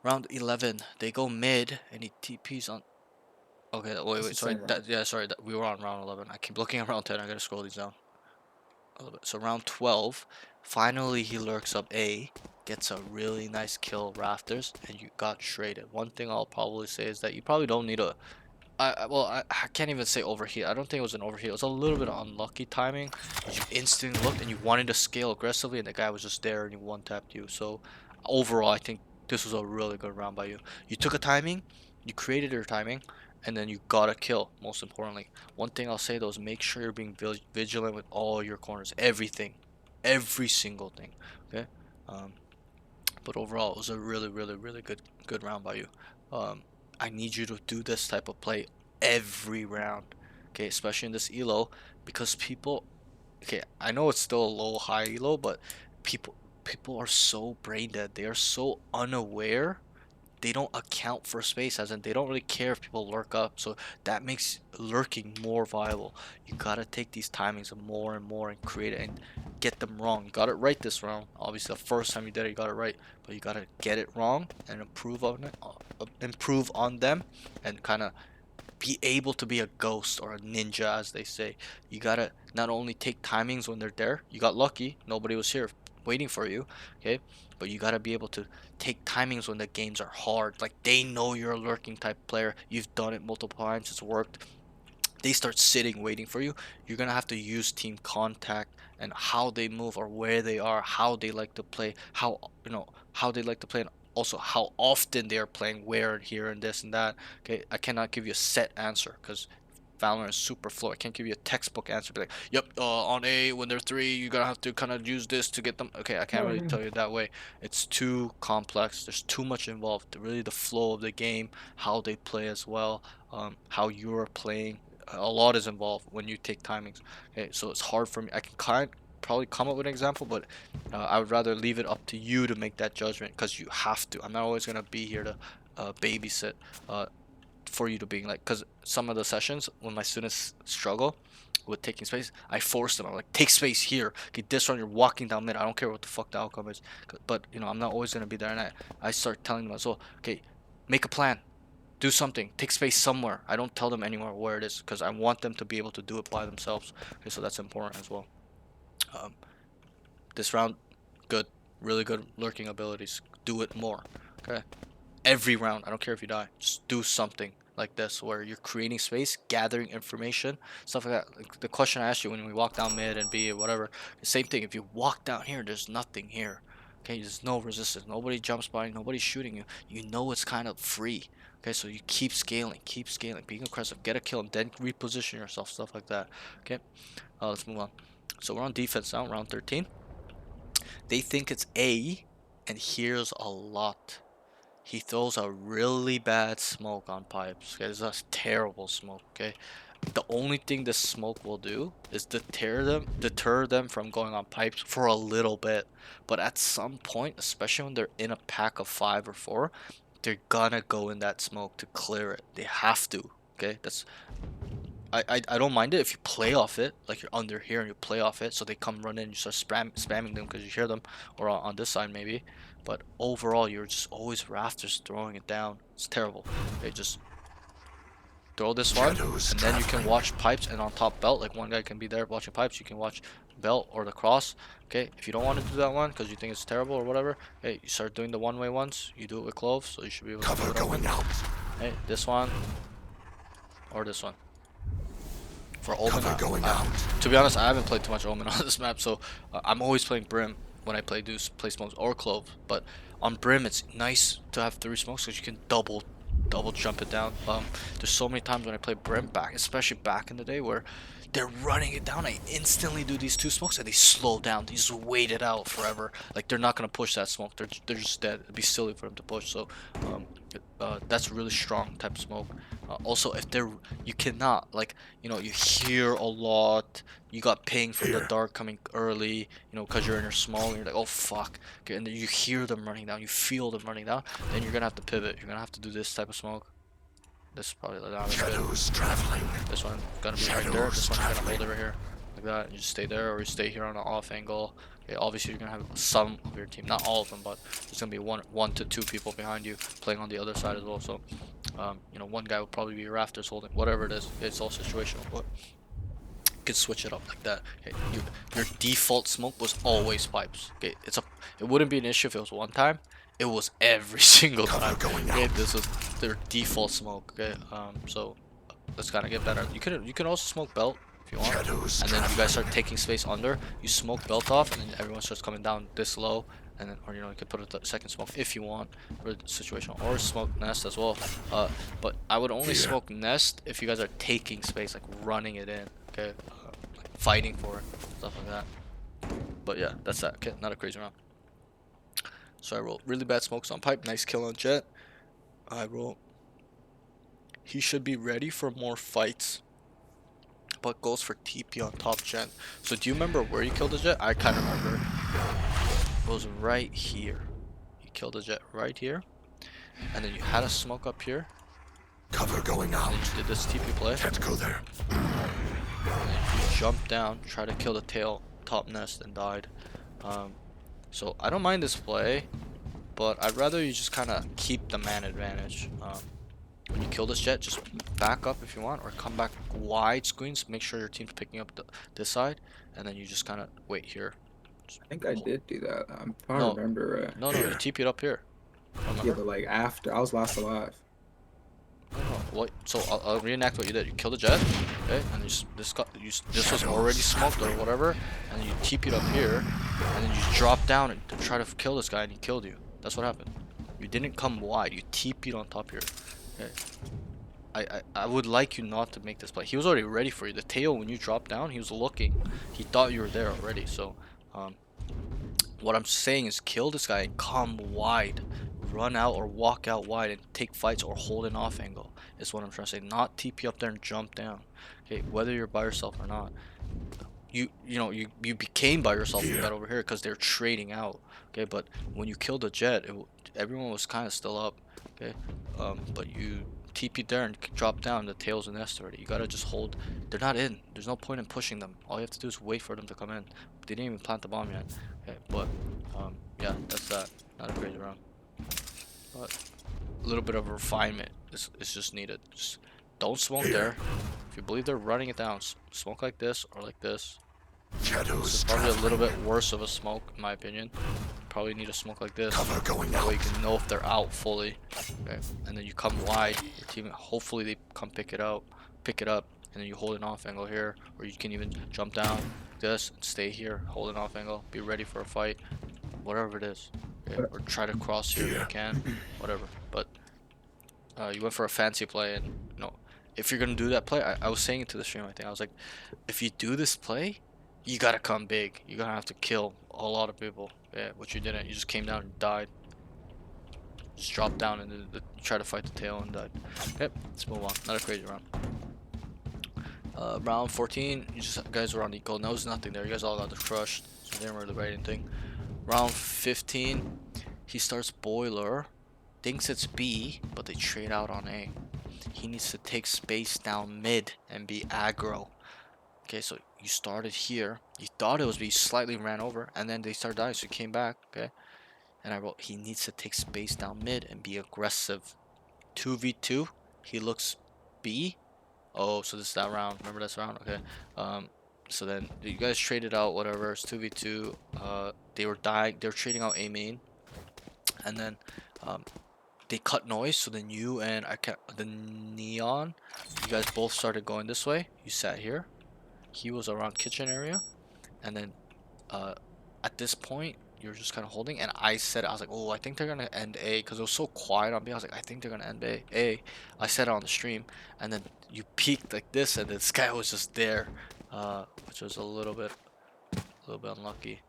Round 11, they go mid, and he TPs on. Okay, wait, sorry. Sorry, we were on round 11. I keep looking at round 10. I gotta scroll these down a little bit. So round 12, finally he lurks up A, gets a really nice kill rafters, and you got traded. One thing I'll probably say is that you probably don't need a. I can't even say overheat. I don't think it was an overheat. It was a little bit of unlucky timing. You instantly looked and you wanted to scale aggressively, and the guy was just there and he one tapped you. So overall, I think this was a really good round by you. You took a timing, you created your timing, and then you got a kill. Most importantly, one thing I'll say though is make sure you're being vigilant with all your corners, everything, every single thing. Okay. But overall, it was a really good round by you. I need you to do this type of play every round, okay? Especially in this elo, because people, okay, I know it's still a low high elo, but people are so brain dead. They are so unaware. They don't account for space, as in they don't really care if people lurk up. So that makes lurking more viable. You gotta take these timings more and more and create it and get them wrong. You got it right this round. Obviously, the first time you did it, you got it right, but you gotta get it wrong and improve on it, improve on them, and kind of be able to be a ghost or a ninja, as they say. You gotta not only take timings when they're there. You got lucky; nobody was here waiting for you. Okay, but you gotta be able to take timings when the games are hard. Like they know you're a lurking type player. You've done it multiple times. It's worked. they start sitting waiting for you, you're gonna have to use team contact and how they move or where they are, how they like to play, how how they like to play, and also how often they are playing, where and here and this and that. Okay, I cannot give you a set answer because Valorant is super flow. I can't give you a textbook answer. Be like, yep, on A when they're 3, you're gonna have to kind of use this to get them. Okay, I can't really tell you that way. It's too complex. There's too much involved. Really, the flow of the game, how they play as well, how you're playing. A lot is involved when you take timings. Okay, so it's hard for me. I can probably come up with an example, but I would rather leave it up to you to make that judgment because you have to. I'm not always gonna be here to babysit. For you to being like, because some of the sessions when my students struggle with taking space, I force them. I'm like, take space here. Okay, this one you're walking down mid. I don't care what the fuck the outcome is, but I'm not always gonna be there, and I start telling them as well. Okay, make a plan, do something, take space somewhere. I don't tell them anywhere where it is because I want them to be able to do it by themselves. Okay, so that's important as well. Um, this round, good, really good lurking abilities. Do it more. Okay, every round. I don't care if you die. Just do something like this where you're creating space, gathering information, stuff like that. Like the question I asked you when we walk down mid and B or whatever, the same thing. If you walk down here, there's nothing here. Okay, there's no resistance. Nobody jumps by. Nobody's shooting you. You know it's kind of free. Okay, so you keep scaling, being aggressive, get a kill, and then reposition yourself, stuff like that. Okay, let's move on. So we're on defense now, round 13. They think it's A, and here's a lot. He throws a really bad smoke on pipes. Okay, this is a terrible smoke. Okay, the only thing this smoke will do is deter them from going on pipes for a little bit. But at some point, especially when they're in a pack of 5 or 4, they're gonna go in that smoke to clear it. They have to. Okay, that's I don't mind it if you play off it, like you're under here and you play off it, so they come run in, you start spamming them because you hear them, or on this side maybe. But overall, you're just always rafters throwing it down. It's terrible. Okay, just throw this one, and then you can watch pipes, and on top belt, like one guy can be there watching pipes, you can watch belt or the cross. Okay, if you don't want to do that one because you think it's terrible or whatever, hey, you start doing the one-way ones. You do it with cloves, so you should be able to do it going out. Hey, this one or this one. For Omen, to be honest, I haven't played too much Omen on this map, so I'm always playing Brim when I play smokes or Clove. But on Brim, it's nice to have 3 smokes because you can double jump it down. There's so many times when I play Brim especially back in the day, where they're running it down. I instantly do these 2 smokes and they slow down. They just wait it out forever. Like they're not gonna push that smoke. They're just dead. It'd be silly for them to push. So that's really strong type of smoke. Also, if you cannot, like, you hear a lot. You got ping from the dark coming early, because you're in your small, and you're like, oh fuck. Okay, and then you hear them running down, you feel them running down. Then you're gonna have to pivot. You're gonna have to do this type of smoke. This is probably not as good. This one gonna be right there. This one you're gonna hold over here, like that. And you just stay there, or you stay here on an off angle. Okay, obviously you're gonna have some of your team, not all of them, but there's gonna be one to 2 people behind you playing on the other side as well. So, one guy will probably be rafters holding, whatever it is. It's all situational, but you can switch it up like that. Okay, your default smoke was always pipes. Okay, it wouldn't be an issue if it was one time. It was every single time. Okay, this was their default smoke. Okay, so let's kind of get better. You can also smoke belt if you want, and then you guys start taking space under. You smoke belt off, and then everyone starts coming down this low, and then, or you can put a second smoke if you want for the situation, or smoke nest as well. But I would only smoke nest if you guys are taking space, like running it in. Okay, like fighting for it, stuff like that. But yeah, that's that. Okay, not a crazy round. So I roll really bad smokes on pipe. Nice kill on Jet. I roll. He should be ready for more fights, but goes for TP on top Jet. So do you remember where you killed the Jet? I kind of remember. It was right here. You killed the Jet right here, and then you had a smoke up here.
Cover going out.
And then you did this TP play.
Can't go there.
And then you jumped down, tried to kill the tail top nest, and died. So I don't mind this play, but I'd rather you just kind of keep the man advantage. When you kill this Jet, just back up if you want, or come back wide screens. Make sure your team's picking up this side, and then you just kind of wait here.
I think I did do that. If I remember right.
No, you TP'd up here.
Yeah, but like after I was last alive.
No, what? So I'll reenact what you did. You killed the jet, okay, and this was already smoked or whatever, and then you TP'd up here, and then you drop down and to try to kill this guy, and he killed you. That's what happened. You didn't come wide. You TP'd on top here. Okay. I would like you not to make this play. He was already ready for you. The tail, when you dropped down, he was looking. He thought you were there already. So, what I'm saying is kill this guy and come wide. Run out or walk out wide and take fights or hold an off angle. Is what I'm trying to say. Not TP up there and jump down. Okay, whether you're by yourself or not. You became by yourself when you got over here because they're trading out. Okay, but when you killed the jet, everyone was kind of still up. Okay, but you TP'd there and dropped down. The tail's in nest already. You gotta just hold. They're not in. There's no point in pushing them. All you have to do is wait for them to come in. They didn't even plant the bomb yet. Okay, but yeah, that's that. Not a crazy round, but a little bit of refinement is just needed. Just don't smoke there. If you believe they're running it down, smoke like this or like this. This is probably a little bit worse of a smoke, in my opinion. Probably need a smoke like this. That way you can know if they're out fully. Okay, and then you come wide. Your team, hopefully they come pick it up, and then you hold an off angle here, or you can even jump down like this and stay here, hold an off angle, be ready for a fight, whatever it is. Okay, or try to cross here if you can, whatever. But you went for a fancy play, and if you're gonna do that play, I was saying it to the stream. I think I was like, if you do this play, you gotta come big. You're gonna have to kill a lot of people. Yeah, which you didn't. You just came down and died. Just dropped down and tried to fight the tail and died. Okay, let's move on. Not a crazy round. Round 14, you guys were on equal. No, there's nothing there. You guys all got crushed, so they didn't really write anything. Round 15, he starts boiler, thinks it's B, but they trade out on A. He needs to take space down mid and be aggro. Okay, so you started here. You thought it was B, you slightly ran over, and then they started dying, so you came back, okay? And I wrote, he needs to take space down mid and be aggressive. 2v2, he looks B. Oh, so this is that round. Remember this round? Okay. So then you guys traded out whatever. It's 2v2. They were dying. They were trading out A main. And then they cut noise. So then you and the neon, you guys both started going this way. You sat here. He was around kitchen area. And then at this point, you're just kind of holding. And I said, I was like, oh, I think they're going to end A. Because it was so quiet on me. I was like, I think they're going to end A. I said it on the stream. And then you peeked like this. And this guy was just there. Which was a little bit unlucky.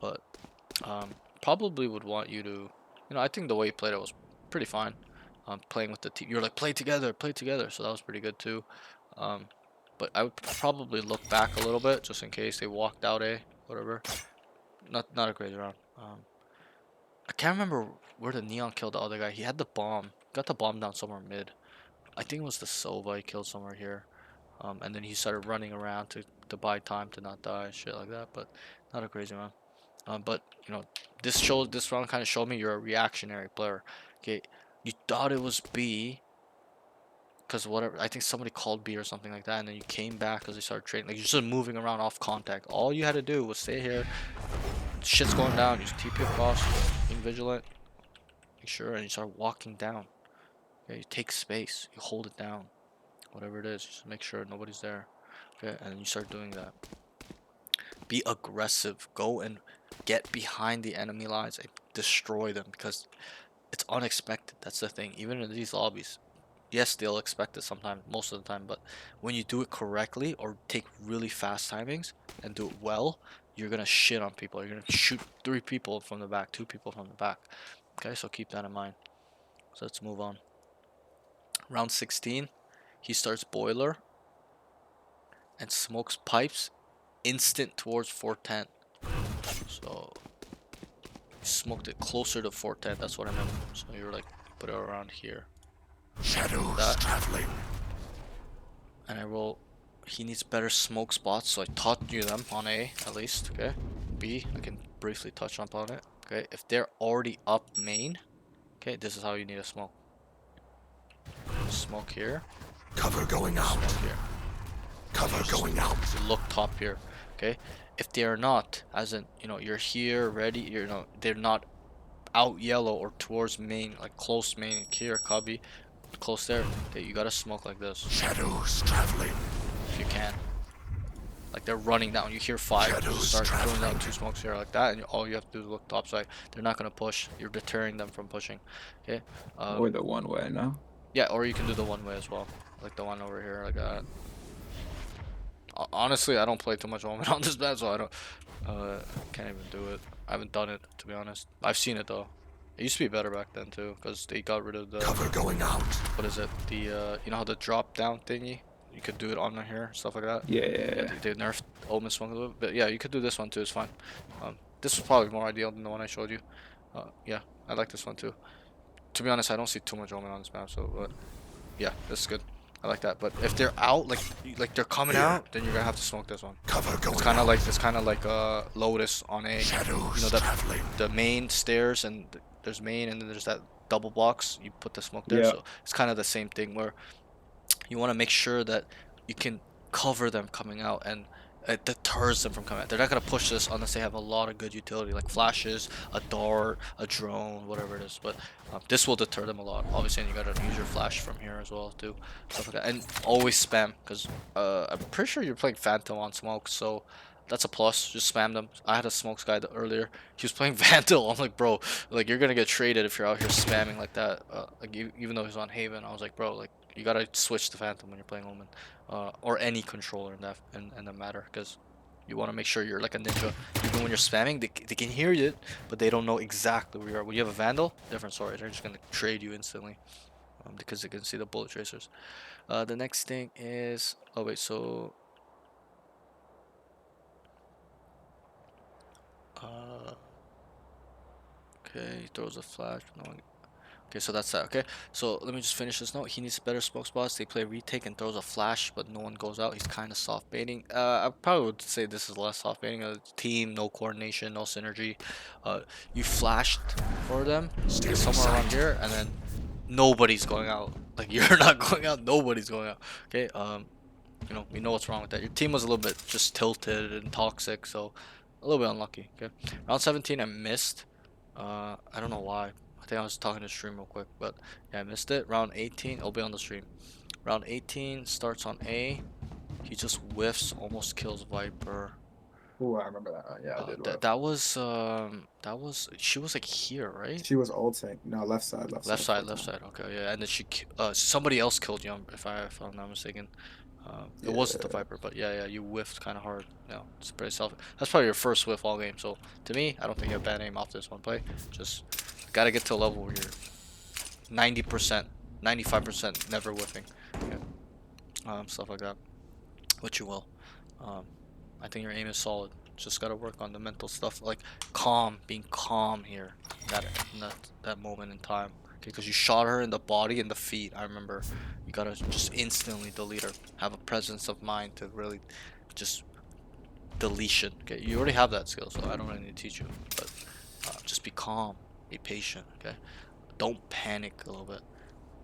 But probably would want you to, I think the way you played it was pretty fine. Playing with the team. You're like, play together. So that was pretty good too. But I would probably look back a little bit just in case they walked out A, whatever. Not a crazy round. I can't remember where the neon killed the other guy. He had the bomb. Got the bomb down somewhere mid. I think it was the Sova he killed somewhere here. And then he started running around to buy time to not die, shit like that. But not a crazy round. But this round kind of showed me you're a reactionary player. Okay, you thought it was B. Because whatever, I think somebody called B or something like that, and then you came back because they started trading. Like, you're just moving around off contact. All you had to do was stay here. Shit's going down. You just TP across, being vigilant. Make sure, and you start walking down. Okay, you take space. You hold it down. Whatever it is, just make sure nobody's there. Okay, and then you start doing that. Be aggressive. Go and get behind the enemy lines and destroy them because it's unexpected. That's the thing. Even in these lobbies. Yes, they'll expect it sometimes, most of the time, but when you do it correctly or take really fast timings and do it well, you're gonna shit on people. You're gonna shoot 3 people from the back, 2 people from the back. Okay, so keep that in mind. So let's move on. Round 16, he starts boiler and smokes pipes instant towards 410. So he smoked it closer to 410. That's what I meant. So you're like, put it around here.
Shadows traveling.
And I roll. He needs better smoke spots, so I taught you them on A at least. Okay. B, I can briefly touch up on it. Okay. If they're already up main, okay, this is how you need to smoke. Smoke here.
Cover going out.
Smoke here.
Cover going out.
Look top here. Okay. If they are not, as in you're here ready. They're not out yellow or towards main, like close main here, cubby. close there. Okay, you gotta smoke like this
Shadows traveling.
if you can. Like they're running down. You hear 5, you
Shadows
just start throwing down
traveling.
2 smokes here like that, and all you have to do is look topside. They're not gonna push. You're deterring them from pushing. Okay.
Or the one way, no?
Yeah, or you can do the one way as well, like the one over here, like that. Honestly, I don't play too much Omen on this map, so I don't. Can't even do it. I haven't done it, to be honest. I've seen it though. It used to be better back then too, because they got rid of the,
Cover going out.
what is it? The you know how the drop down thingy? You could do it on here, stuff like that.
Yeah,
Yeah, they nerfed Omen Smoke a little bit, but yeah, you could do this one too. It's fine. This was probably more ideal than the one I showed you. Yeah, I like this one too. To be honest, I don't see too much Omen on this map, so but yeah, this is good. I like that. But if they're out, like they're coming
Here.
out, then you're gonna have to smoke this one.
Cover going
It's kind
out.
of like Lotus on A.
Shadows
You know,
traveling.
the main stairs, and there's main, and then there's that double box. You put the smoke there,
yeah.
so it's kind of the same thing where you want to make sure that you can cover them coming out, and it deters them from coming out. They're not gonna push this unless they have a lot of good utility, like flashes, a dart, a drone, whatever it is. But this will deter them a lot. Obviously, and you gotta use your flash from here as well too, stuff like that. And always spam, because I'm pretty sure you're playing Phantom on smoke, so that's a plus. Just spam them. I had a smokes guy earlier. He was playing Vandal. I'm like, bro, like you're gonna get traded if you're out here spamming like that. Like even though he's on Haven, I was like, bro, like you gotta switch to Phantom when you're playing Omen, or any controller in that matter, because you want to make sure you're like a ninja. Even when you're spamming, they can hear you, but they don't know exactly where you are. When you have a Vandal, different story. They're just gonna trade you instantly, because they can see the bullet tracers. The next thing is, oh wait, so okay, he throws a flash. No one. Okay, so that's that. Okay, so let me just finish this note. He needs better smoke spots. They play retake and throws a flash, but no one goes out. He's kind of soft baiting. I probably would say this is less soft baiting. Team, no coordination, no synergy. You flashed for them
Stealing
somewhere around
sight.
here, and then nobody's going out. Like you're not going out. Nobody's going out. Okay. You know, we know what's wrong with that. Your team was a little bit just tilted and toxic, so a little bit unlucky. Okay. Round 17, I missed. I don't know why. I think I was talking to stream real quick, but yeah, I missed it. Round 18, it'll be on the stream. Round 18 starts on A. He just whiffs, almost kills Viper.
Oh, I remember that. Yeah, I did.
That was she was like here, right?
She was ulting. No, left side, left
Left
side.
side,
full
left
time.
side. Okay, yeah, and then somebody else killed you, if I'm not mistaken. It wasn't the
Yeah.
Viper, but yeah, you whiffed kind of hard. No, it's pretty self. That's probably your first whiff all game. So to me, I don't think you have bad aim off this one play. Just gotta get to a level where you're 90%, 95% never whiffing. Okay. Stuff like that, which you will. Um, I think your aim is solid. Just gotta work on the mental stuff, like being calm here, in that moment in time. Okay, because you shot her in the body and the feet. I remember. You gotta just instantly delete her. Have a presence of mind to really just deletion. Okay, you already have that skill, so I don't really need to teach you. But just be calm, be patient. Okay, don't panic a little bit.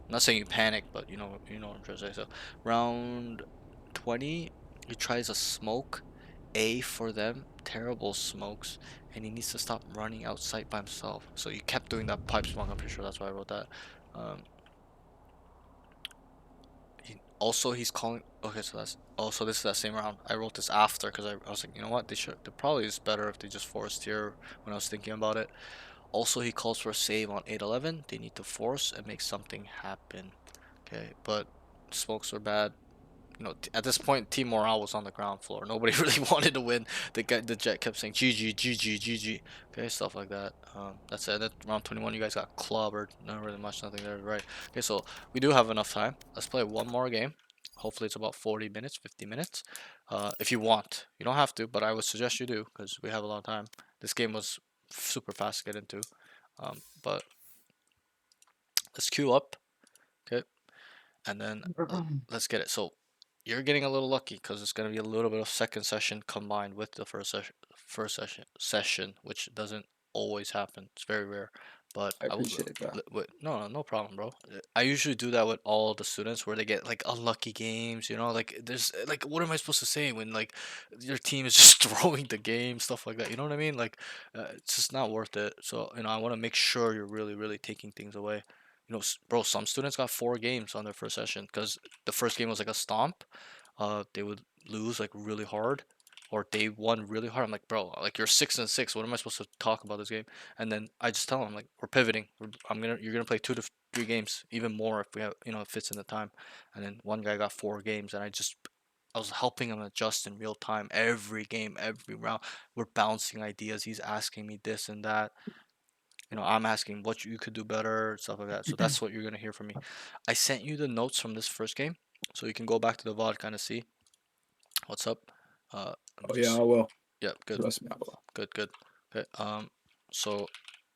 I'm not saying you panic, but you know what I'm trying to say. So round 20, he tries a smoke A for them, terrible smokes, and he needs to stop running outside by himself. So you kept doing that pipe smoke. I'm pretty sure that's why I wrote that. Um, also, he's calling. Okay, so that's also this is that same round. I wrote this after because I was like, you know what? They probably is better if they just forced here when I was thinking about it. Also, he calls for a save on 8-11. They need to force and make something happen. Okay, but smokes are bad. At this point, team morale was on the ground floor. Nobody really wanted to win. The Jet kept saying GG, GG, GG. Okay, stuff like that. That's it. At round 21, you guys got clobbered. Not really much, nothing there, right? Okay, so we do have enough time. Let's play one more game. Hopefully, it's about 40 minutes, 50 minutes. If you want, you don't have to, but I would suggest you do because we have a lot of time. This game was super fast to get into. But let's queue up. Okay, and then let's get it. So you're getting a little lucky because it's going to be a little bit of second session combined with the first session, which doesn't always happen. It's very rare. But
I appreciate that.
no problem, bro. I usually do that with all the students where they get like unlucky games. Like there's like what am I supposed to say when like your team is just throwing the game, stuff like that. You know what I mean? Like it's just not worth it. So I want to make sure you're really, really taking things away. you know, bro, some students got 4 games on their first session because the first game was like a stomp. They would lose like really hard, or they won really hard. I'm like, bro, like you're 6-6. What am I supposed to talk about this game? And then I just tell them like, we're pivoting. You're gonna play 2 to 3 games, even more if we have, you know, it fits in the time. And then one guy got 4 games, and I was helping him adjust in real time. Every game, every round, we're bouncing ideas. He's asking me this and that. You know, I'm asking what you could do better, stuff like that. So that's what you're gonna hear from me. I sent you the notes from this first game, so you can go back to the VOD, kind of see what's up. Let me
Oh yeah,
just.
I will.
Yeah, good,
Trust me, I will.
good, good. Okay. So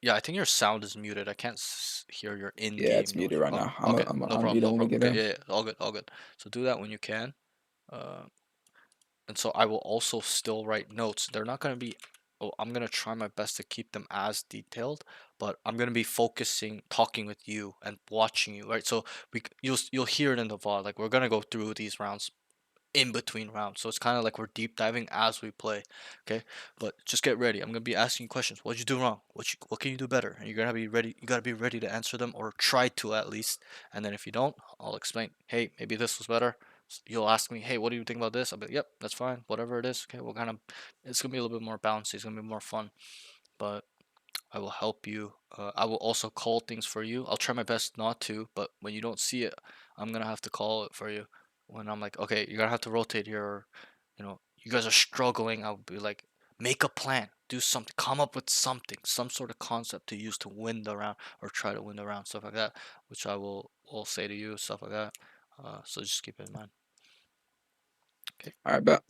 yeah, I think your sound is muted. I can't hear your
Yeah,
in-game
it's
noise.
muted right
Okay,
now.
okay,
I'm
no
on
problem,
mute
no
when we
problem.
get
Okay,
in.
yeah, yeah, all good, all good. So do that when you can. Uh, and so I will also still write notes. They're not gonna be. Oh, I'm gonna try my best to keep them as detailed, but I'm gonna be focusing, talking with you and watching you, right? So you'll hear it in the VOD. Like we're gonna go through these rounds in between rounds. So it's kind of like we're deep diving as we play. Okay, but just get ready. I'm gonna be asking you questions. What'd you do wrong? What can you do better? And you're gonna be ready. You gotta be ready to answer them, or try to at least. And then if you don't, I'll explain. Hey, maybe this was better. You'll ask me, hey, what do you think about this? I'll be like, yep, that's fine. Whatever it is. Okay, we'll kind of. It's gonna be a little bit more balanced. It's gonna be more fun. But I will help you. I will also call things for you. I'll try my best not to, but when you don't see it, I'm gonna have to call it for you. When I'm like, okay, you're gonna have to rotate here, or, you know, you guys are struggling. I'll be like, make a plan, do something, come up with something, some sort of concept to use to win the round or try to win the round, stuff like that, which I will say to you, stuff like that. So just keep it in mind. Okay.
All right, bet.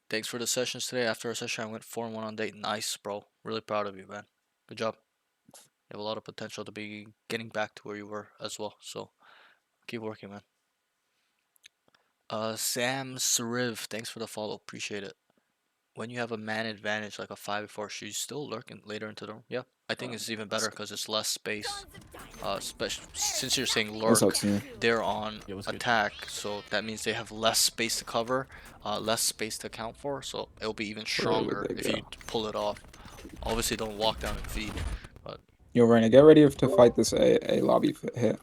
Thanks for the sessions today. After our session, I went 4-1 on date. Nice, bro. Really proud of you, man. Good job. You have a lot of potential to be getting back to where you were as well. So keep working, man. Sam Sariv, thanks for the follow. Appreciate it. When you have a man advantage like a 5-4, should you still lurk later into the room? Yeah, I think it's even better because it's less space. Since you're saying
What's up,
lurk,
team?
they're on
Yeah, what's good?
attack, so that means they have less space to cover, less space to account for. So it'll be even
Where would
stronger
they
if you
go?
pull it off. Obviously, don't walk down and feed, but
Yo, Raina, get ready to fight this A lobby hit. I'm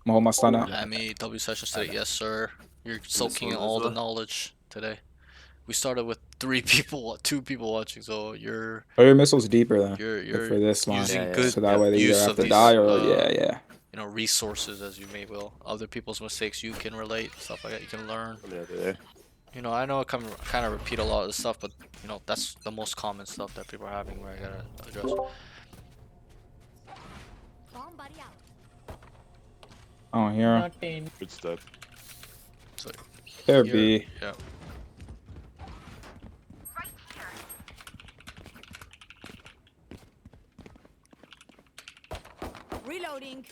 gonna hold my stun out.
yeah, me W sessions today. Yes, sir. You're
This
soaking in
one as
all the
well.
knowledge today. We started with 3 people, 2 people watching, so
Throw your missiles deeper then.
you're
For this line.
using
Yeah,
good
So that way they either
use
have
of
to
these
die or yeah.
you know, resources, as you may will. Other people's mistakes you can relate, stuff like that. You can learn.
Yeah, there.
You know, I know I kind of repeat a lot of the stuff, but you know, that's the most common stuff that people are having where I gotta address.
Bomb buddy out.
Oh, here.
Good stuff.
So
There
here,
be.
yeah.
Reloading.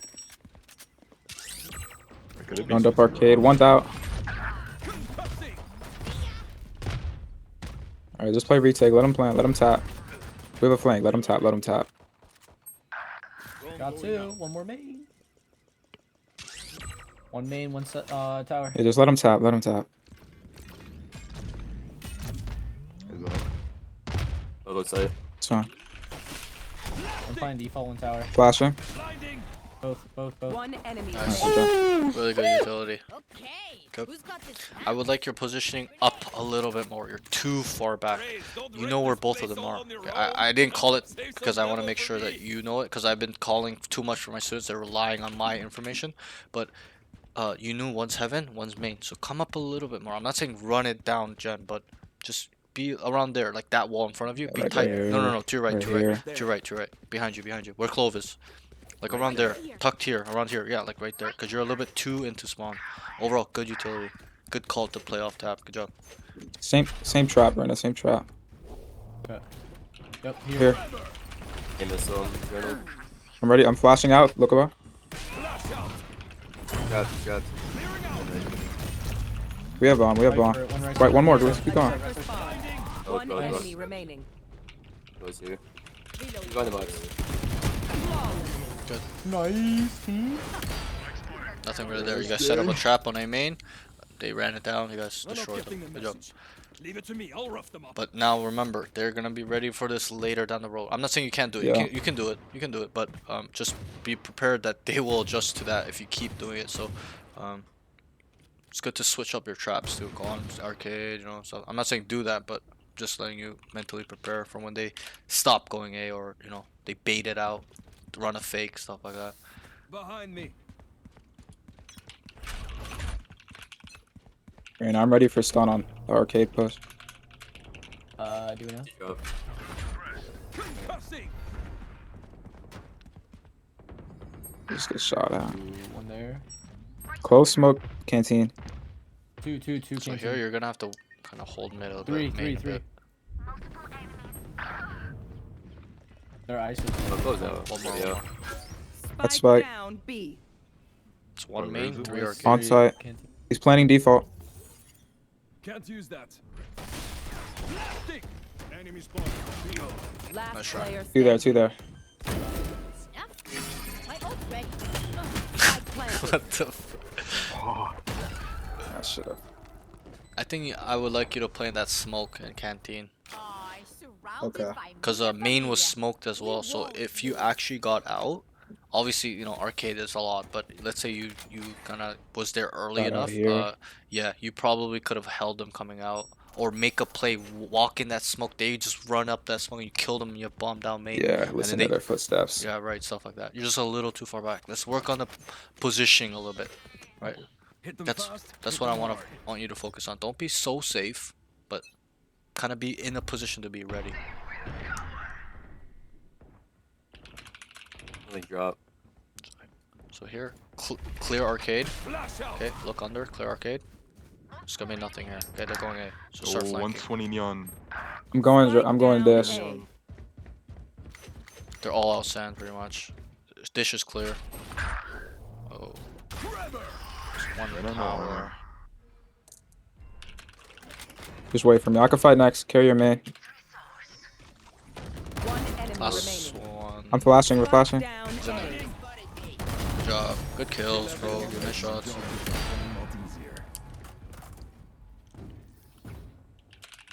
Round up arcade. One's out. Alright, just play retake. Let him plant. Let him tap. We have a flank. Let him tap. Let him tap.
Got 2. One more main. One main, one tower.
Yeah, just let him tap. Let him tap.
Oh, let's say.
It's fine.
I'm playing default, one tower.
Flashing.
Both.
One enemy.
Nice.
Okay.
Really good utility.
Okay.
Good.
Who's got this?
I would like your positioning up a little bit more. You're too far back. You know where both of them are. Okay, I didn't call it because I want to make sure that you know it, because I've been calling too much for my students. They're relying on my information. But you knew one's heaven, one's main. So come up a little bit more. I'm not saying run it down, Jen, but just be around there, like that wall in front of you. Be
Right
tight.
here.
No. To your right,
Right
to your right,
here.
to your right, to your right. Behind you. Where Clove is. Like around there. Tucked here, around here. Yeah, like right there. Because you're a little bit too into spawn. Overall, good utility. Good call to play off tap. Good job.
Same trap, Brenda. Same trap.
Okay. Yep, here.
Here.
In this grenade.
I'm ready. I'm flashing out. Look about.
Got.
We have bomb. We have bomb. Right, one more. Let's keep going.
One
Go.
enemy remaining.
Goes here. He's going to box.
Good.
Nice, team.
Nothing really there. You guys set up a trap on A main. They ran it down. You guys destroyed them. Good job.
Leave it to me. I'll rough them up.
But now remember, they're gonna be ready for this later down the road. I'm not saying you can't do it.
Yeah.
You can do it. You can do it. But just be prepared that they will adjust to that if you keep doing it. So it's good to switch up your traps too. Go on arcade, you know. So I'm not saying do that, but just letting you mentally prepare for when they stop going A, or you know they bait it out, run a fake, stuff like that.
Behind me.
And I'm ready for stun on the arcade post.
Do we know?
Drop.
Concussing.
Just get shot at.
One there.
Close smoke canteen.
Two
So
canteen.
here you're gonna have to kind of hold mid a little
Three,
bit.
three,
main a
three.
bit.
They're ice.
Oh, close out.
One more,
Yeah.
one more.
That's
Spike
spike.
down B.
It's one
Oh,
main,
there's
three
a-
arcade.
On site.
Canteen.
He's planning default.
Can't use that. Blasting. Enemy spawn. Below.
Last
Nice try.
player
Two there,
standing.
two there.
My ult's ready.
Spike planted.
What the?
I should have.
I think I would like you to play that smoke in canteen.
I surrounded
Okay.
by
Because
Mia
main was
Familia.
smoked as well, so if you actually got out, obviously you know arcade is a lot, but let's say you kind of was there early
Got out
enough,
here.
yeah, you probably could have held them coming out, or make a play, walk in that smoke. They just run up that smoke, and you kill them, and you bomb down main.
Yeah, listen to
they-
their footsteps.
Yeah, right, stuff like that. You're just a little too far back. Let's work on the positioning a little bit, right?
Hit them
That's
fast.
that's
hit
what I
them
want
hard.
you to focus on. Don't be so safe, but kind of be in a position to be ready.
Only drop.
So here, clear arcade.
Flash out.
Okay, look under, clear arcade. There's gonna be nothing here. Okay, they're going A. So start
Oh,
flanking.
120 neon.
I'm going
down
this.
A.
They're all out sand pretty much. Dish is clear. Oh,
Trevor.
one
I don't
tower.
Just wait for me. I can fight next. Carry your main.
One enemy
Last
remaining.
one.
I'm flashing. We're
Spike
flashing.
down
He's in
A.
there. Good job. Good kills, bro. Good shots.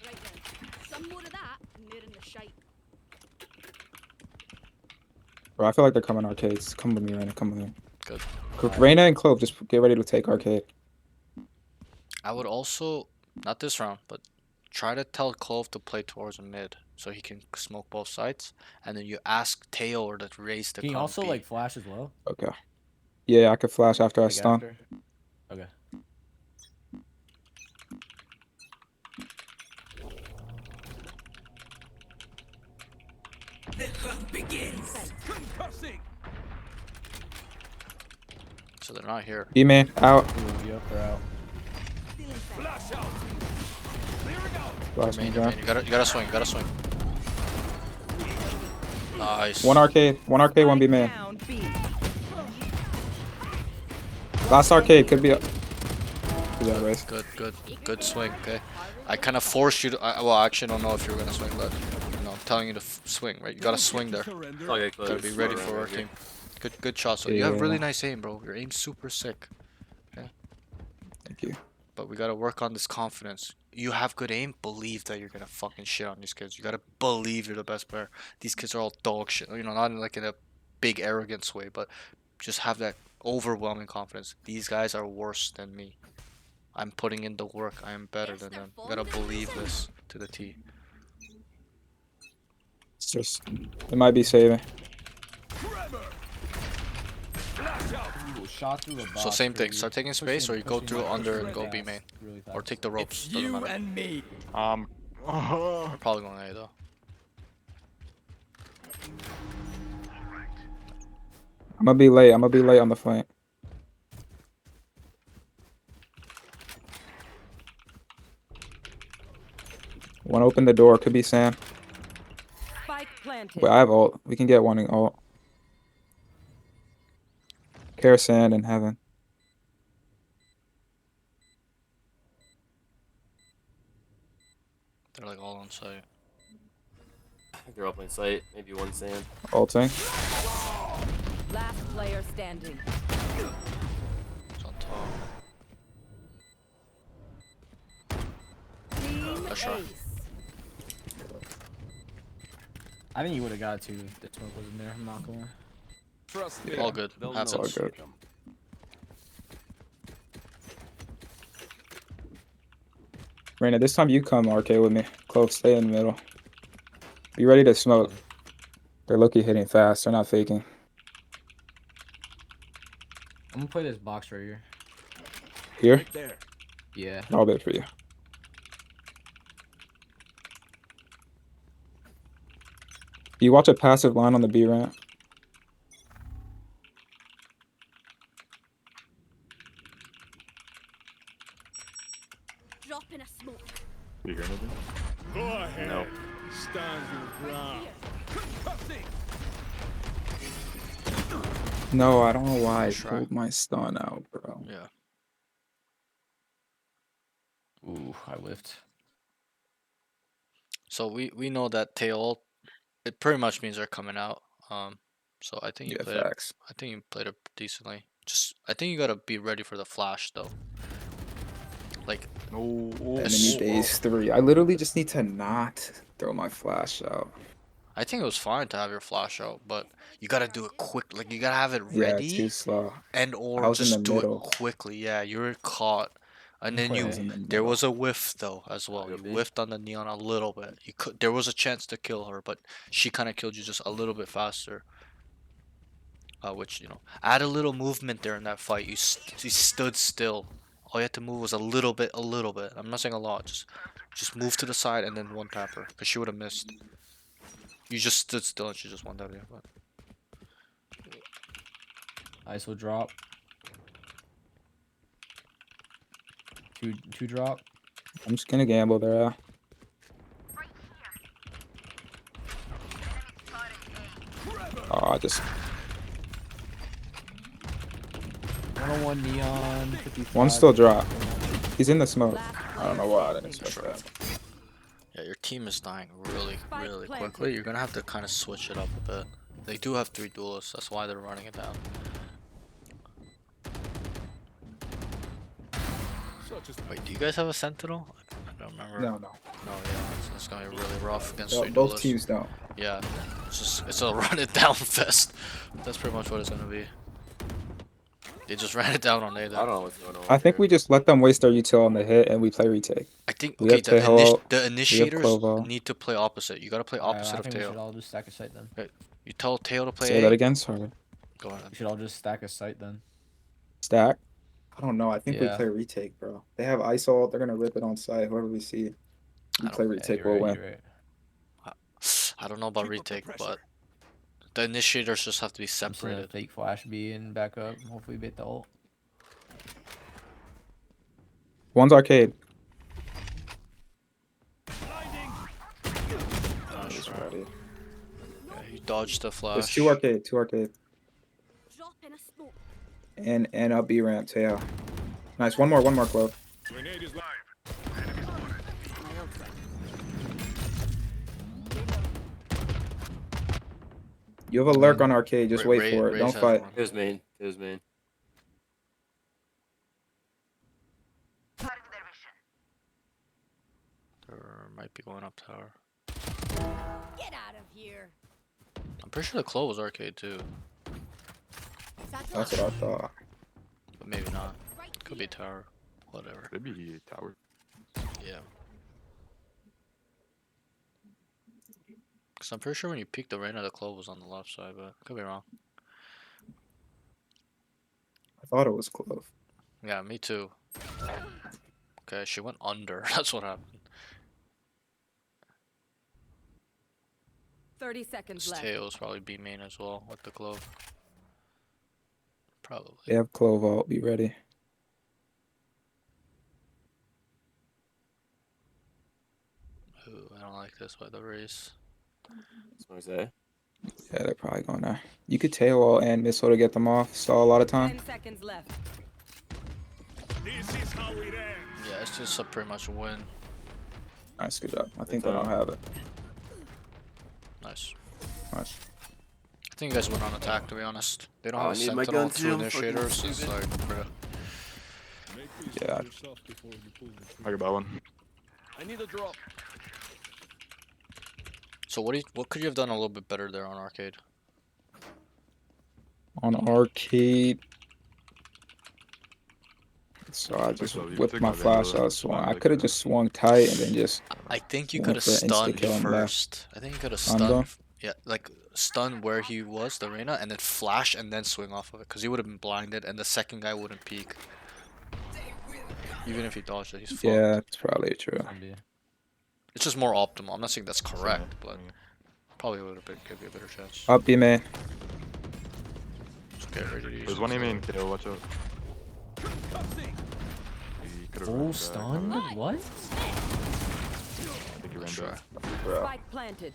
Right then. Some more of that, and they're in the shite.
Bro, I feel like they're coming arcades. Come with me, Reyna. Come with me.
Good.
Reyna and Clove, just get ready to take arcade.
I would also, not this round, but try to tell Clove to play towards the mid so he can smoke both sides, and then you ask Teo or the Raze to
Can you
come
also
B.
like flash as well?
Okay. Yeah, I could flash after I
Like
stun.
after? Okay.
Concussing.
So they're not here.
B main out.
Ooh, yep, they're out.
Flash out. Clearing out.
Flash
Main,
me
main.
down.
You gotta swing. You gotta swing. Nice.
One arcade, one B main.
Down B.
Last arcade could be. Good job, Raze.
Good swing. Okay. I kind of forced you to. Well, I actually don't know if you were gonna swing, but you know, I'm telling you to swing. Right? You gotta swing there.
Surrender.
Okay, close.
Gotta be ready
Right,
for our
right here.
team. Good shot. So you have
Yeah.
really nice aim, bro. Your aim's super sick.
Thank you.
But we gotta work on this confidence. You have good aim. Believe that you're gonna fucking shit on these kids. You gotta believe you're the best player. These kids are all dog shit. You know, not in like in a big arrogance way, but just have that overwhelming confidence. These guys are worse than me. I'm putting in the work. I am better than them. You gotta believe this to the T.
It's just. It might be saving.
Trevor. Flash out.
Ooh, shot through a box.
So same thing.
crazy.
Start taking space,
Pushing-
or you go
pushing
through
like
under
really
and go B
fast,
main,
really
or
fast.
take the ropes. Doesn't matter.
me.
Um.
We're probably going A though.
I'm gonna be late. I'm gonna be late on the flank. One open the door. Could be Sam.
Spike planted.
Wait, I have ult. We can get one in ult. Care sand in heaven.
They're like all on site.
I think they're up in sight. Maybe one sand.
Ulting.
Last player standing.
It's on top.
Team
Let's try.
I think you would have got to if the smoke wasn't there. I'm not gonna lie.
Trust me.
All good.
They'll
Happens.
know
all good.
them.
Raina, this time you come arcade with me. Clove, stay in the middle. Be ready to smoke. They're lucky hitting fast. They're not faking.
I'm gonna play this box right here.
Here,
Right there.
Yeah.
all good for you. You watch a passive line on the B ramp.
Drop in a smoke.
You hear anything?
Go ahead.
No.
Stand your ground. Concussing.
No, I don't know why I
Try.
pulled my stun out, bro.
Yeah.
Ooh, I whiffed.
So we know that tail. It pretty much means they're coming out. So I think you
Yeah,
played.
facts.
I think you played it decently. Just I think you gotta be ready for the flash though. Like
Enemy
Yes.
base 3. I literally just need to not throw my flash out.
I think it was fine to have your flash out, but you gotta do it quick. Like you gotta have it
Yeah, too
ready
slow.
and
I
or
was in the
just do it
middle.
quickly. Yeah, you were caught, and then
I
you
was in the
there
middle.
was a whiff though as well.
go
You
B.
whiffed on the neon a little bit. You could there was a chance to kill her, but she kind of killed you just a little bit faster. Which add a little movement there in that fight. You stood still. All you had to move was a little bit, a little bit. I'm not saying a lot. Just move to the side and then one tap her, cause she would have missed. You just stood still and she just one tap you. But
ISO drop. Two drop.
I'm just gonna gamble there. Oh, I just
101 neon. 55.
one still dropped. He's in the smoke. I don't know why I didn't expect that.
yeah, your team is dying really,
Spike
really
planted.
quickly. You're gonna have to kind of switch it up a bit. They do have 3 duelists. That's why they're running it down.
Such as
Wait, do you guys have a sentinel? I don't remember.
No, no.
No, yeah, it's gonna be really rough against
No,
3
both
duelists.
teams don't.
Yeah, it's a run it down fest. That's pretty much what it's gonna be. They just ran it down on A
I
there.
don't know what's going on.
I think
here.
we just let them waste their util on the hit and we play retake.
I think
We
okay,
have Teho,
the
we have
initiators
Clovo.
need to play opposite. You gotta play
Alright,
opposite
I
of
think we should
Teo.
all just stack a site then.
You tell Teo to play
Say
A.
that again, sorry.
Go ahead.
We should all just stack a site then.
Stack? I don't know. I think we
Yeah.
play retake, bro. They have ISO. They're gonna rip it on site. Whoever we see, we
I
play
don't-
Yeah,
retake.
you're
We'll
right,
win.
you're right.
I don't know about
Keep up the
retake,
pressure.
but the initiators just have to be
I'm sending a
separated.
fake flash B and back up. Hopefully bait the ult.
One's arcade.
blinding.
He's ready.
Yeah, you dodged the flash.
There's 2 arcade. 2 arcade.
Drop in a smoke.
And a B ramp. Teo. Nice. One more. One more, Clove.
Grenade is live.
You have a lurk on arcade. Just wait for it.
Raze
Don't
has
fight.
one.
It was main. It was main.
There might be going up tower.
Get out of here.
I'm pretty sure the Clo was arcade too,
That's what I thought.
but maybe not.
Right
Could be tower. Whatever.
Could be tower.
Yeah. Cause I'm pretty sure when you peeked the Reina, the Clo was on the left side, but could be wrong.
I thought it was Clove.
Yeah, me too. Okay, she went under. That's what happened.
30 seconds
This
left.
Teo's probably B main as well with the glove. Probably.
They have Clove out. Be ready.
Ooh, I don't like this by the race.
Smoke's A.
Yeah, they're probably going there. You could tail all and missile to get them off. Stall a lot of time.
10 seconds left.
This is how it ends.
Yeah, it's just a pretty much a win.
Nice, good job. I think they don't have it.
Nice.
Nice.
I think you guys went on attack, to be honest. They don't
Oh,
have a
I need my
sentinel,
gun
2
too, I'm fucking
initiators. It's
stupid.
like, bruh.
Make peace
Yeah.
with yourself before you pull the trigger.
I got that one.
I need a drop.
So what could you have done a little bit better there on arcade?
On arcade. So I just
So you can
whipped
take
my
my
flash
Vandal
out,
and
swung.
spawn
I
like
could have just swung tight and then just
I think you could
went
have
for an insta
stunned
kill and left.
first. I think you could have
Stunned him?
stunned. Yeah, like stun where he was, the arena, and then flash and then swing off of it, because he would have been blinded, and the second guy wouldn't peek. Even if he dodged it, he's fucked.
Yeah, it's probably true.
It's just more optimal. I'm not saying that's
Same
correct,
here.
but probably would have give you a better chance.
Up B main.
Just get ready to use
There's
it.
one aiming KO, watch out. He could've ran
Full
back.
stun? What?
I think he ran
Sure.
back.
Spike planted.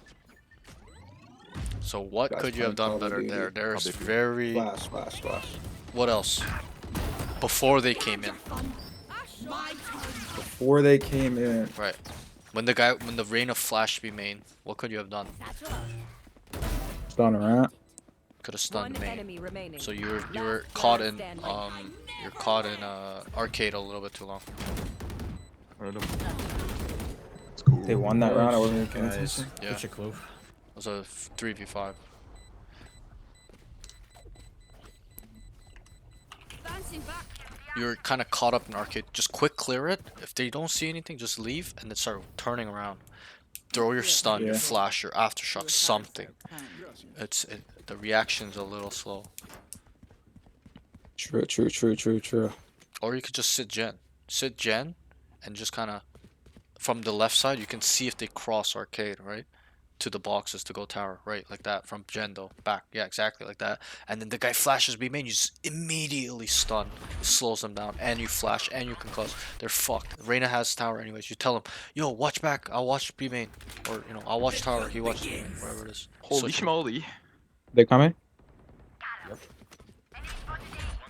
So what
Guys
could you have
playing
done
Call of
better
Duty.
there? There's
I'll be free.
very.
Flash, flash, flash.
What else? Before they came in,
Before they came in,
right? When the Reina flashed B main, what could you have done?
stun around.
Could have
One
stunned main.
enemy remaining.
So you were
Last
caught
player
in
standing.
you're caught in arcade a little bit too long.
Heard him. It's cool.
They won that round. I wasn't even paying
Guys,
attention.
Yeah.
get your clove.
It was a 3v5.
Bouncing back.
You're kind of caught up in arcade. Just quick clear it. If they don't see anything, just leave and then start turning around. Throw your stun, your
Yeah.
flash, your aftershock, something. The reaction's a little slow.
True, true, true, true, true.
Or you could just sit gen, and just kind of from the left side you can see if they cross arcade, right, to the boxes to go tower, right, like that from gen though back. Yeah, exactly like that. And then the guy flashes B main, you just immediately stun, it slows them down, and you flash and you concuss. They're fucked. Reina has tower anyways. You tell him, yo, watch back. I'll watch B main, or I'll watch tower. He watches B main, whatever it is.
Holy
Switch it.
schmoly.
They coming?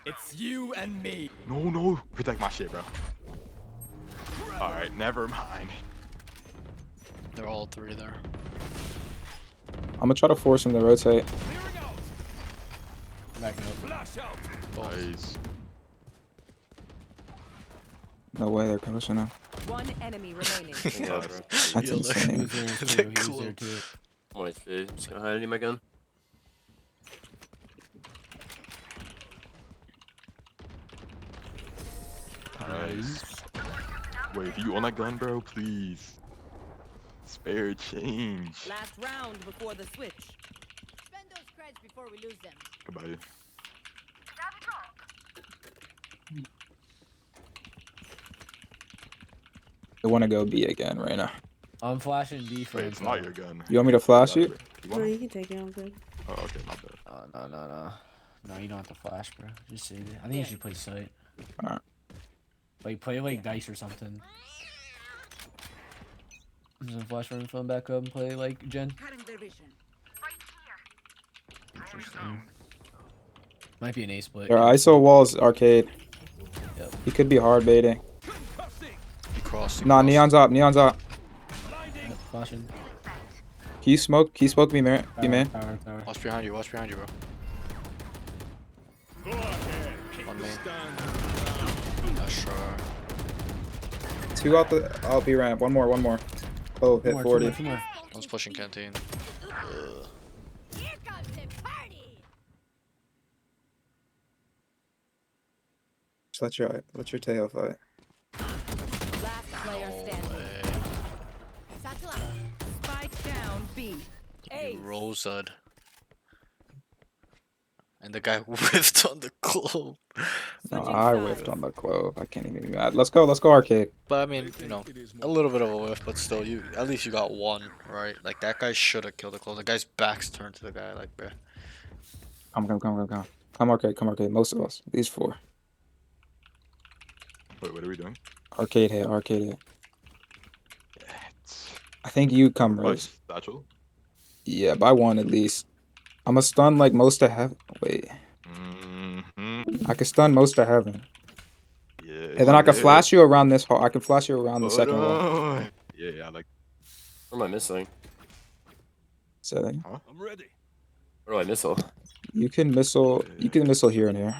It's you and me.
No. Protect my shit, bro. Alright, never mind.
They're all three there.
I'm gonna try to force him to rotate.
Here we go.
Backing up.
Flash out.
Nice.
No way they're pushing him.
One enemy remaining.
Yeah, bro.
That's
Yeah,
insane.
He was there too. He was there too.
One HP. Just gonna hide it in my gun.
Nice. Wait, do you want a gun, bro? Please. Spare change.
Last round before the switch.
Spend those creds before we lose them.
Goodbye.
They want to go B again right now.
I'm flashing B for
Wait, it's not your gun.
You want me to flash you?
You
No,
want
you can take it. I'm good.
Oh, okay, my bad.
No. No, you don't have to flash, bro. Just save it. I think you should play sight.
Alright.
Like, play like dice or something. Just flash run phone back up and play like Gen. Interesting. Might be an ace split.
Their ISO walls arcade.
Yep.
He could be hard baiting.
He crossed.
Nah, neon's up. Neon's up.
Yep, flashing.
He smoked. He spoke B man. B man.
Tower.
Watch behind you, bro.
Go ahead.
One main.
Stand.
Not sure.
Two out the. I'll B ramp. One more. Oh, hit 40.
Two more.
One's pushing canteen. Ugh.
Here comes the party.
Just let your tail fight.
Last player standing.
Way.
Satchel out.
Spike down B.
You Rosad. And the guy whiffed on the clove.
No, I whiffed on the clove. I can't even be mad. Let's go arcade.
But I mean, a little bit of a whiff, but still, at least you got one, right? Like that guy should have killed the clove. The guy's back's turned to the guy, like, bruh.
Come arcade. Most of us. These four.
Wait, what are we doing?
Arcade hit. I think you come,
Oh,
Rose.
satchel?
Yeah, by one at least. I'm a stun like most of heaven. Wait. I can stun most of heaven.
Yeah.
And then I can flash you around this hole. I can flash you around the second wall.
Yeah, I like.
What am I missing?
So
I'm ready.
Where do I missile?
you can missile here and here.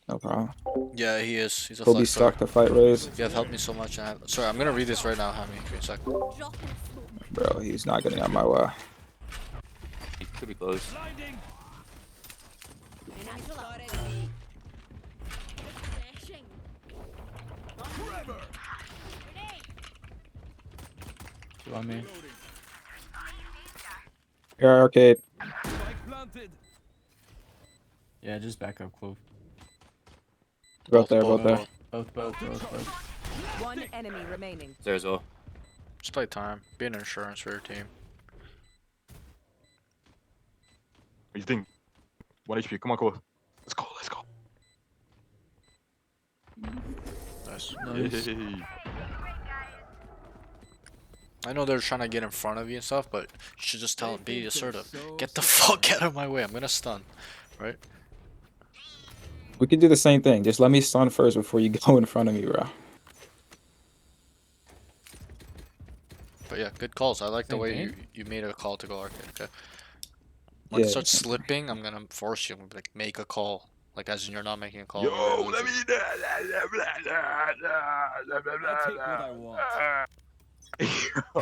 No problem.
Yeah, he is. He's a
He'll be
flex player.
stuck to fight Raze.
You have helped me so much. And sorry, I'm gonna read this right now, Hammy. Give me a sec.
Drop in smoke.
Bro, he's not getting out my way.
He could be close.
Blinding.
Refreshing.
Forever.
Two on me.
Loading.
Here, arcade.
Spike planted.
Yeah, just back up, Clove.
Both there, both there.
Both.
One enemy remaining.
There as well.
Just play time. Be an insurance for your team.
What do you think? 1 HP. Come on, Cole. Let's go. Let's go.
Nice.
Hey.
I know they're trying to get in front of you and stuff, but you should just tell them, be assertive. Get the fuck out of my way. I'm gonna stun. Right?
We could do the same thing. Just let me stun first before you go in front of me, bro.
But yeah, good calls. I like the
Same
way
thing?
you made a call to go arcade. Okay. When it
Yeah.
starts slipping, I'm gonna force you. I'm gonna be like, make a call. Like, as in you're not making a call.
Yo,
you're
let me.
losing.
I take what I want.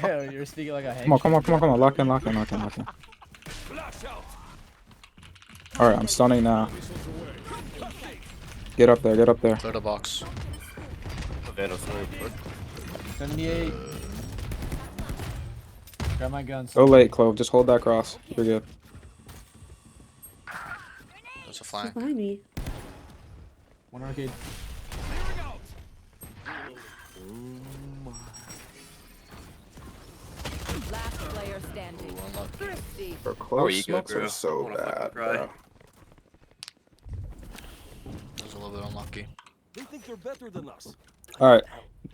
Hell, you're speaking like a Hank.
Come on. Lock in.
Flash out.
Alright, I'm stunning now.
Missiles away.
Get up there.
Clear the box.
Vandal sword.
78. Grab my guns.
Go late, Clove. Just hold that cross. You're good.
There's a flank.
Behind me.
One arcade.
Clearing out.
Last player standing.
Ooh, unlucky.
Thrifty.
Bro,
How are you good, bro?
so
I wanna fucking cry.
That was a little bit unlucky.
They think they're better than us.
Alright.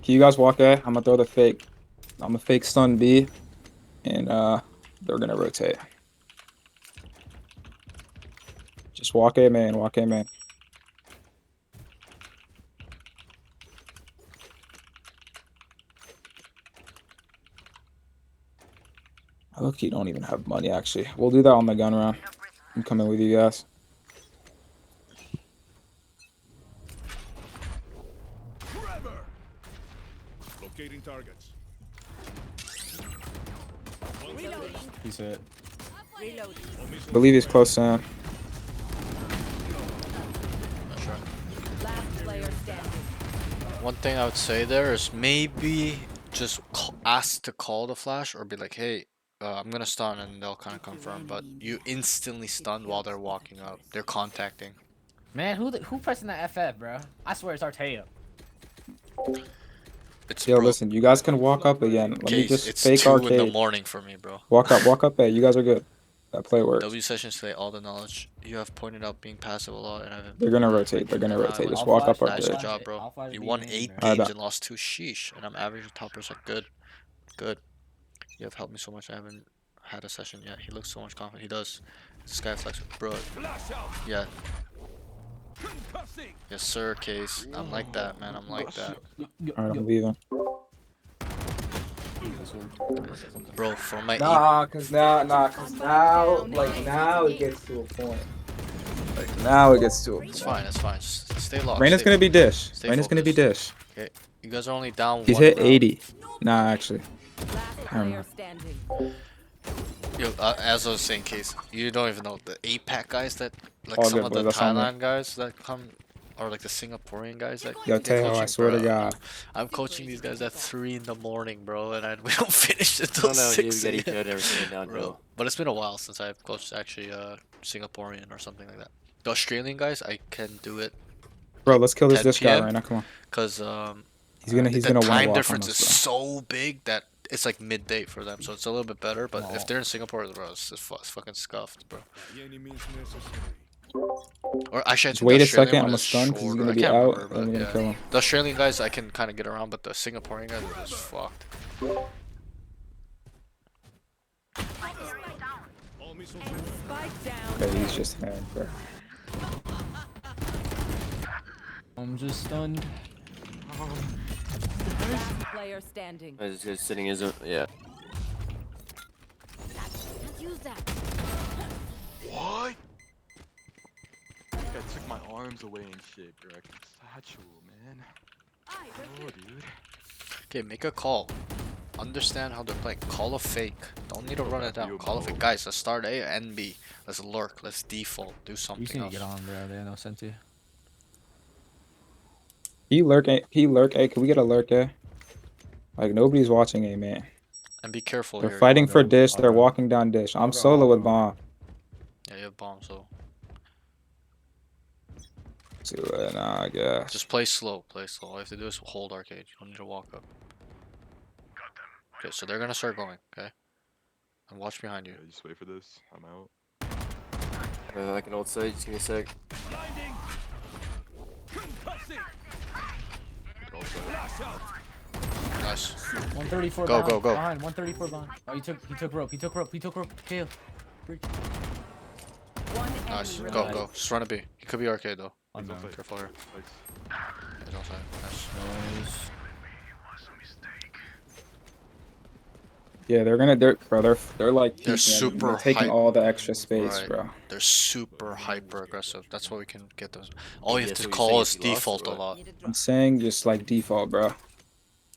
Can you guys walk A? I'm gonna throw the fake. I'm gonna fake stun B. And they're gonna rotate. Just walk A man. I look, you don't even have money actually. We'll do that on the gun round. I'm coming with you guys.
Forever. Locating targets.
Reloading.
He's hit.
Reloading.
Believe he's close, Sam.
That's right.
Last player standing.
One thing I would say there is maybe just ask to call the flash or be like, hey, I'm gonna stun, and they'll kind of confirm. But you instantly stun while they're walking up. They're contacting.
Man, who pressing that FF, bro? I swear it's Arteo.
It's
Yo,
bro,
listen, you guys can walk up again. Let me
Case,
just
it's
fake
2 in the
arcade.
morning for me, bro.
Walk up A. You guys are good. That play works.
W sessions today, all the knowledge you have pointed out being passive a lot, and I've
They're gonna rotate. Just
I'll
walk up
flash
Nice
that.
arcade.
job, bro.
I'll flash
You
B
won
main,
8
bro.
Alright,
games
bet.
and lost 2. Sheesh. And I'm average top percent. Good. You have helped me so much. I haven't had a session yet. He looks so much confident. He does. This guy flex, bro.
Flash out.
Yeah.
Concussing.
Yes, sir. Case. I'm like that, man. I'm like that,
Alright, I'm leaving.
bro. For my
Cause now, now it gets to a point. Now it gets to a
It's
point.
fine. It's fine. Just stay locked.
Reyna's gonna be dish.
Stay
Reyna's gonna be
focused.
dish.
Okay. You guys are only down
He's
1
hit
round.
80. Nah, actually.
Last
Never
player
mind.
standing.
Yo, as I was saying, Case, you don't even know the 8-pack guys that, like
All
some
good,
of
boy,
the
that's on me.
Thailand guys that come, or like the Singaporean guys that
Yo,
get
Teo, I
coaching,
swear to
bro.
God.
I'm coaching these guys at 3 in the morning, bro, and we don't finish
I
until
don't know, dude.
6
Getting
a.m.
good everything
Bro,
downhill.
but it's been a while since I've coached actually Singaporean or something like that. The Australian guys, I can do it,
Bro, let's kill this
10
dish guy
PM?
right now. Come on.
cause
He's
the
gonna win a
time
walk on
difference
us,
is
bro.
so big that it's like midday for them, so it's a little bit better. But if they're in Singapore, bro, it's fucking scuffed, bro.
By any means necessary.
Or actually, I
Just
think
wait
the
a second.
Australian
I'm
one
gonna
is
stun because he's
shorter.
gonna
I
be
can't
out,
remember,
and we're
but
gonna
yeah.
kill him.
The Australian guys I can kind of get around, but the Singaporean guys are just fucked.
All missiles
Spike down.
Okay, he's just hand, bro.
I'm just stunned.
Last player standing.
He's just sitting his own. Yeah.
Can't use that.
What? that took my arms away and shit, bro. I can satchel, man. Oh, dude.
Okay, make a call. Understand how they're playing. Call a fake. Don't need to run it down.
Yo,
Call a
Mo.
fake. Guys, let's start A and B. Let's lurk. Let's default. Do
You just
something
need to
else.
get on, bro. They have no sense to you.
He lurk A. He lurk A. Can we get a lurk A? Like nobody's watching A, man.
And be careful
They're
here.
fighting for
go.
dish.
I'll
They're
go.
walking down dish. I'm
go,
solo
I'll
with
go.
bomb.
Yeah, you have bomb, so
Nah, I guess.
just play slow. Play slow. All you have to do is hold arcade. You don't need to walk up. Okay, so they're gonna start going. Okay, and watch behind you.
Yeah, just wait for this. I'm out.
I can ult site. Just give me a sec.
Blinding. Concussing.
Get all set.
Flash out.
Nice.
134
Go,
behind.
go, go.
Behind. 134 behind. Oh, he took rope. He took rope. He took rope. KO. Breach.
One
Nice.
enemy
Go,
remaining.
go. Just run a B. He could be arcade though.
I'm
He's on
down.
site.
Careful here.
Nice.
He's outside. Nice.
Noise.
Yeah, they're like
They're
peeking.
super
They're taking
hype.
all the extra space,
Right.
bro.
They're super hyper aggressive. That's why we can get those. All you
Yeah,
have
so
to
you're
call
saying
is
if you lost
default
or
a
what?
lot.
I'm saying just like default, bro.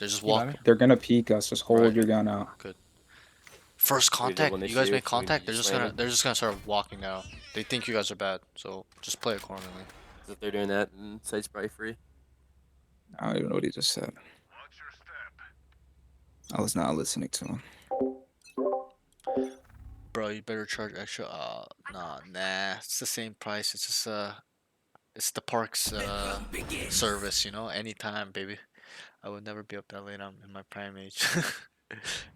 They're just
You got
walk.
me?
They're gonna peek us. Just hold
Right.
your gun out.
First
Wait,
contact.
double
You guys
initiative,
make
so we
contact.
just
They're
slam it?
just gonna start walking now. They think you guys are bad, so just play accordingly.
If they're doing that, then site's probably free.
I don't even know what he just said. I was not listening to him.
Bro, you better charge extra. Nah. It's the same price. It's just it's the park's service. You know, anytime, baby. I would never be up that late. I'm in my prime age.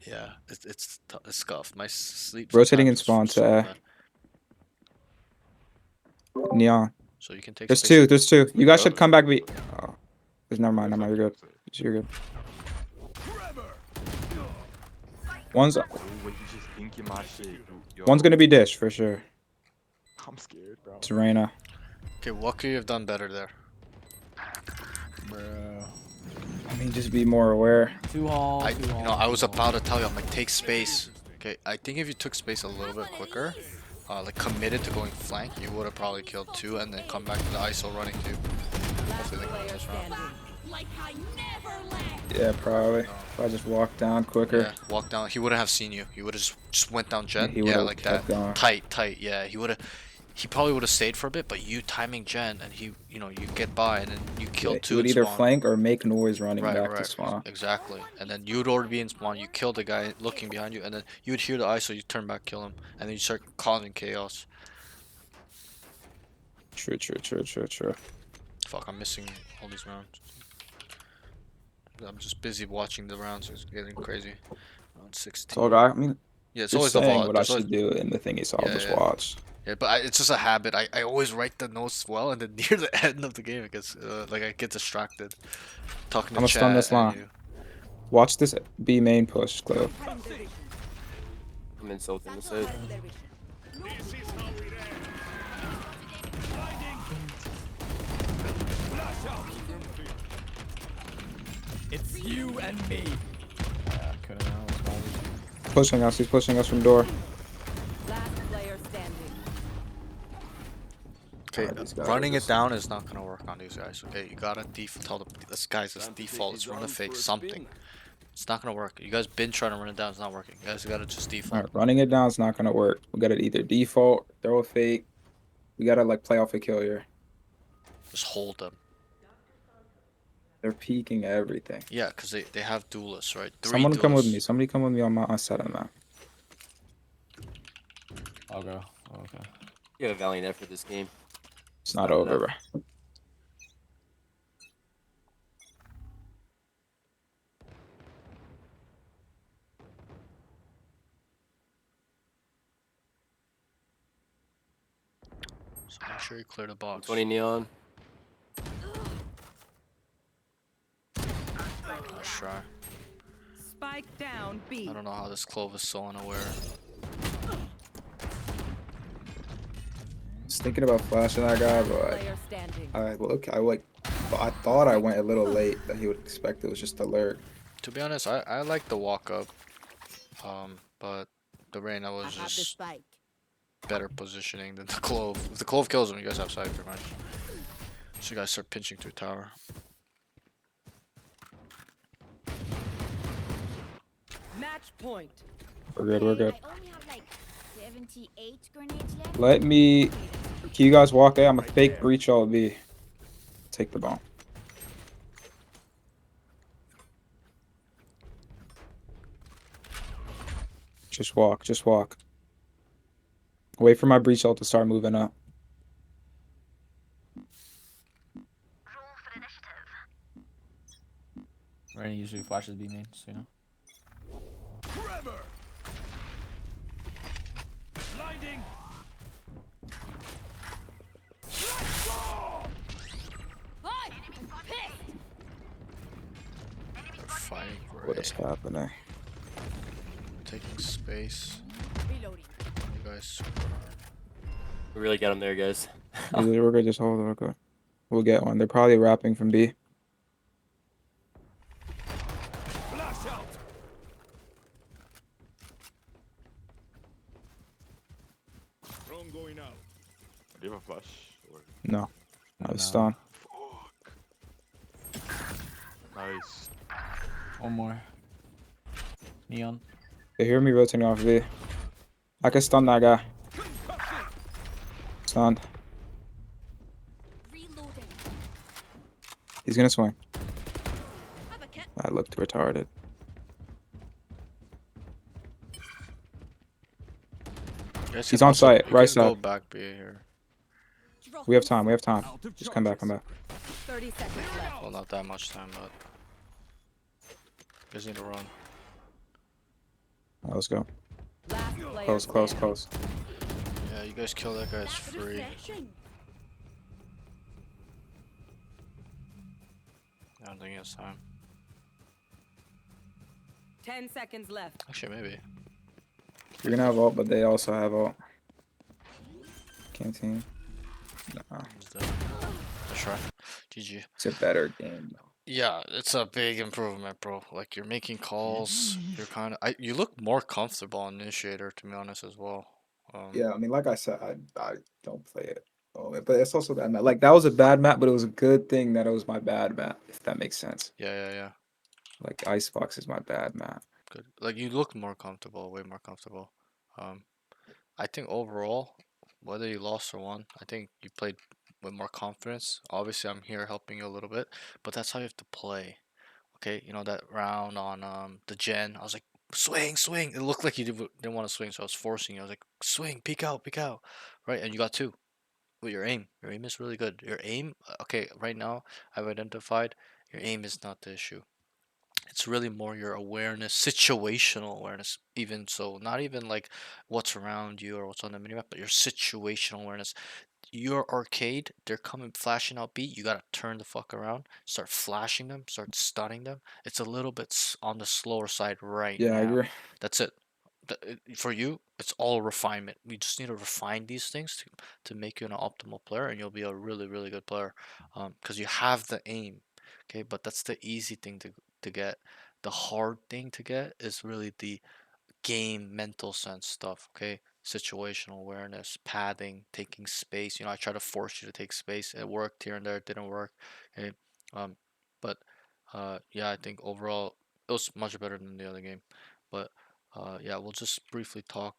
Yeah, it's scuffed. My sleep.
Rotating in
sometimes is
spawn to A.
bad.
Neon.
So you can take
There's
space.
two. There's two. You guys
Go.
should come back. Oh, never mind. Never mind. You're good. You're good. One's
Oh, wait, he's just thinking my shit. Yo,
one's gonna be dish for sure.
I'm scared, bro.
It's Reyna.
Okay, what could you have done better there?
Bro.
I mean, just be more aware.
Two halls.
I was about to tell you. I'm like, take space. Okay, I think if you took space a little bit quicker, like committed to going flank, you would have probably killed two and then come back to the ISO running two.
Last
Hopefully they can
player
this round.
standing.
Like I never left.
Yeah, probably. If I just walk down quicker.
Yeah, walk down. He wouldn't have seen you. He would have just went down jet.
He
Yeah,
would've
like that.
kept going.
Tight. Yeah, he would have. He probably would have stayed for a bit, but you timing Jen and you get by and then you kill
Yeah,
two.
he would
in
either
spawn.
flank or make noise running
Right,
back
right,
to spawn.
exactly. And then you'd already be in spawn. You kill the guy looking behind you, and then you would hear the ISO. You turn back, kill him, and then you start causing chaos.
True.
Fuck, I'm missing all these rounds. I'm just busy watching the rounds. It's getting crazy. Round 16.
So I mean,
Yeah, it's
you're
always the
saying
VOD.
what I
There's always-
should do in the thingy, so I'll
Yeah,
just
yeah.
watch.
Yeah, but it's just a habit. I always write the notes well, and then near the end of the game, it gets like I get distracted talking to
I'ma stun
chat.
this
and
line.
you.
Watch this B main push, Cliff.
I'm insulting the site.
This is how we end. Blinding. Flash out.
It's you and me. Yeah, could've now. It's probably-
Pushing us. He's pushing us from door.
Last player standing.
Okay,
these guys
running
are
it
just-
down is not gonna work on these guys. Okay, you gotta tell this guys it's default. Let's run a fake something. It's not gonna work. You guys been trying to run it down. It's not working. You guys gotta just default.
Alright, running it down is not gonna work. We gotta either default, throw a fake. We gotta like play off a kill here.
Just hold them.
They're peeking everything.
Yeah, because they have duelists, right?
Someone come with
duelists.
me. Somebody come with me on my side of that.
I'll go. Oh, okay.
You have a valiant effort this game.
It's not over, bro.
So make sure you clear the box.
20 neon.
Nice try.
Spike down B.
I don't know how this Clove is so unaware.
Just thinking about flashing that guy, but
Player standing.
I thought I went a little late that he would expect it was just a lurk.
To be honest, I like the walk up. But the Reyna was
I have the
just
spike.
better positioning than the Clove. If the Clove kills him, you guys have side pretty much. So you guys start pinching through tower.
Match point.
We're good. We're good.
I only have like 78 grenades left.
Let me. Can you guys walk A? I'm a fake breach all B. Take the bomb. Just walk. Just walk. Wait for my breach ult to start moving up.
Reyna usually flashes B main, so you know.
Trevor. Blinding.
Hi! I'm pissed!
They're fighting for
What is
A.
happening?
Taking space.
Reloading.
You guys super hard.
We really got him there, guys.
We're good. Just hold it. We're good. We'll get one. They're probably wrapping from B.
Flash out. Drone going out.
Do you have a flash? Or...
No. I was
No.
stunned.
Nice.
One more. Neon.
They hear me rotating off V. I can stun that guy. Stunned.
Reloading.
He's gonna swing.
Have a kit.
I looked retarded.
You guys
He's
can
on
also-
site,
you
right
can Go
side.
back B here.
We have time. We have time.
Out of
Just come back. Come
charges.
back.
30 seconds left.
Well, not that much time, but you guys need to run.
Alright, let's go.
Last player
Close. Close.
standing.
Close.
Yeah, you guys kill that guy. It's free. I don't think he has time.
10 seconds left.
Actually, maybe.
You're gonna have ult, but they also have ult. Canteen. No.
He's dead. Let's try. GG.
It's a better game though.
Yeah, it's a big improvement, bro. Like you're making calls. You're kind of. You look more comfortable on initiator, to be honest, as well.
Yeah, I mean, like I said, I don't play it. Oh, but it's also bad map. Like that was a bad map, but it was a good thing that it was my bad map, if that makes sense.
Yeah.
Like Icebox is my bad map.
Good. Like you look more comfortable, way more comfortable. I think overall, whether you lost or won, I think you played with more confidence. Obviously, I'm here helping you a little bit, but that's how you have to play. Okay, you know that round on the gen, I was like, swing, swing. It looked like you didn't want to swing, so I was forcing you. I was like, swing, peek out, right? And you got two. With your aim is really good. Your aim, okay, right now I've identified your aim is not the issue. It's really more your awareness, situational awareness. Even so, not even like what's around you or what's on the minimap, but your situational awareness. Your arcade, they're coming flashing out B. You gotta turn the fuck around, start flashing them, start stunning them. It's a little bit on the slower side right
Yeah, I
now.
agree.
That's it. For you, it's all refinement. We just need to refine these things to make you an optimal player, and you'll be a really, really good player. Because you have the aim, okay. But that's the easy thing to get. The hard thing to get is really the game mental sense stuff, okay? Situational awareness, padding, taking space. You know, I try to force you to take space. It worked here and there, it didn't work. Okay. Um, but yeah, I think overall it was much better than the other game. But yeah, we'll just briefly talk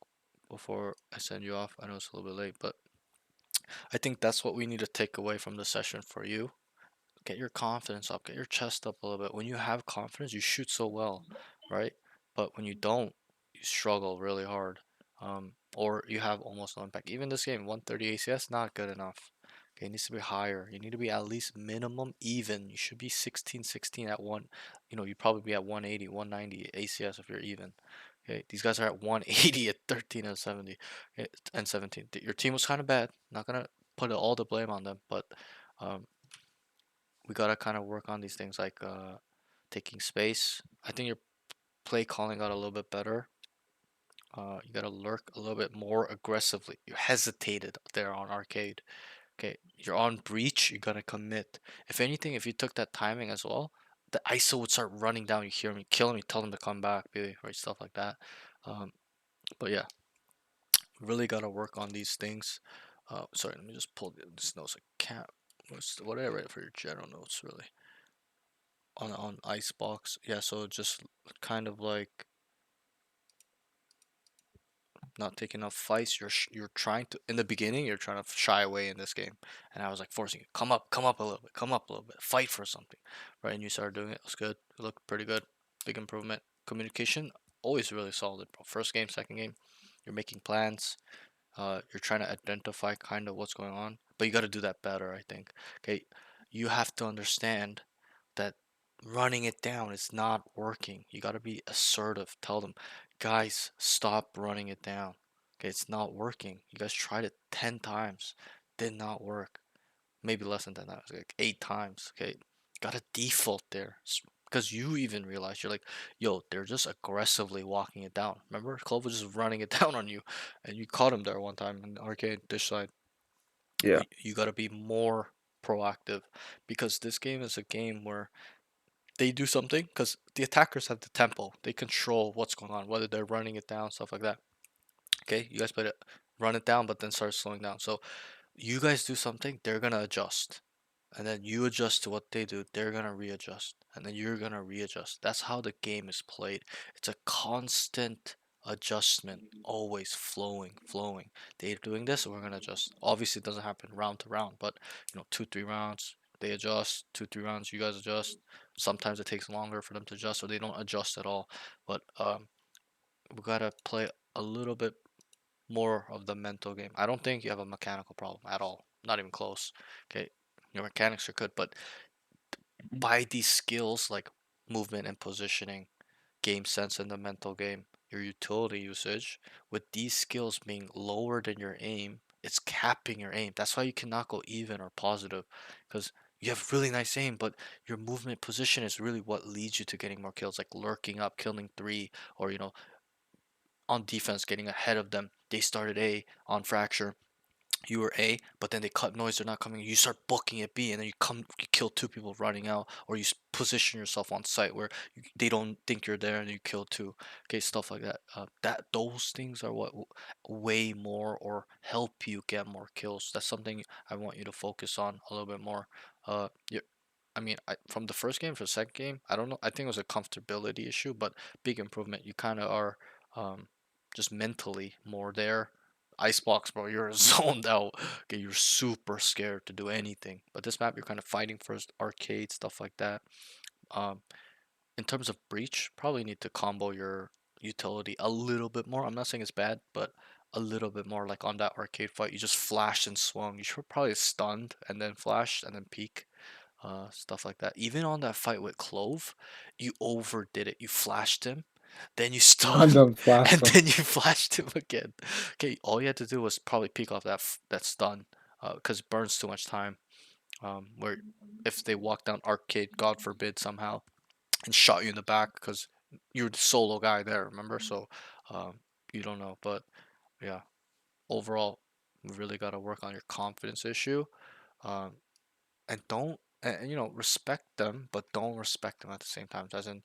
before I send you off. I know it's a little bit late, but I think that's what we need to take away from the session for you. Get your confidence up, get your chest up a little bit. When you have confidence, you shoot so well, right? But when you don't, you struggle really hard. Or you have almost no impact. Even this game, 130 ACS, not good enough. Okay, it needs to be higher. You need to be at least minimum even. You should be 16 at one. You know, you probably be at 180, 190 ACS if you're even. Okay, these guys are at 180 at 13 and 70, okay, and 17. Your team was kind of bad. Not gonna put all the blame on them, but um, we gotta kind of work on these things like taking space. I think your play calling got a little bit better. You gotta lurk a little bit more aggressively. You hesitated there on arcade. Okay, you're on breach. You gotta commit. If anything, if you took that timing as well, the ISO would start running down. You hear me, kill me, tell them to come back, baby, right? Stuff like that. Um, but yeah, really gotta work on these things. Sorry, let me just pull this notes. I can't. What did I write for your general notes really? On Icebox, yeah. So just kind of like not taking enough fights. You're trying to in the beginning. You're trying to shy away in this game, and I was like forcing you, come up a little bit, come up a little bit, fight for something, right? And you started doing it. It was good. It looked pretty good. Big improvement. Communication always really solid, bro. First game, second game, you're making plans. You're trying to identify kind of what's going on, but you got to do that better, I think. Okay, you have to understand that running it down is not working. You got to be assertive. Tell them, guys, stop running it down. Okay, it's not working. You guys tried it 10 times, did not work. Maybe less than 10 times, like 8 times. Okay, got a default there. Because you even realize you're like, yo, they're just aggressively walking it down. Remember, Clove was just running it down on you, and you caught him there one time in the arcade dish side.
Yeah.
You got to be more proactive because this game is a game where they do something because the attackers have the tempo. They control what's going on, whether they're running it down, stuff like that. Okay, you guys played it, run it down, but then start slowing down. So you guys do something, they're gonna adjust, and then you adjust to what they do. They're gonna readjust, and then you're gonna readjust. That's how the game is played. It's a constant adjustment, always flowing, flowing. They're doing this, so we're gonna adjust. Obviously, it doesn't happen round to round, but 2, 3 rounds, they adjust. 2, 3 rounds, you guys adjust. Sometimes it takes longer for them to adjust, or they don't adjust at all. But we gotta play a little bit more of the mental game. I don't think you have a mechanical problem at all. Not even close. Okay, your mechanics are good, but by these skills like movement and positioning, game sense in the mental game, your utility usage, with these skills being lower than your aim, it's capping your aim. That's why you cannot go even or positive, because you have really nice aim, but your movement position is really what leads you to getting more kills, like lurking up, killing three, or on defense getting ahead of them. They started A on fracture, you were A, but then they cut noise, they're not coming. You start booking at B, and then you kill two people running out, or you position yourself on site where they don't think you're there, and you kill two. Okay, stuff like that. Those things are what way more or help you get more kills. That's something I want you to focus on a little bit more. You I mean, from the first game to the second game, I don't know. I think it was a comfortability issue, but big improvement. You kind of are um, just mentally more there. Icebox, bro, you're zoned out. Okay, you're super scared to do anything. But this map, you're kind of fighting first, arcade stuff like that. Um, in terms of breach, probably need to combo your utility a little bit more. I'm not saying it's bad, but a little bit more. Like on that arcade fight, you just flashed and swung. You should probably stunned and then flashed and then peek, stuff like that. Even on that fight with Clove, you overdid it. You flashed him, then you
Stunned
stunned,
them, flashed
and
them.
then you flashed him again. Okay, all you had to do was probably peek off that stun, because it burns too much time. Where if they walk down arcade, God forbid somehow, and shot you in the back because you're the solo guy there, remember? So, um, you don't know, but yeah, overall, we really got to work on your confidence issue. Um, and don't respect them, but don't respect them at the same time. As in,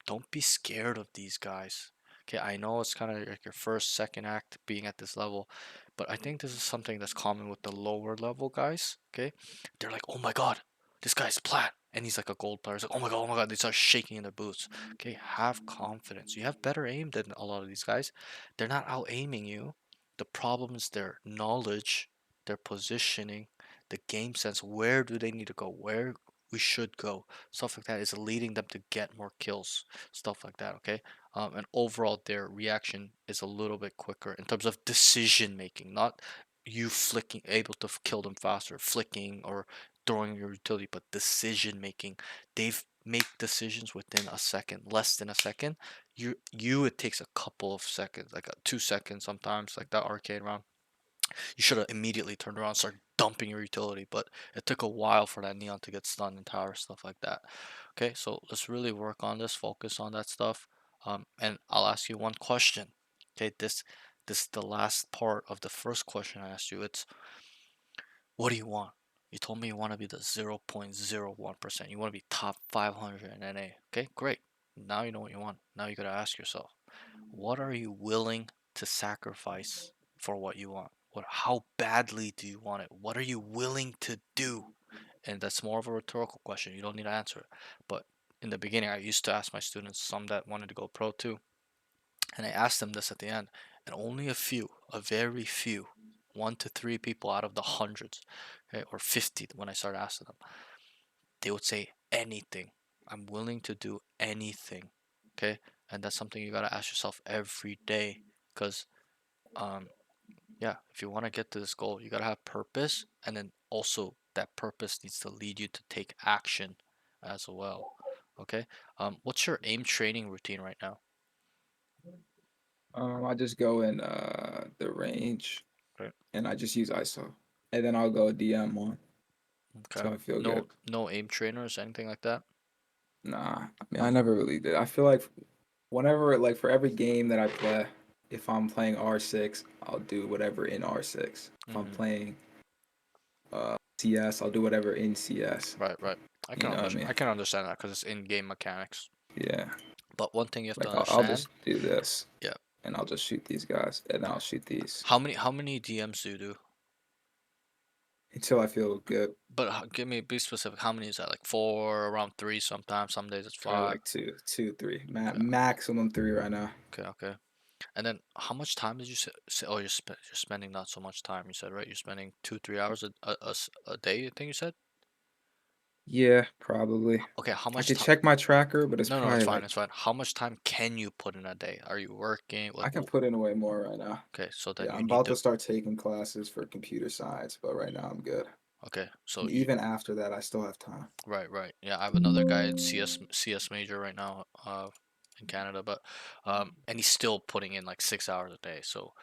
don't be scared of these guys. Okay, I know it's kind of like your first, second act being at this level, but I think this is something that's common with the lower level guys. Okay, they're like, oh my god, this guy's plat, and he's like a gold player. It's like, oh my god, they start shaking in their boots. Okay, have confidence. You have better aim than a lot of these guys. They're not out aiming you. The problem is their knowledge, their positioning, the game sense. Where do they need to go? Where we should go? Stuff like that is leading them to get more kills. Stuff like that. Okay. And overall, their reaction is a little bit quicker in terms of decision making, not you flicking, able to kill them faster, flicking or throwing your utility, but decision making. They've make decisions within a second, less than a second. It takes a couple of seconds, like 2 seconds sometimes, like that arcade round. You should have immediately turned around and started dumping your utility, but it took a while for that neon to get stunned and tower, stuff like that. Okay, so let's really work on this, focus on that stuff. And I'll ask you one question. Okay, this is the last part of the first question I asked you. It's, what do you want? You told me you want to be the 0.01%. You want to be top 500 in NA. Okay, great. Now you know what you want. Now you got to ask yourself, what are you willing to sacrifice for what you want? How badly do you want it? What are you willing to do? And that's more of a rhetorical question. You don't need to answer it. But in the beginning, I used to ask my students, some that wanted to go pro too, and I asked them this at the end, and only a few, a very few, 1 to 3 people out of the hundreds, okay, or 50 when I started asking them, they would say anything. I'm willing to do anything, okay? And that's something you gotta ask yourself every day, because um, yeah, if you want to get to this goal, you gotta have purpose, and then also that purpose needs to lead you to take action as well. Okay. What's your aim training routine right now?
I just go in the range
Right.
and I just use ISO. And then I'll go DM one.
Okay.
So I feel
No,
good.
no aim trainers, anything like that.
Nah, I mean I never really did. I feel like whenever like for every game that I play, if I'm playing R6, I'll do whatever in R6. If I'm
Mm-hmm.
playing CS, I'll do whatever in CS.
Right, right.
You know what I mean?
I can understand that because it's in-game mechanics.
Yeah.
But one thing you have to
Like I'll
understand,
just do this
yeah.
and I'll just shoot these guys and I'll shoot these
How many DMs do you do?
until I feel good.
But give me be specific. How many is that? Like four, around three sometimes. Some days it's
Probably
five.
like two, three,
Okay,
maximum three right now.
okay, okay. And then how much time did you say? Oh, you're spending not so much time. You said right. You're spending 2 3 hours a day. I think you said.
Yeah, probably.
Okay, how
I
much
could
time?
check my tracker, but it's
No, no, it's
probably
fine.
like
It's fine. How much time can you put in a day? Are you working?
I
Like,
can put in way more right now.
okay, so then
Yeah,
you
I'm
need
about
to.
to start taking classes for computer science, but right now I'm good.
Okay, so
And
you.
even after that, I still have time.
Right, right. Yeah, I have another guy in CS major right now, in Canada, but and he's still putting in like 6 hours a day. So,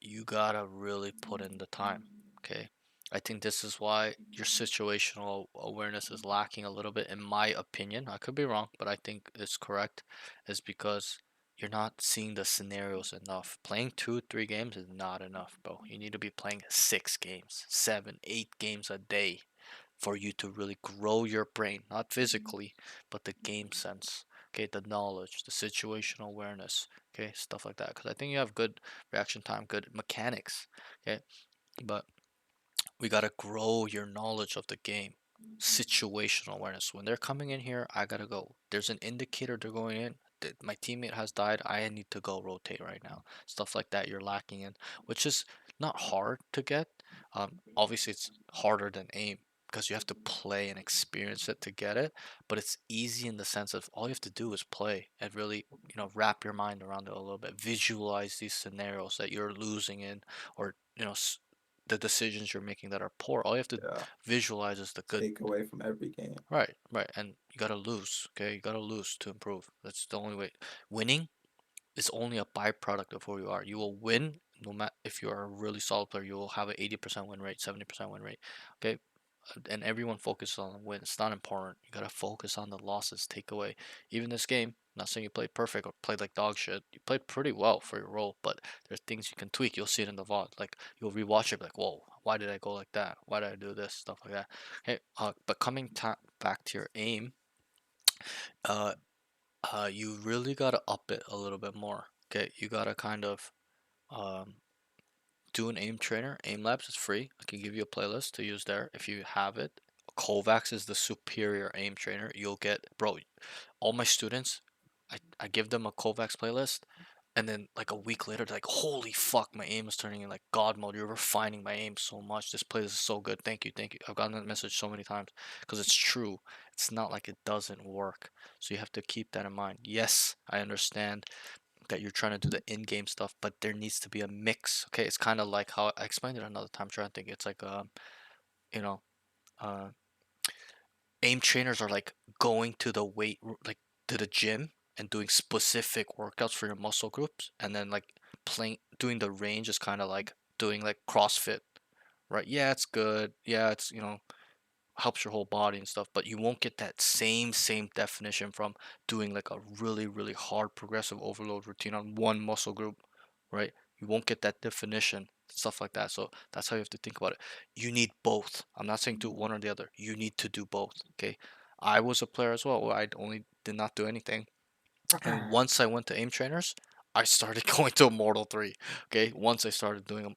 you gotta really put in the time. Okay, I think this is why your situational awareness is lacking a little bit, in my opinion. I could be wrong, but I think it's correct, is because you're not seeing the scenarios enough. Playing 2 3 games is not enough, bro. You need to be playing 6 games, 7 8 games a day for you to really grow your brain, not physically, but the game sense, okay, the knowledge, the situational awareness, okay, stuff like that. Because I think you have good reaction time, good mechanics, okay, but we gotta grow your knowledge of the game. Situational awareness. When they're coming in here, I gotta go. There's an indicator they're going in. My teammate has died. I need to go rotate right now. Stuff like that you're lacking in, which is not hard to get. Obviously, it's harder than aim because you have to play and experience it to get it. But it's easy in the sense of all you have to do is play and really, wrap your mind around it a little bit. Visualize these scenarios that you're losing in, or the decisions you're making that are poor. All you have to
Yeah,
visualize is the good.
take away from every game.
Right, right. And you gotta lose, okay? You gotta lose to improve. That's the only way. Winning is only a byproduct of who you are. You will win no matter if you are a really solid player, you will have an 80% win rate, 70% win rate. Okay? And everyone focuses on the win. It's not important. You gotta focus on the losses, take away. Even this game, not saying you played perfect or played like dog shit. You played pretty well for your role, but there's things you can tweak. You'll see it in the VOD. Like you'll rewatch it, like, whoa, why did I go like that? Why did I do this? Stuff like that. Okay, but coming back to your aim, uh, you really gotta up it a little bit more. Okay, you gotta kind of um do an aim trainer. Aim Labs is free. I can give you a playlist to use there if you have it. Kovacs is the superior aim trainer. You'll get, bro, all my students, I give them a Kovacs playlist, and then like a week later, they're like, holy fuck, my aim is turning in like God mode. You're refining my aim so much. This playlist is so good. Thank you, thank you. I've gotten that message so many times because it's true. It's not like it doesn't work. So you have to keep that in mind. Yes, I understand that you're trying to do the in-game stuff, but there needs to be a mix. Okay, it's kind of like how I explained it another time. I'm trying to think. It's like you know, uh, aim trainers are like going to the like to the gym and doing specific workouts for your muscle groups, and then like doing the range is kind of like doing like CrossFit, right? Yeah, it's good. Yeah, it's helps your whole body and stuff, but you won't get that same definition from doing like a really hard progressive overload routine on one muscle group, right? You won't get that definition, stuff like that. So that's how you have to think about it. You need both. I'm not saying do one or the other. You need to do both. Okay. I was a player as well where I only did not do anything. And once I went to aim trainers, I started going to Immortal 3. Okay, once I started doing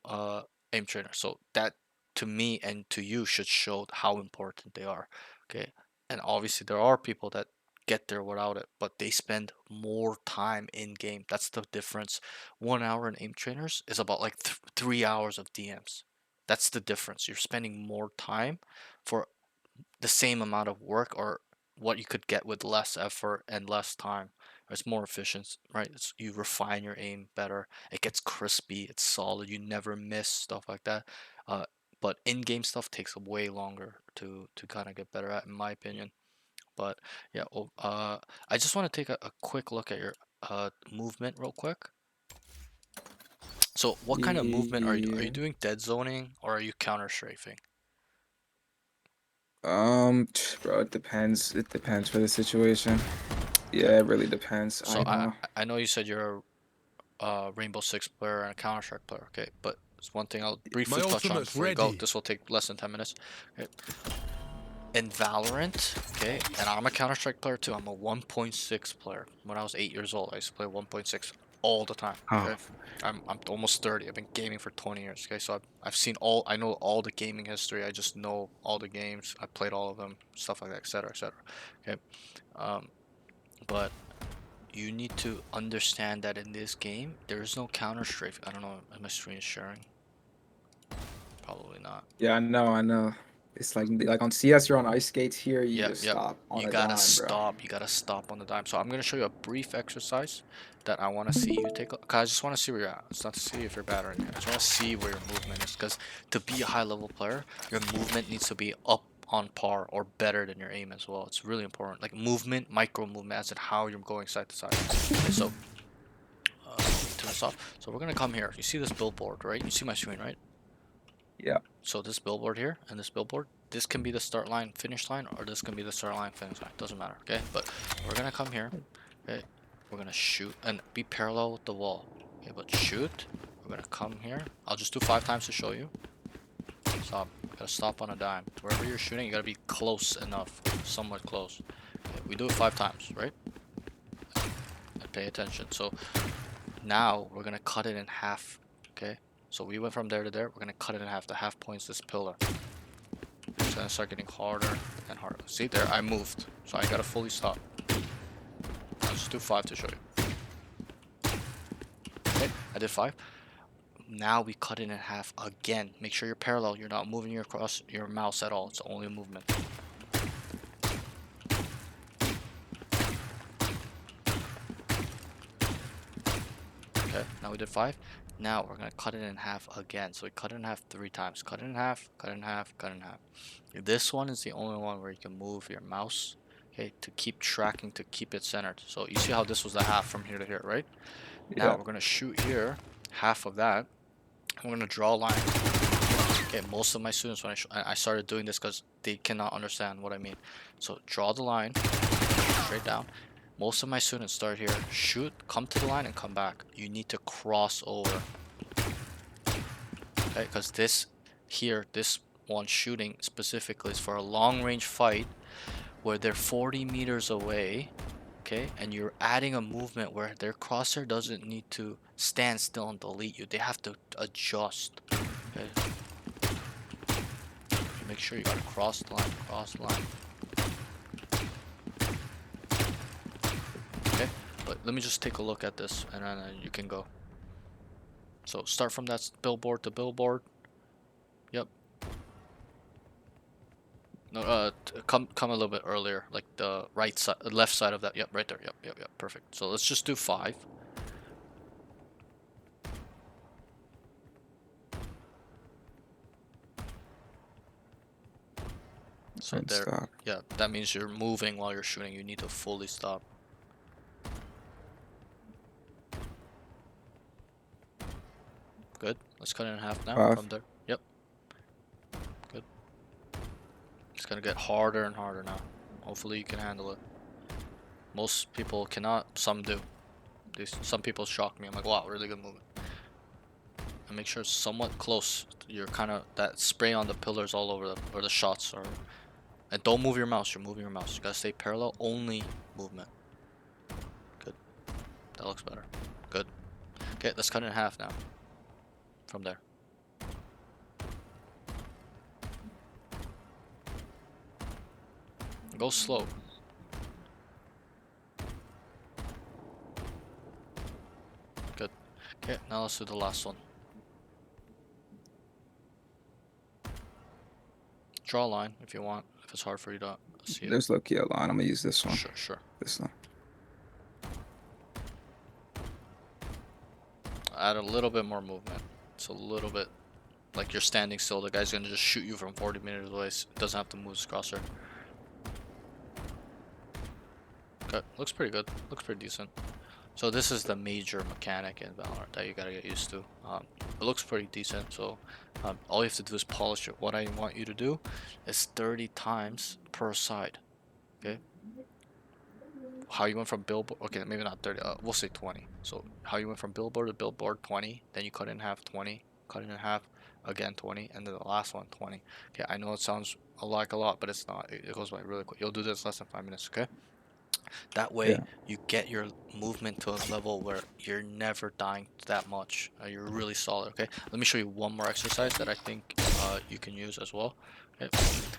aim trainer. So that to me and to you should show how important they are. Okay, and obviously there are people that get there without it, but they spend more time in game. That's the difference. 1 hour in aim trainers is about like 3 hours of DMs. That's the difference. You're spending more time for the same amount of work or what you could get with less effort and less time. It's more efficient, right? You refine your aim better. It gets crispy. It's solid. You never miss stuff like that. Uh, but in-game stuff takes way longer to kind of get better at, in my opinion. But yeah, I just want to take a quick look at your movement real quick. So, what kind of movement are you doing? Are you
Yeah.
doing dead zoning or are you counter strafing?
Bro, it depends. It depends for the situation.
Okay.
Yeah, it really depends.
So
I know.
I know you said you're a Rainbow Six player and a Counter Strike player. Okay, but it's one thing I'll briefly
My
touch on
ultimate's
before you go.
ready.
This will take less than 10 minutes. Okay. In Valorant, okay, and I'm a Counter Strike player too. I'm a 1.6 player. When I was 8 years old, I used to play 1.6 all the time.
Oh,
Okay, I'm almost 30. I've been gaming for 20 years. Okay, so I've seen I know all the gaming history. I just know all the games. I played all of them, stuff like that, etc., etc. Okay, um, but you need to understand that in this game, there is no counter strafe. I don't know, am my screen sharing? Probably not.
yeah, I know. I know. It's like on CS, you're on ice skates. Here, you
Yep,
just
yep.
stop on
You
a
gotta
dime, bro.
stop. You gotta stop on the dime. So I'm gonna show you a brief exercise that I want to see you take. Cause I just want to see where you're at. It's not to see if you're bad or anything. I just want to see where your movement is. Cause to be a high level player, your movement needs to be up on par or better than your aim as well. It's really important. Like movement, micro movement, as in how you're going side to side. Okay, so turn this off. So we're gonna come here. You see this billboard, right? You see my screen, right?
Yeah.
So this billboard here and this billboard, this can be the start line, finish line, or this can be the start line, finish line. Doesn't matter, okay? But we're gonna come here, okay? We're gonna shoot and be parallel with the wall. Okay, but shoot. We're gonna come here. I'll just do 5 times to show you. Stop. Gotta stop on a dime. Wherever you're shooting, you gotta be close enough, somewhat close. Okay, we do it 5 times, right? And pay attention. So now we're gonna cut it in half, okay? So we went from there to there. We're gonna cut it in half. The half point's this pillar. It's gonna start getting harder and harder. See there, I moved, so I gotta fully stop. I'll just do 5 to show you. Okay, I did 5. Now we cut it in half again. Make sure you're parallel. You're not moving your mouse at all. It's only a movement. Okay, now we did 5. Now we're gonna cut it in half again. So we cut it in half 3 times. Cut it in half, cut it in half, cut it in half. This one is the only one where you can move your mouse, okay, to keep tracking, to keep it centered. So you see how this was the half from here to here, right? Now
Yeah.
we're gonna shoot here, half of that. I'm gonna draw a line. Okay, most of my students, when I started doing this because they cannot understand what I mean. So draw the line, straight down. Most of my students start here, shoot, come to the line, and come back. You need to cross over. Okay, because this one shooting specifically is for a long range fight where they're 40 meters away, okay, and you're adding a movement where their crosshair doesn't need to stand still and delete you. They have to adjust. Okay. Make sure you gotta cross the line, cross the line. Okay, but let me just take a look at this and then you can go. So start from that billboard to billboard. Yep. No, come a little bit earlier, like the right side, left side of that. Yep, right there. Yep. Perfect. So let's just do 5. So
And
there,
stop.
yeah, that means you're moving while you're shooting. You need to fully stop. Good. Let's cut it in half now
5.
from there. Yep. Good. It's gonna get harder and harder now. Hopefully you can handle it. Most people cannot, some do. Some people shock me. I'm like, wow, really good movement. And make sure it's somewhat close. You're kind of, that spray on the pillars all over where the shots are. And don't move your mouse. You're moving your mouse. You gotta stay parallel. Only movement. Good. That looks better. Good. Okay, let's cut it in half now. From there. Go slow. Good. Okay, now let's do the last one. Draw a line if you want, if it's hard for you to see it.
There's low-key a line. I'm gonna use this one.
Sure, sure.
This one.
Add a little bit more movement. It's a little bit like you're standing still. The guy's gonna just shoot you from 40 meters away. Doesn't have to move his crosser. Okay, looks pretty good. Looks pretty decent. So this is the major mechanic in Valorant that you gotta get used to. It looks pretty decent. So all you have to do is polish it. What I want you to do is 30 times per side. Okay. How you went from billboard, okay, maybe not 30, we'll say 20. So how you went from billboard to billboard, 20, then you cut it in half, 20, cut it in half, again 20, and then the last one, 20. Okay, I know it sounds like a lot, but it's not. It goes by really quick. You'll do this less than 5 minutes, okay? That way
Yeah.
you get your movement to a level where you're never dying that much. You're really solid, okay? Let me show you one more exercise that I think you can use as well. Okay,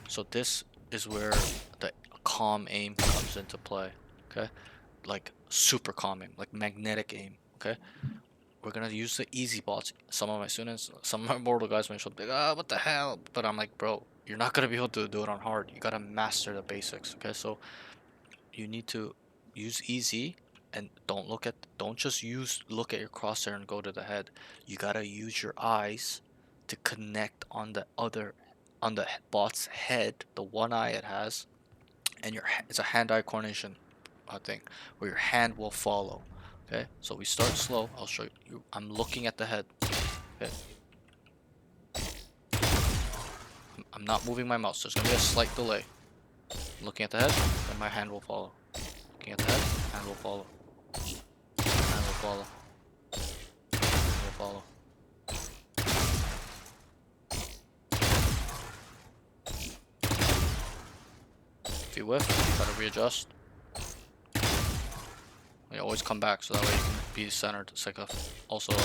so this is where the calm aim comes into play. Okay, like super calm aim, like magnetic aim. Okay, we're gonna use the easy bots. Some of my students, some of my Immortal guys might show up like, ah, what the hell? But I'm like, bro, you're not gonna be able to do it on hard. You gotta master the basics. Okay, so you need to use easy and don't just look at your crosshair and go to the head. You gotta use your eyes to connect on the bot's head, the one eye it has, and it's a hand-eye coordination thing where your hand will follow. Okay, so we start slow. I'll show you. I'm looking at the head. Okay, I'm not moving my mouse. There's gonna be a slight delay. I'm looking at the head, then my hand will follow. Looking at the head, hand will follow. Hand will follow. Hand will follow. If you whiff, you gotta readjust. You always come back so that way you can be centered. It's like also a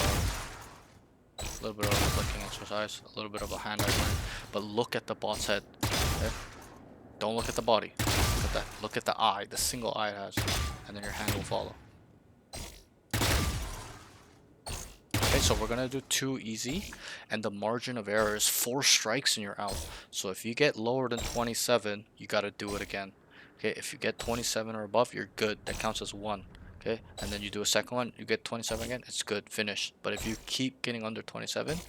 little bit of a flicking exercise, a little bit of a hand eye turn. But look at the bot's head. Okay? Don't look at the body. Look at that. Look at the eye, the single eye it has, and then your hand will follow. Okay, so we're gonna do 2 easy, and the margin of error is 4 strikes and you're out. So if you get lower than 27, you gotta do it again. Okay, if you get 27 or above, you're good. That counts as 1. Okay, and then you do a second one, you get 27 again, it's good, finish. But if you keep getting under 27,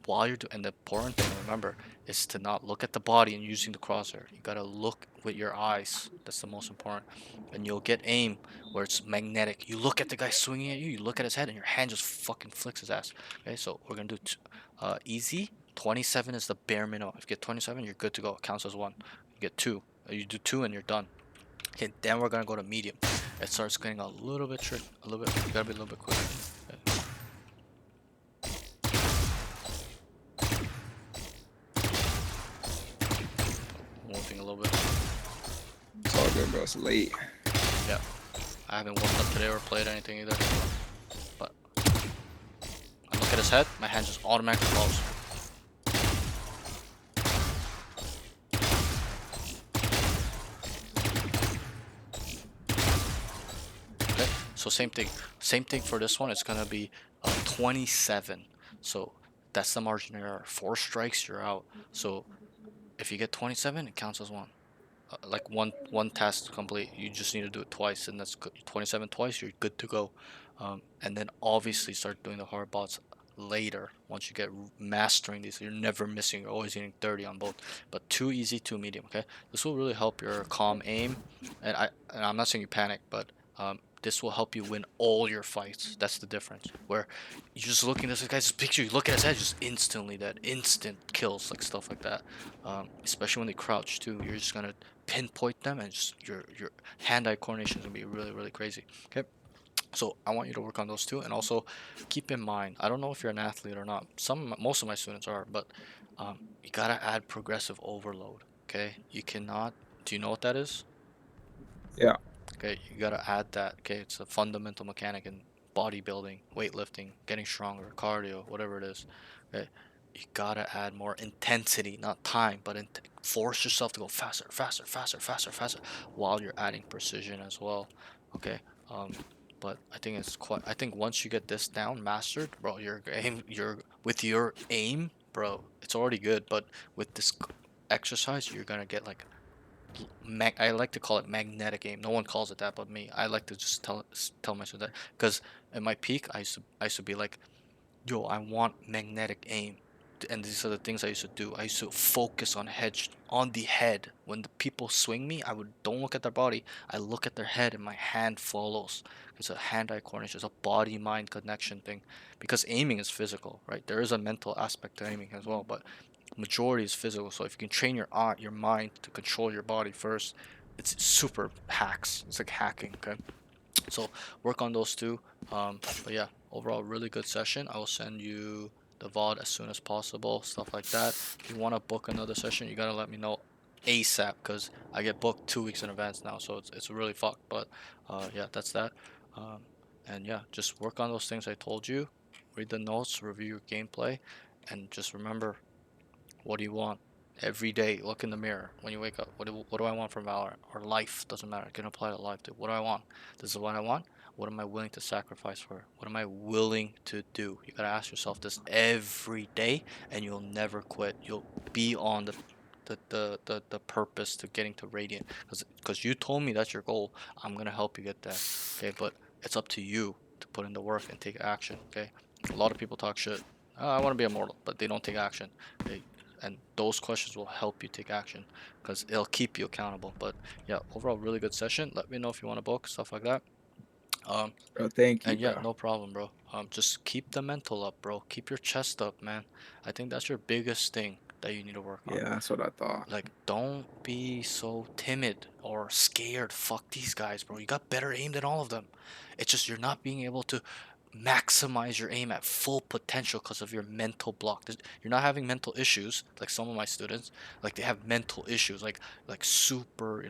while you're doing, and the important thing, remember, is to not look at the body and using the crosshair. You gotta look with your eyes. That's the most important. And you'll get aim where it's magnetic. You look at the guy swinging at you, you look at his head, and your hand just fucking flicks his ass. Okay, so we're gonna do easy. 27 is the bare minimum. If you get 27, you're good to go. It counts as 1. You get 2. You do 2 and you're done. Okay, then we're gonna go to medium. It starts getting a little bit tricky. A little bit. You gotta be a little bit quicker. Okay. Moving a little bit.
It's all good, bro. It's late.
Yeah. I haven't warmed up today or played anything either. But I look at his head, my hand just automatically follows. Okay, so same thing for this one. It's gonna be 27. So that's the margin of error. 4 strikes, you're out. So if you get 27, it counts as 1. Like one task complete. You just need to do it twice, and that's good. 27 twice, you're good to go. And then obviously start doing the hard bots later. Once you get mastering these, you're never missing. You're always getting 30 on both. But 2 easy, 2 medium. Okay, this will really help your calm aim. And I'm not saying you panic, but this will help you win all your fights. That's the difference. Where you're just looking at this guy's picture, you look at his head, just instantly dead, instant kills, like stuff like that. Especially when they crouch too, you're just gonna pinpoint them, and just your hand-eye coordination is gonna be really, really crazy. Okay, so I want you to work on those two, and also keep in mind, I don't know if you're an athlete or not. Most of my students are, but you gotta add progressive overload. Okay, you cannot. Do you know what that is?
Yeah.
Okay, you gotta add that. Okay, it's a fundamental mechanic in bodybuilding, weightlifting, getting stronger, cardio, whatever it is. Okay, you gotta add more intensity, not time, but force yourself to go faster, faster, faster, faster, faster, while you're adding precision as well. Okay, um, but I think it's quite. I think once you get this down, mastered, bro, your aim, bro, it's already good. But with this exercise, you're gonna get like I like to call it magnetic aim. No one calls it that but me. I like to just tell myself that because at my peak, I used to be like, yo, I want magnetic aim. And these are the things I used to do. I used to focus on the head. When the people swing me, I would don't look at their body. I look at their head and my hand follows. It's a hand-eye coordination. It's a body-mind connection thing. Because aiming is physical, right? There is a mental aspect to aiming as well, but majority is physical. So if you can train your mind to control your body first, it's super hacks. It's like hacking, okay? So work on those two. But yeah, overall really good session. I will send you the VOD as soon as possible, stuff like that. If you want to book another session, you gotta let me know ASAP because I get booked 2 weeks in advance now, so it's really fucked. But yeah, that's that. Um, and yeah, just work on those things I told you. Read the notes, review your gameplay, and just remember, what do you want? Every day, look in the mirror when you wake up. What do I want from Valorant? Or life, doesn't matter. It can apply to life too. What do I want? This is what I want. What am I willing to sacrifice for? What am I willing to do? You gotta ask yourself this every day, and you'll never quit. You'll be on the purpose to getting to Radiant. Because you told me that's your goal. I'm gonna help you get there. Okay, but it's up to you to put in the work and take action. Okay, a lot of people talk shit. Oh, I want to be immortal, but they don't take action. They and those questions will help you take action because it'll keep you accountable. But yeah, overall really good session. Let me know if you want to book stuff like that. um
Bro, thank you,
and yeah,
bro.
no problem, bro. Just keep the mental up, bro. Keep your chest up, man. I think that's your biggest thing that you need to work on.
Yeah, that's what I thought.
Like, don't be so timid or scared. Fuck these guys, bro. You got better aim than all of them. It's just you're not being able to maximize your aim at full potential because of your mental block. You're not having mental issues like some of my students. Like they have mental issues, like super,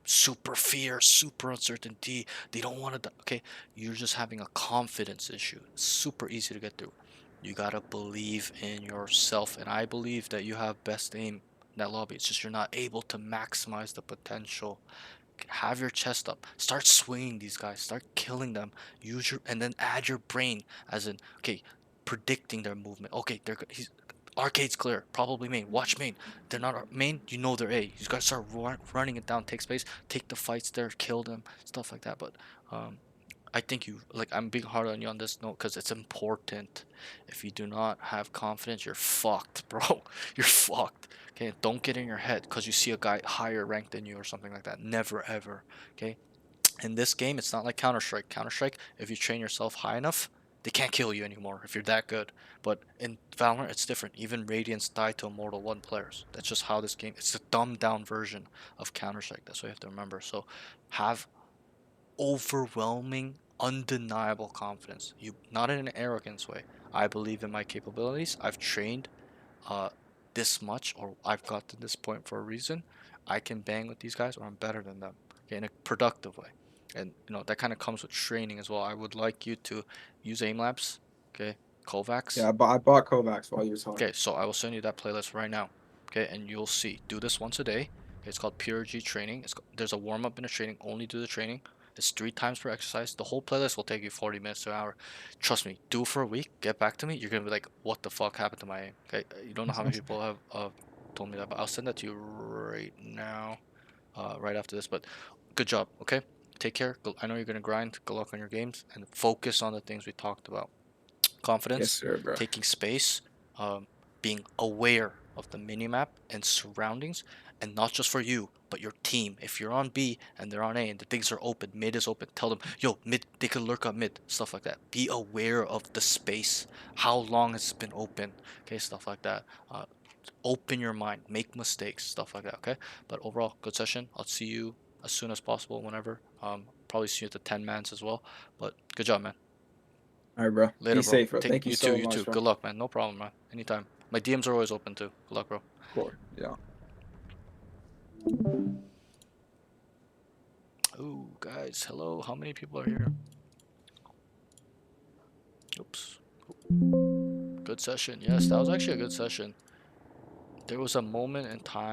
super fear, super uncertainty. They don't want to. Okay, you're just having a confidence issue. It's super easy to get through. You gotta believe in yourself, and I believe that you have best aim in that lobby. It's just you're not able to maximize the potential. Have your chest up. Start swinging these guys. Start killing them. Use your and then add your brain, as in, okay, predicting their movement. Okay, he's arcade's clear. Probably main. Watch main. They're not main. You know they're A. You gotta start running it down. Take space. Take the fights there. Kill them. Stuff like that. But um, I think I'm being hard on you on this note because it's important. If you do not have confidence, you're fucked, bro. You're fucked. Okay, don't get in your head because you see a guy higher ranked than you or something like that. Never ever. Okay, in this game, it's not like Counter Strike. Counter Strike, if you train yourself high enough, they can't kill you anymore if you're that good. But in Valorant, it's different. Even Radiant's die to Immortal 1 players. That's just how this game. It's a dumbed down version of Counter Strike. That's what you have to remember. So, have overwhelming, undeniable confidence. You not in an arrogance way. I believe in my capabilities. I've trained uh this much, or I've got to this point for a reason. I can bang with these guys, or I'm better than them. Okay, in a productive way. And that kind of comes with training as well. I would like you to use aim labs. Okay, Kovacs.
Yeah, I bought Kovacs while you were talking.
Okay, so I will send you that playlist right now. Okay, and you'll see. Do this once a day. Okay, it's called Pure G training. There's a warm up and a training. Only do the training. It's 3 times per exercise. The whole playlist will take you 40 minutes to an hour. Trust me. Do it for a week. Get back to me. You're gonna be like, what the fuck happened to my aim? Okay, you don't know how many people have told me that, but I'll send that to you right now, right after this. But good job. Okay, take care. I know you're gonna grind. Good luck on your games and focus on the things we talked about.
Yes,
Confidence,
sir, bro.
taking space, being aware of the minimap and surroundings, and not just for you, but your team. If you're on B and they're on A and the things are open, mid is open, tell them, yo, mid, they can lurk up mid, stuff like that. Be aware of the space. How long has it been open? Okay, stuff like that. Open your mind, make mistakes, stuff like that. Okay, but overall, good session. I'll see you as soon as possible, whenever. Probably see you at the 10 mans as well. But good job, man.
All right, bro. Be
Later, bro.
safe, bro.
Take
Thank you
you too.
so
You
much,
too.
bro.
Good luck, man. No problem, man. Anytime. My DMs are always open too. Good luck, bro.
Of course. Yeah.
Oh, guys, hello. How many people are here? Good session. Yes, that was actually a good session. There was a moment in time